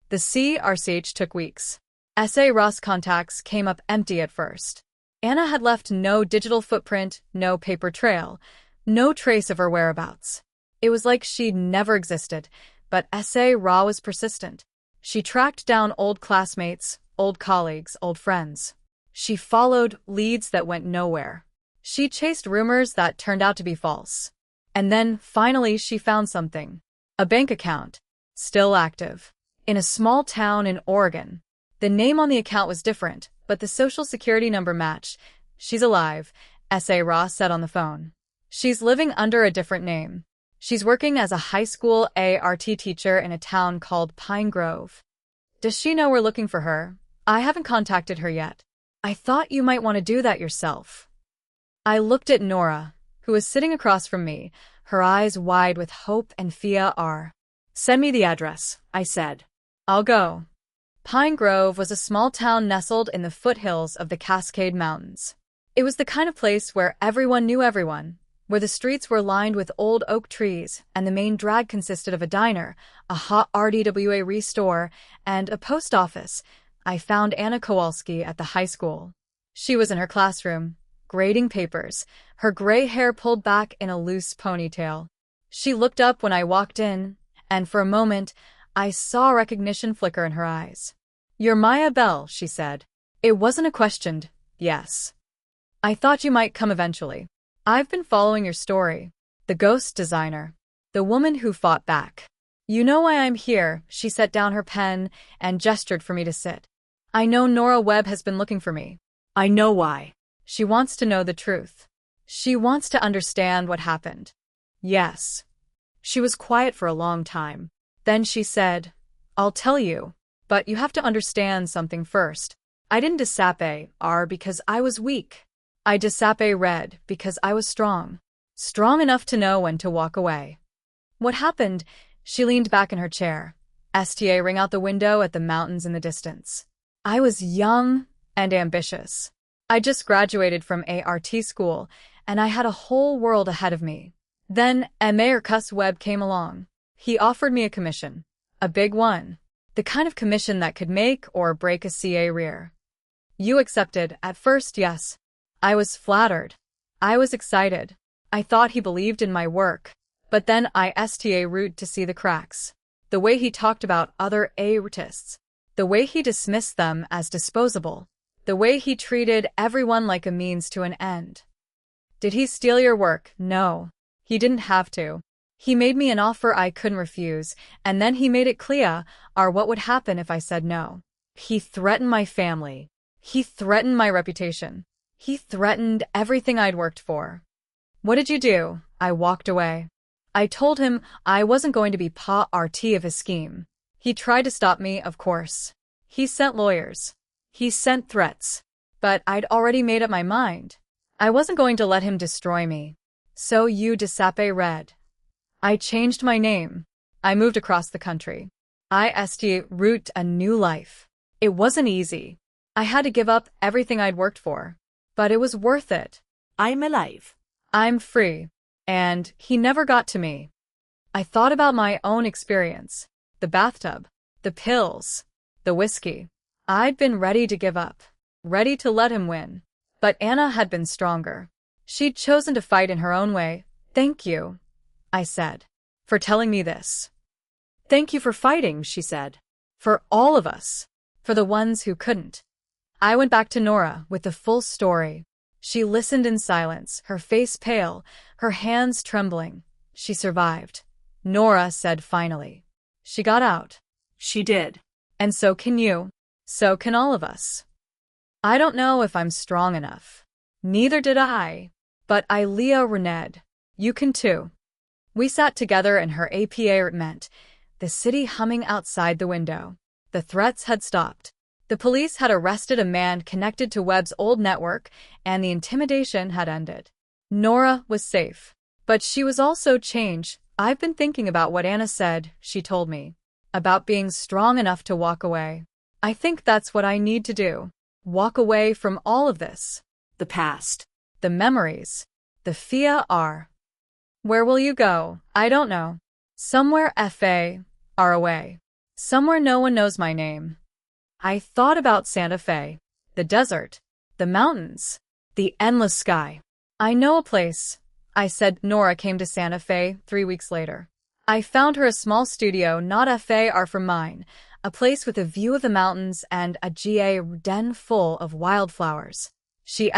The CRCH took weeks. S.A. Ross contacts came up empty at first. Anna had left no digital footprint, no paper trail, no trace of her whereabouts. It was like she'd never existed, but S.A. Raw was persistent. She tracked down old classmates, old colleagues, old friends. She followed leads that went nowhere. She chased rumors that turned out to be false. And then, finally, she found something. A bank account. Still active. In a small town in Oregon. The name on the account was different, but the social security number matched. She's alive, S.A. Ross said on the phone. She's living under a different name. She's working as a high school ART teacher in a town called Pine Grove. Does she know we're looking for her? I haven't contacted her yet. I thought you might want to do that yourself. I looked at Nora, who was sitting across from me, her eyes wide with hope and fear. Send me the address, I said. I'll go. Pine Grove was a small town nestled in the foothills of the Cascade Mountains. It was the kind of place where everyone knew everyone, where the streets were lined with old oak trees and the main drag consisted of a diner, a hot RDWA restore, and a post office. I found Anna Kowalski at the high school. She was in her classroom, grading papers, her gray hair pulled back in a loose ponytail. She looked up when I walked in, and for a moment, I saw recognition flicker in her eyes. You're Maya Bell, she said. It wasn't a questioned yes. I thought you might come eventually. I've been following your story. The ghost designer. The woman who fought back. You know why I'm here, she set down her pen and gestured for me to sit. I know Nora Webb has been looking for me. I know why. She wants to know the truth. She wants to understand what happened. Yes. She was quiet for a long time. Then she said, I'll tell you, but you have to understand something first. I didn't disape R because I was weak. I disape red because I was strong. Strong enough to know when to walk away. What happened? She leaned back in her chair. STA ring out the window at the mountains in the distance. I was young and ambitious. I just graduated from ART school, and I had a whole world ahead of me. Then Mayor Cuss Webb came along. He offered me a commission. A big one. The kind of commission that could make or break a CA rear. You accepted, at first, yes. I was flattered. I was excited. I thought he believed in my work. But then I sta rude to see the cracks. The way he talked about other artists. The way he dismissed them as disposable. The way he treated everyone like a means to an end. Did he steal your work? No. He didn't have to. He made me an offer I couldn't refuse, and then he made it clear what would happen if I said no. He threatened my family. He threatened my reputation. He threatened everything I'd worked for. What did you do? I walked away. I told him I wasn't going to be part of his scheme. He tried to stop me, of course. He sent lawyers. He sent threats. But I'd already made up my mind. I wasn't going to let him destroy me. So you disape red. I changed my name. I moved across the country. I root a new life. It wasn't easy. I had to give up everything I'd worked for. But it was worth it. I'm alive. I'm free. And he never got to me. I thought about my own experience. the bathtub, the pills, the whiskey. I'd been ready to give up, ready to let him win. But Anna had been stronger. She'd chosen to fight in her own way. "Thank you," I said, "for telling me this." "Thank you for fighting," she said. "For all of us. For the ones who couldn't." I went back to Nora with the full story. She listened in silence, her face pale, her hands trembling. "She survived," Nora said finally. "She got out." "She did. "And so can you. So can all of us." I don't know if I'm strong enough. Neither did I. But Leah Rened, you can too. We sat together in her apartment, the city humming outside the window. The threats had stopped. The police had arrested a man connected to Webb's old network, and the intimidation had ended. Nora was safe. But she was also changed. "I've been thinking about what Anna said," she told me. "About being strong enough to walk away. I think that's what I need to do. Walk away from all of this. The past. The memories. The fear. Where will you go? I don't know. Somewhere far away. Somewhere no one knows my name." I thought about Santa Fe. The desert. The mountains. The endless sky. "I know a place," I said. Nora came to Santa Fe 3 weeks later. I found her a small studio not far from mine, a place with a view of the mountains and a garden full of wildflowers. She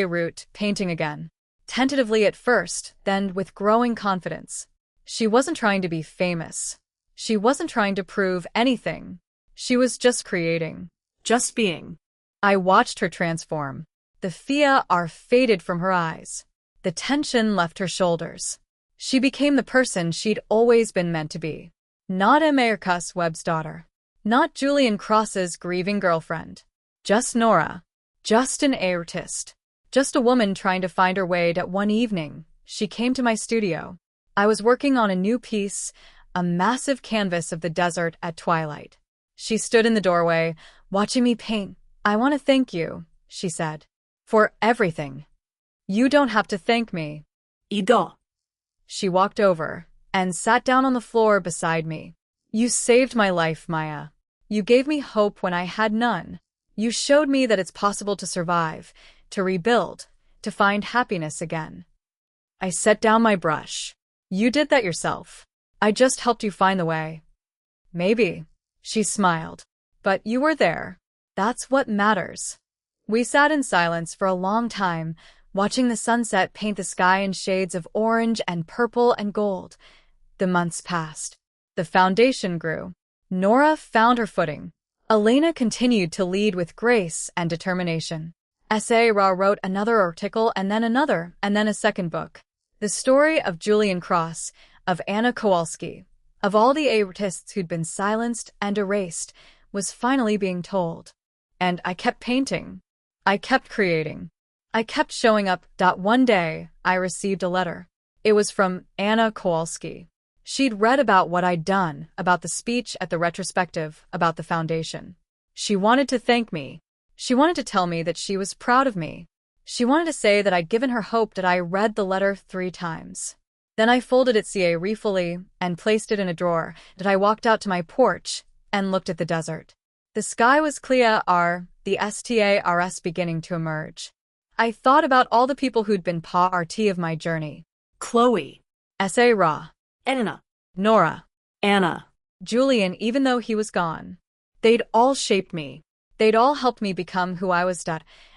root painting again. Tentatively at first, then with growing confidence. She wasn't trying to be famous. She wasn't trying to prove anything. She was just creating. Just being. I watched her transform. The fear faded from her eyes. The tension left her shoulders. She became the person she'd always been meant to be. Not America's Webb's daughter. Not Julian Cross's grieving girlfriend. Just Nora. Just an artist. Just a woman trying to find her way. That one evening, she came to my studio. I was working on a new piece, a massive canvas of the desert at twilight. She stood in the doorway, watching me paint. "I want to thank you," she said. "For everything." "You don't have to thank me." "Ido." She walked over and sat down on the floor beside me. "You saved my life, Maya. You gave me hope when I had none. You showed me that it's possible to survive, to rebuild, to find happiness again." I set down my brush. "You did that yourself. I just helped you find the way." "Maybe," she smiled. "But you were there. That's what matters." We sat in silence for a long time, watching the sunset paint the sky in shades of orange and purple and gold. The months passed. The foundation grew. Nora found her footing. Elena continued to lead with grace and determination. Ra wrote another article and then another, and then a second book. The story of Julian Cross, of Anna Kowalski, of all the artists who'd been silenced and erased, was finally being told. And I kept painting. I kept creating. I kept showing up. One day, I received a letter. It was from Anna Kowalski. She'd read about what I'd done, about the speech at the retrospective, about the foundation. She wanted to thank me. She wanted to tell me that she was proud of me. She wanted to say that I'd given her hope. I read the letter 3 times. Then I folded it carefully and placed it in a drawer. I walked out to my porch and looked at the desert. The sky was clear, the stars beginning to emerge. I thought about all the people who'd been part of my journey. Chloe. Ra. Elena. Nora. Anna. Julian, even though he was gone. They'd all shaped me. They'd all helped me become who I was.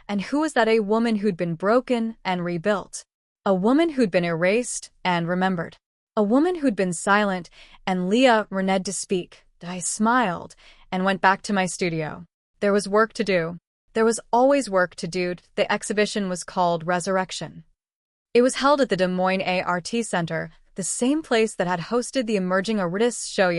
And who was that? A woman who'd been broken and rebuilt. A woman who'd been erased and remembered. A woman who'd been silent and Leah Rened to speak. I smiled and went back to my studio. There was work to do. There was always work to do. The exhibition was called Resurrection. It was held at the Des Moines Art Center, the same place that had hosted the Emerging Artists Show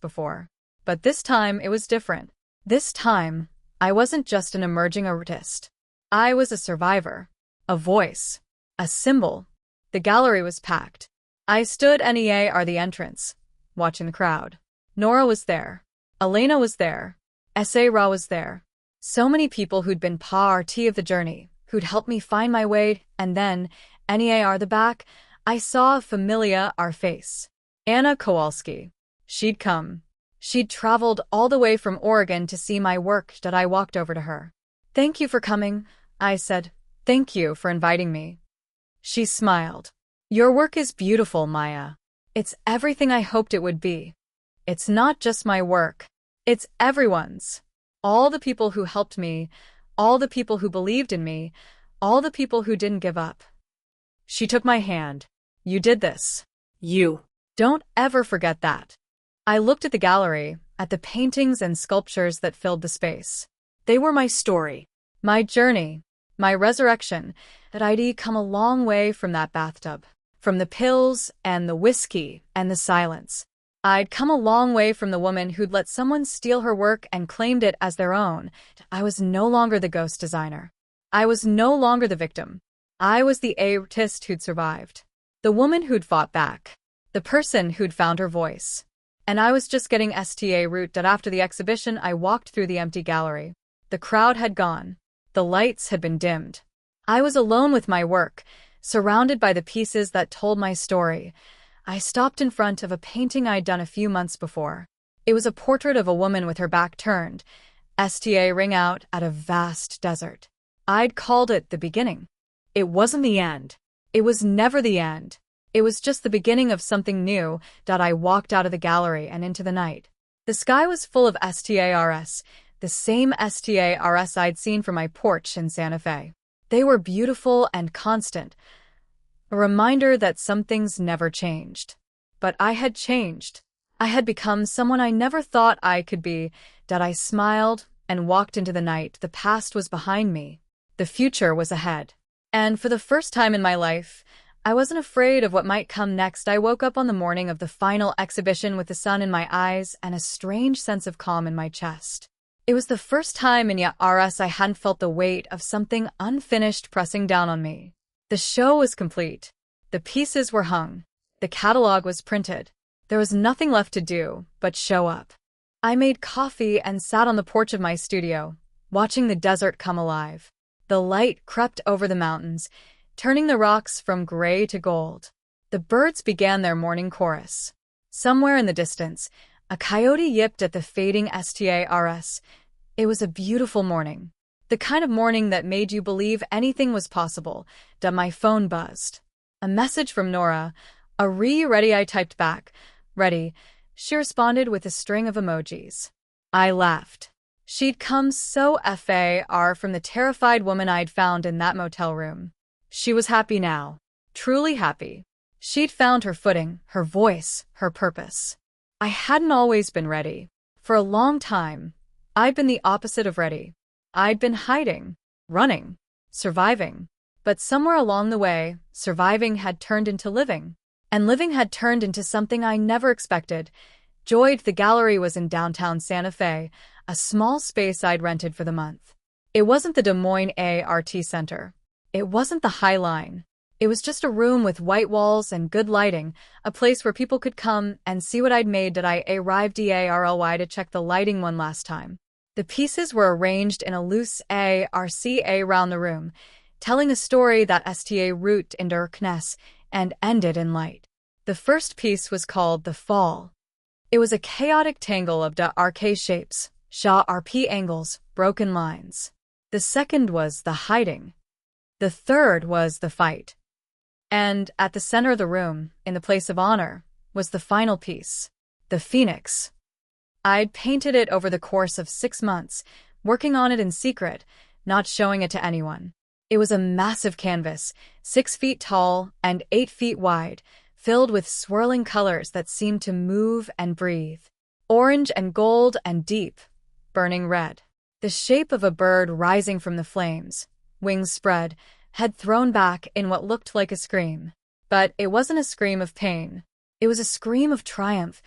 before. But this time it was different. This time, I wasn't just an emerging artist. I was a survivor, a voice, a symbol. The gallery was packed. I stood near the entrance, watching the crowd. Nora was there. Elena was there. Ra was there. So many people who'd been part of the journey, who'd helped me find my way, and then, near the back, I saw a familiar face. Anna Kowalski. She'd come. She'd traveled all the way from Oregon to see my work. I walked over to her. "Thank you for coming," I said. "Thank you for inviting me." She smiled. "Your work is beautiful, Maya. It's everything I hoped it would be. It's not just my work. It's everyone's. All the people who helped me, all the people who believed in me, all the people who didn't give up." She took my hand. "You did this. You. Don't ever forget that." I looked at the gallery, at the paintings and sculptures that filled the space. They were my story. My journey, my resurrection, that I'd come a long way from that bathtub. From the pills and the whiskey and the silence. I'd come a long way from the woman who'd let someone steal her work and claimed it as their own. I was no longer the ghost designer. I was no longer the victim. I was the artist who'd survived. The woman who'd fought back. The person who'd found her voice. And I was just getting sta root. After the exhibition, I walked through the empty gallery. The crowd had gone. The lights had been dimmed. I was alone with my work, surrounded by the pieces that told my story. I stopped in front of a painting I'd done a few months before. It was a portrait of a woman with her back turned, sta ring out at a vast desert. I'd called it the beginning. It wasn't the end. It was never the end. It was just the beginning of something new. I walked out of the gallery and into the night. The sky was full of stars, the same stars I'd seen from my porch in Santa Fe. They were beautiful and constant, a reminder that some things never changed. But I had changed. I had become someone I never thought I could be. I smiled and walked into the night. The past was behind me. The future was ahead. And for the first time in my life, I wasn't afraid of what might come next. I woke up on the morning of the final exhibition with the sun in my eyes and a strange sense of calm in my chest. It was the first time in years I hadn't felt the weight of something unfinished pressing down on me. The show was complete. The pieces were hung. The catalog was printed. There was nothing left to do but show up. I made coffee and sat on the porch of my studio, watching the desert come alive. The light crept over the mountains, turning the rocks from gray to gold. The birds began their morning chorus. Somewhere in the distance, a coyote yipped at the fading stars. It was a beautiful morning. The kind of morning that made you believe anything was possible. My phone buzzed. A message from Nora. Ready? I typed back. Ready. She responded with a string of emojis. I laughed. She'd come so far from the terrified woman I'd found in that motel room. She was happy now. Truly happy. She'd found her footing, her voice, her purpose. I hadn't always been ready. For a long time, I'd been the opposite of ready. I'd been hiding, running, surviving. But somewhere along the way, surviving had turned into living. And living had turned into something I never expected. Joy. The gallery was in downtown Santa Fe, a small space I'd rented for the month. It wasn't the Des Moines Art Center. It wasn't the High Line. It was just a room with white walls and good lighting, a place where people could come and see what I'd made. I arrived early to check the lighting one last time. The pieces were arranged in a loose arc around the room, telling a story that sta root in darkness and ended in light. The first piece was called The Fall. It was a chaotic tangle of arcade shapes, RP angles, broken lines. The second was The Hiding. The third was The Fight. And at the center of the room, in the place of honor, was the final piece, The Phoenix. I'd painted it over the course of 6 months, working on it in secret, not showing it to anyone. It was a massive canvas, 6 feet tall and 8 feet wide, filled with swirling colors that seemed to move and breathe. Orange and gold and deep, burning red. The shape of a bird rising from the flames, wings spread, head thrown back in what looked like a scream. But it wasn't a scream of pain. It was a scream of triumph.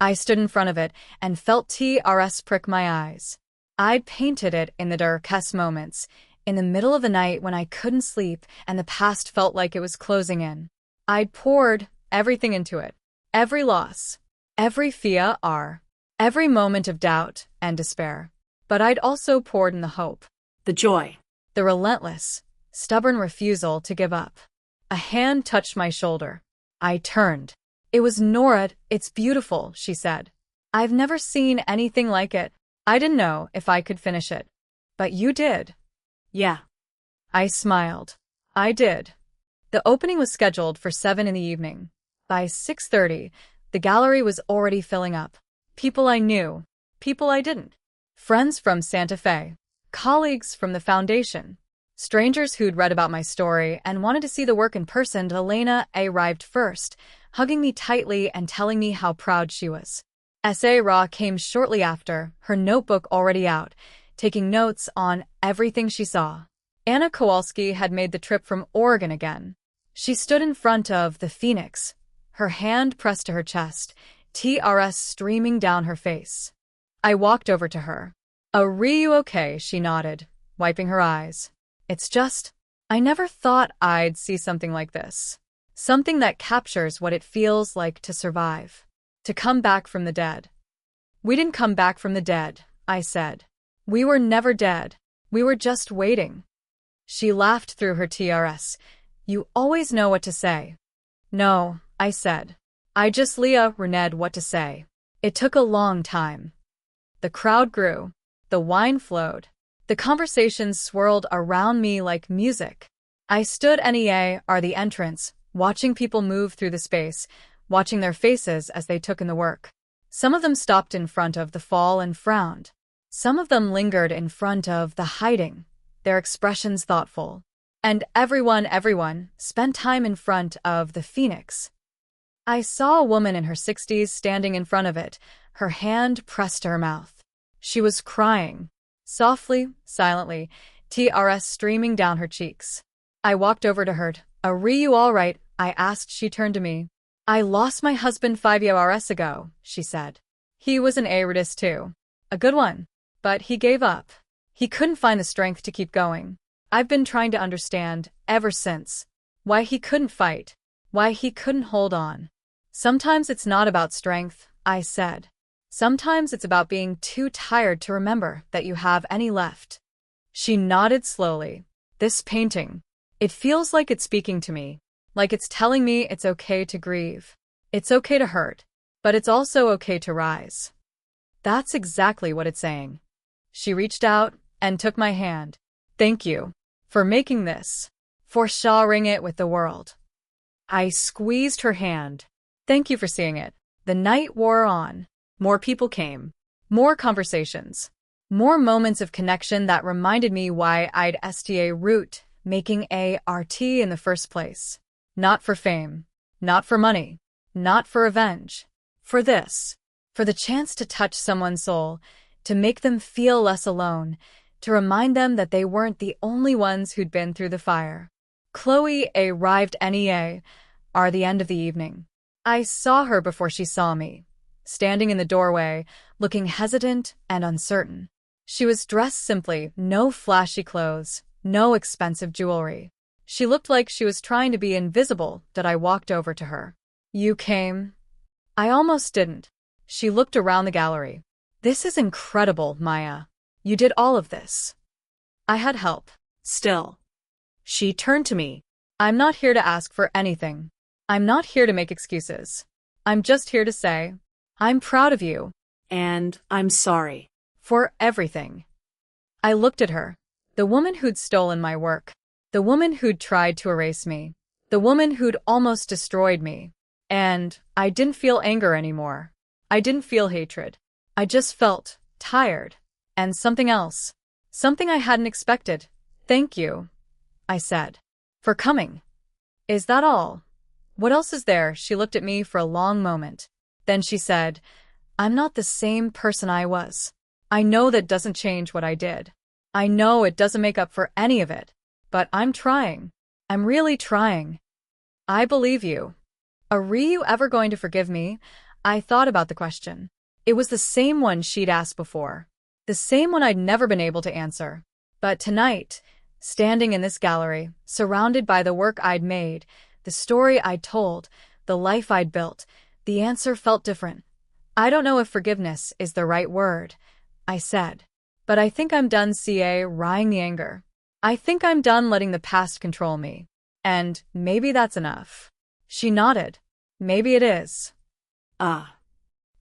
I stood in front of it and felt TRS prick my eyes. I'd painted it in the darkest moments, in the middle of the night when I couldn't sleep and the past felt like it was closing in. I'd poured everything into it. Every loss, every fear, every moment of doubt and despair. But I'd also poured in the hope. The joy. The relentless, stubborn refusal to give up. A hand touched my shoulder. I turned. It was Nora. It's beautiful, she said. I've never seen anything like it. I didn't know if I could finish it. But you did. Yeah. I smiled. I did. The opening was scheduled for 7 in the evening. By 6:30, the gallery was already filling up. People I knew, people I didn't. Friends from Santa Fe, colleagues from the foundation, strangers who'd read about my story and wanted to see the work in person. Elena arrived first, hugging me tightly and telling me how proud she was. S.A. Ra came shortly after, her notebook already out, taking notes on everything she saw. Anna Kowalski had made the trip from Oregon again. She stood in front of the Phoenix, her hand pressed to her chest, TRS streaming down her face. I walked over to her. "Are you okay?" she nodded, wiping her eyes. "It's just, I never thought I'd see something like this. Something that captures what it feels like to survive. To come back from the dead." "We didn't come back from the dead," I said. "We were never dead. We were just waiting." She laughed through her TRS. "You always know what to say." "No," I said. "I just learned what to say." It took a long time. The crowd grew. The wine flowed. The conversations swirled around me like music. I stood near the entrance, watching people move through the space, watching their faces as they took in the work. Some of them stopped in front of the fall and frowned. Some of them lingered in front of the hiding, their expressions thoughtful. And everyone spent time in front of the Phoenix. I saw a woman in her 60s standing in front of it, her hand pressed to her mouth. She was crying. Softly, silently, TRS streaming down her cheeks. I walked over to her. "Are you all right?" I asked. She turned to me. "I lost my husband 5 years ago," she said. "He was an artist too. A good one. But he gave up. He couldn't find the strength to keep going. I've been trying to understand, ever since, why he couldn't fight, why he couldn't hold on. Sometimes it's not about strength," I said. "Sometimes it's about being too tired to remember that you have any left." She nodded slowly. "This painting, it feels like it's speaking to me, like it's telling me it's okay to grieve. It's okay to hurt, but it's also okay to rise." That's exactly what it's saying. She reached out and took my hand. "Thank you for making this, for sharing it with the world." I squeezed her hand. "Thank you for seeing it." The night wore on. More people came. More conversations. More moments of connection that reminded me why I'd sta root making art in the first place. Not for fame. Not for money. Not for revenge. For this. For the chance to touch someone's soul, to make them feel less alone, to remind them that they weren't the only ones who'd been through the fire. Chloe arrived the end of the evening. I saw her before she saw me, standing in the doorway, looking hesitant and uncertain. She was dressed simply, no flashy clothes, no expensive jewelry. She looked like she was trying to be invisible. I walked over to her. "You came?" I almost didn't. She looked around the gallery. "This is incredible, Maya. You did all of this." I had help. Still. She turned to me. "I'm not here to ask for anything. I'm not here to make excuses. I'm just here to say, I'm proud of you. And I'm sorry. For everything." I looked at her. The woman who'd stolen my work. The woman who'd tried to erase me. The woman who'd almost destroyed me. And I didn't feel anger anymore. I didn't feel hatred. I just felt tired. And something else. Something I hadn't expected. "Thank you," I said. "For coming." "Is that all? What else is there?" She looked at me for a long moment. Then she said, "I'm not the same person I was. I know that doesn't change what I did. I know it doesn't make up for any of it. But I'm trying. I'm really trying." "I believe you." "Are you ever going to forgive me?" I thought about the question. It was the same one she'd asked before. The same one I'd never been able to answer. But tonight, standing in this gallery, surrounded by the work I'd made, the story I'd told, the life I'd built, the answer felt different. "I don't know if forgiveness is the right word," I said. "But I think I'm done rying the anger. I think I'm done letting the past control me. And maybe that's enough." She nodded. "Maybe it is." Ah.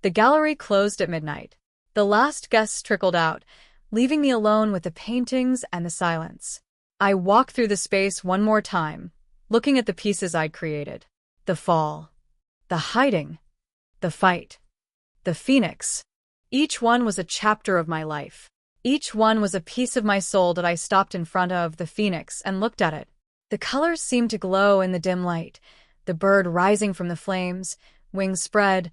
The gallery closed at midnight. The last guests trickled out, leaving me alone with the paintings and the silence. I walked through the space one more time, looking at the pieces I'd created. The fall. The hiding. The fight. The phoenix. Each one was a chapter of my life. Each one was a piece of my soul that I stopped in front of the phoenix and looked at it. The colors seemed to glow in the dim light, the bird rising from the flames, wings spread,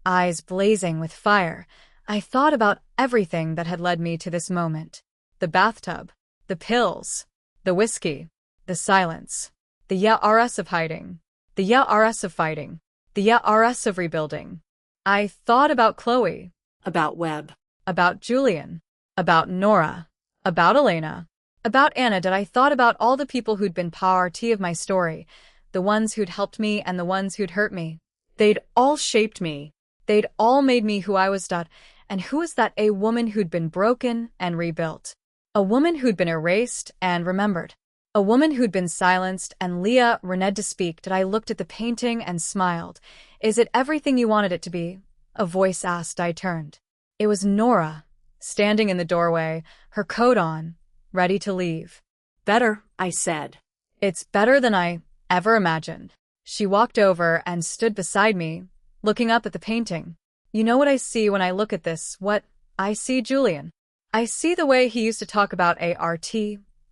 eyes blazing with fire. I thought about everything that had led me to this moment. The bathtub, the pills, the whiskey, the silence, the YRS of hiding, the YRS of fighting, the YRS of rebuilding. I thought about Chloe, About Webb. about Julian, about Nora, about Elena, about Anna. Did I thought about all the people who'd been part of my story, the ones who'd helped me and the ones who'd hurt me. They'd all shaped me. They'd all made me who I was. And who was that? A woman who'd been broken and rebuilt. A woman who'd been erased and remembered. A woman who'd been silenced and Leah reneged to speak. Did I looked at the painting and smiled. Is it everything you wanted it to be? A voice asked. I turned. It was Nora, standing in the doorway, her coat on, ready to leave. Better, I said. It's better than I ever imagined. She walked over and stood beside me, looking up at the painting. You know what I see when I look at this? What I see, Julian. I see the way he used to talk about art,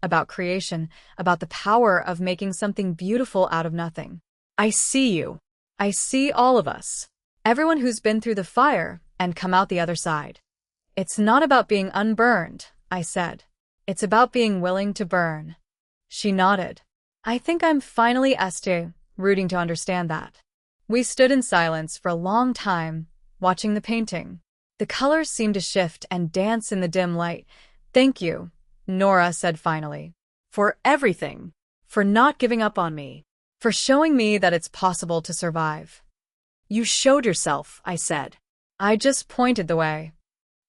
about creation, about the power of making something beautiful out of nothing. I see you. I see all of us. Everyone who's been through the fire and come out the other side. It's not about being unburned, I said. It's about being willing to burn. She nodded. I think I'm finally rooting to understand that. We stood in silence for a long time, watching the painting. The colors seemed to shift and dance in the dim light. Thank you, Nora said finally. For everything. For not giving up on me. For showing me that it's possible to survive. You showed yourself, I said. I just pointed the way.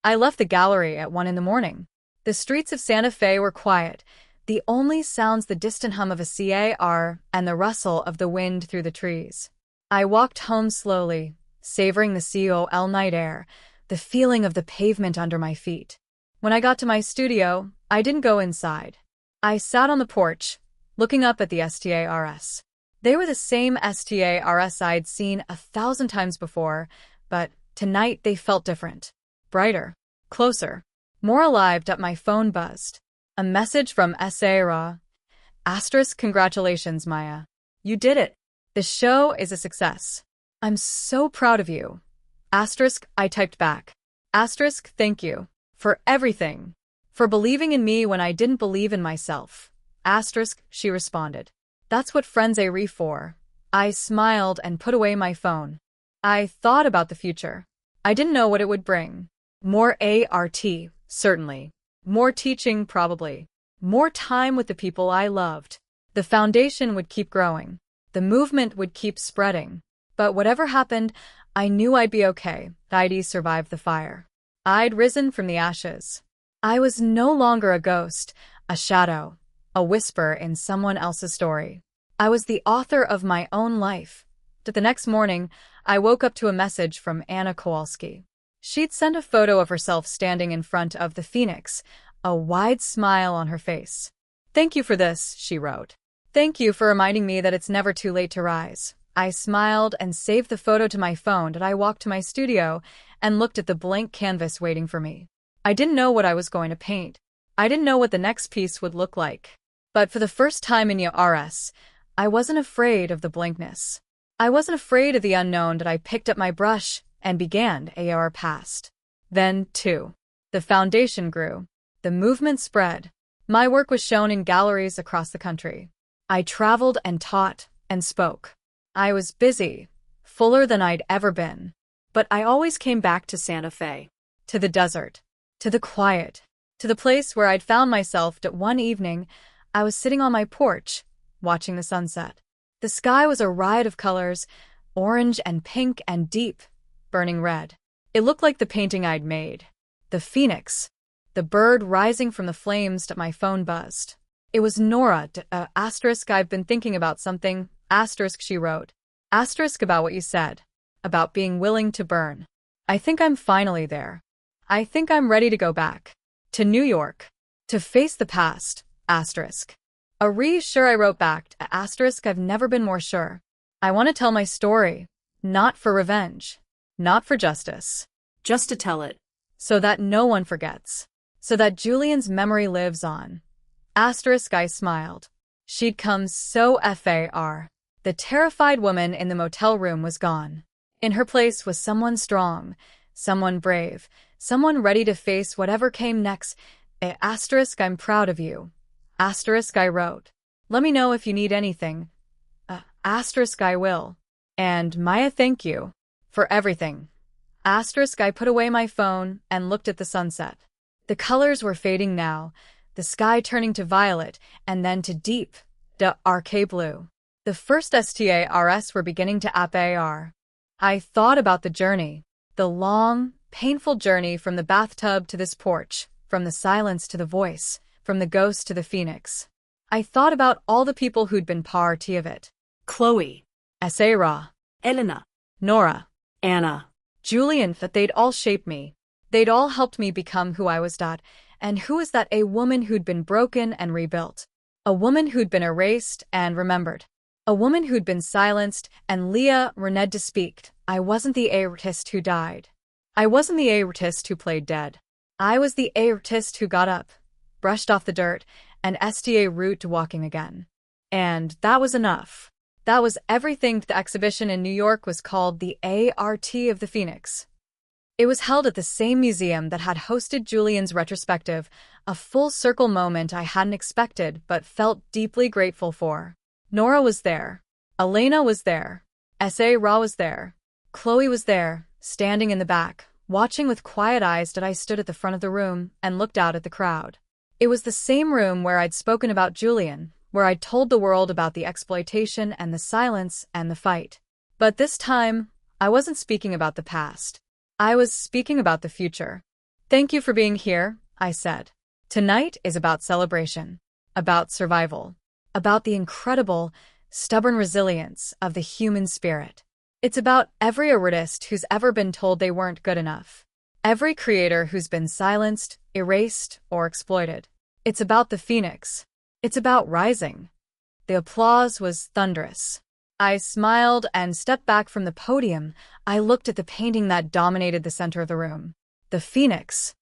I left the gallery at 1 a.m. The streets of Santa Fe were quiet. The only sounds the distant hum of a car and the rustle of the wind through the trees. I walked home slowly, savoring the cool night air, the feeling of the pavement under my feet. When I got to my studio, I didn't go inside. I sat on the porch, looking up at the stars. They were the same stars I'd seen 1,000 times before, but tonight they felt different. Brighter, closer, more alive. My phone buzzed. A message from Sarah. *, congratulations, Maya. You did it. The show is a success. I'm so proud of you. *, I typed back. *, thank you. For everything. For believing in me when I didn't believe in myself. *, she responded. That's what friends are for. I smiled and put away my phone. I thought about the future. I didn't know what it would bring. More art, certainly. More teaching, probably. More time with the people I loved. The foundation would keep growing. The movement would keep spreading. But whatever happened, I knew I'd be okay. I'd survived the fire. I'd risen from the ashes. I was no longer a ghost, a shadow, a whisper in someone else's story. I was the author of my own life. The next morning, I woke up to a message from Anna Kowalski. She'd sent a photo of herself standing in front of the phoenix, a wide smile on her face. Thank you for this, she wrote. Thank you for reminding me that it's never too late to rise. I smiled and saved the photo to my phone. I walked to my studio and looked at the blank canvas waiting for me. I didn't know what I was going to paint. I didn't know what the next piece would look like. But for the first time in YRS, I wasn't afraid of the blankness. I wasn't afraid of the unknown. I picked up my brush and began AR past. Then, too, the foundation grew. The movement spread. My work was shown in galleries across the country. I traveled and taught and spoke. I was busy, fuller than I'd ever been. But I always came back to Santa Fe. To the desert. To the quiet. To the place where I'd found myself. One evening, I was sitting on my porch, watching the sunset. The sky was a riot of colors, orange and pink and deep, burning red. It looked like the painting I'd made. The phoenix. The bird rising from the flames. My phone buzzed. It was Nora. I've been thinking about something. She wrote. About what you said. About being willing to burn. I think I'm finally there. I think I'm ready to go back. To New York. To face the past. Asterisk. Sure, I wrote back. Asterisk, I've never been more sure. I want to tell my story. Not for revenge. Not for justice. Just to tell it. So that no one forgets. So that Julian's memory lives on. Asterisk, I smiled. She'd come so far. The terrified woman in the motel room was gone. In her place was someone strong, someone brave, someone ready to face whatever came next. Asterisk, I'm proud of you. Asterisk, I wrote. Let me know if you need anything. Asterisk, I will. And Maya, thank you. For everything. Asterisk, I put away my phone and looked at the sunset. The colors were fading now, the sky turning to violet and then to deep, dark blue. The first stars were beginning to appear. I thought about the journey. The long, painful journey from the bathtub to this porch, from the silence to the voice, from the ghost to the phoenix. I thought about all the people who'd been part of it. Chloe. Sarah. Elena. Nora. Anna. Julian, that they'd all shaped me. They'd all helped me become who I was. And who is that? A woman who'd been broken and rebuilt. A woman who'd been erased and remembered. A woman who'd been silenced and Leah rened to speak. I wasn't the artist who died. I wasn't the artist who played dead. I was the artist who got up, brushed off the dirt, and sta route walking again. And that was enough. That was everything. The exhibition in New York was called the Art of the Phoenix. It was held at the same museum that had hosted Julian's retrospective, a full-circle moment I hadn't expected but felt deeply grateful for. Nora was there. Elena was there. Sarah was there. Chloe was there, standing in the back, watching with quiet eyes. I stood at the front of the room and looked out at the crowd. It was the same room where I'd spoken about Julian, where I'd told the world about the exploitation and the silence and the fight. But this time, I wasn't speaking about the past. I was speaking about the future. Thank you for being here, I said. Tonight is about celebration, about survival, about the incredible, stubborn resilience of the human spirit. It's about every artist who's ever been told they weren't good enough. Every creator who's been silenced, erased, or exploited. It's about the phoenix. It's about rising. The applause was thunderous. I smiled and stepped back from the podium. I looked at the painting that dominated the center of the room. The phoenix.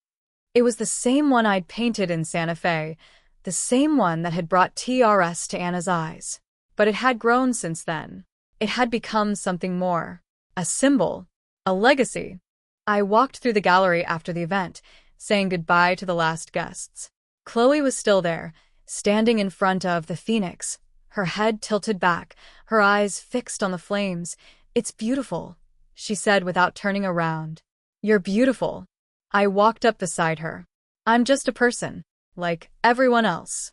It was the same one I'd painted in Santa Fe, the same one that had brought tears to Anna's eyes. But it had grown since then. It had become something more. A symbol. A legacy. I walked through the gallery after the event, saying goodbye to the last guests. Chloe was still there, standing in front of the phoenix, her head tilted back, her eyes fixed on the flames. It's beautiful, she said without turning around. You're beautiful. I walked up beside her. I'm just a person, like everyone else.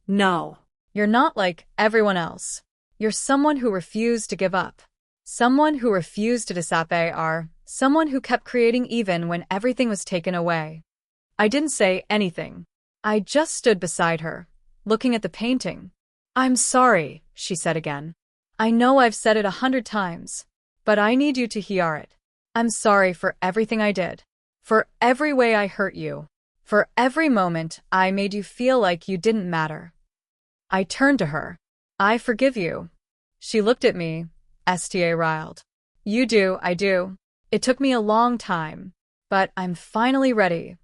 No. You're not like everyone else. You're someone who refused to give up. Someone who refused to disappear. Someone who kept creating even when everything was taken away. I didn't say anything. I just stood beside her, looking at the painting. I'm sorry, she said again. I know I've said it 100 times, but I need you to hear it. I'm sorry for everything I did, for every way I hurt you, for every moment I made you feel like you didn't matter. I turned to her. I forgive you. She looked at me, sta riled. You do, I do. It took me a long time, but I'm finally ready.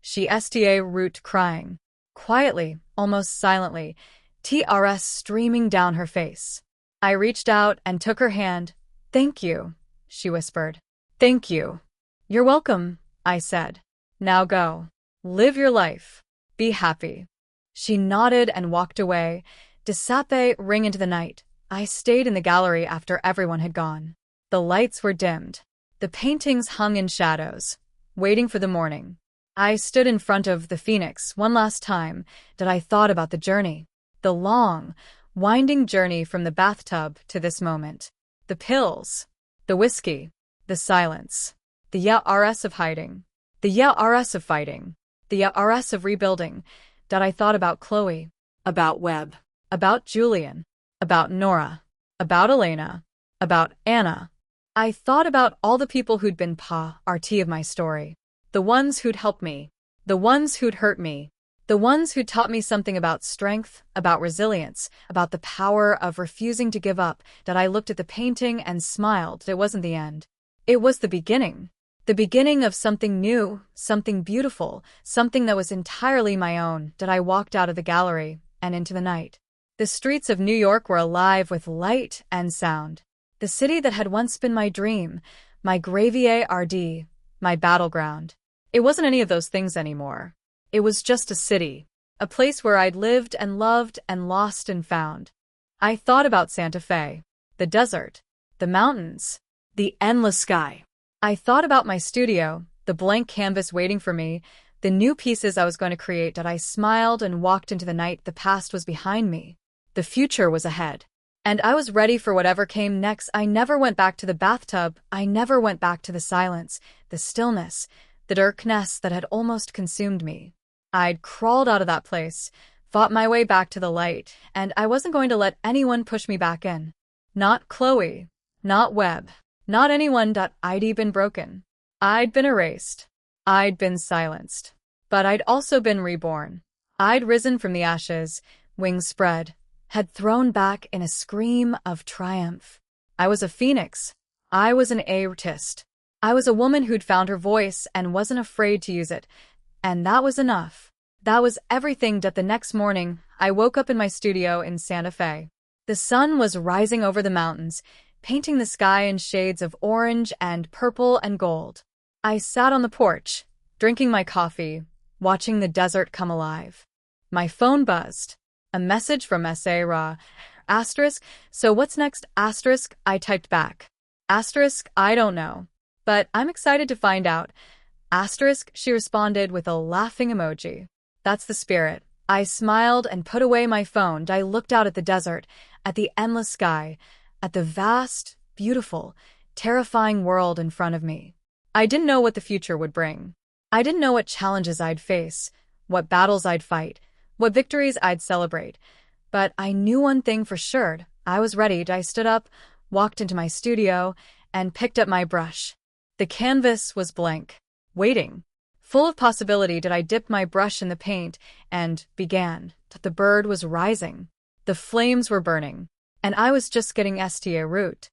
She sta root crying. Quietly, almost silently, tears streaming down her face. I reached out and took her hand. Thank you, she whispered. Thank you. You're welcome, I said. Now go. Live your life. Be happy. She nodded and walked away. Disape ring into the night. I stayed in the gallery after everyone had gone. The lights were dimmed. The paintings hung in shadows, waiting for the morning. I stood in front of the phoenix one last time. I thought about the journey. The long, winding journey from the bathtub to this moment. The pills. The whiskey. The silence. The years of hiding. The years of fighting. The years of rebuilding. I thought about Chloe. About Webb. About Julian. About Nora. About Elena. About Anna. I thought about all the people who'd been part of my story. The ones who'd helped me. The ones who'd hurt me. The ones who taught me something about strength, about resilience, about the power of refusing to give up. That I looked at the painting and smiled. It wasn't the end. It was the beginning. The beginning of something new, something beautiful, something that was entirely my own. That I walked out of the gallery and into the night. The streets of New York were alive with light and sound. The city that had once been my dream, my graveyard, my battleground. It wasn't any of those things anymore. It was just a city, a place where I'd lived and loved and lost and found. I thought about Santa Fe, the desert, the mountains, the endless sky. I thought about my studio, the blank canvas waiting for me, the new pieces I was going to create. That I smiled and walked into the night. The past was behind me. The future was ahead. And I was ready for whatever came next. I never went back to the bathtub. I never went back to the silence, the stillness, the darkness that had almost consumed me. I'd crawled out of that place, fought my way back to the light, and I wasn't going to let anyone push me back in. Not Chloe, not Webb, not anyone. I'd been broken. I'd been erased. I'd been silenced. But I'd also been reborn. I'd risen from the ashes, wings spread, had thrown back in a scream of triumph. I was a phoenix. I was an artist. I was a woman who'd found her voice and wasn't afraid to use it. And that was enough. That was everything. The next morning, I woke up in my studio in Santa Fe. The sun was rising over the mountains, painting the sky in shades of orange and purple and gold. I sat on the porch, drinking my coffee, watching the desert come alive. My phone buzzed. A message from Sarah. Asterisk, so what's next? Asterisk, I typed back. Asterisk, I don't know. But I'm excited to find out. Asterisk, she responded with a laughing emoji. That's the spirit. I smiled and put away my phone. I looked out at the desert, at the endless sky, at the vast, beautiful, terrifying world in front of me. I didn't know what the future would bring. I didn't know what challenges I'd face, what battles I'd fight, what victories I'd celebrate. But I knew one thing for sure. I was ready. I stood up, walked into my studio, and picked up my brush. The canvas was blank, waiting. Full of possibility. I dipped my brush in the paint and began. The bird was rising. The flames were burning. And I was just getting started.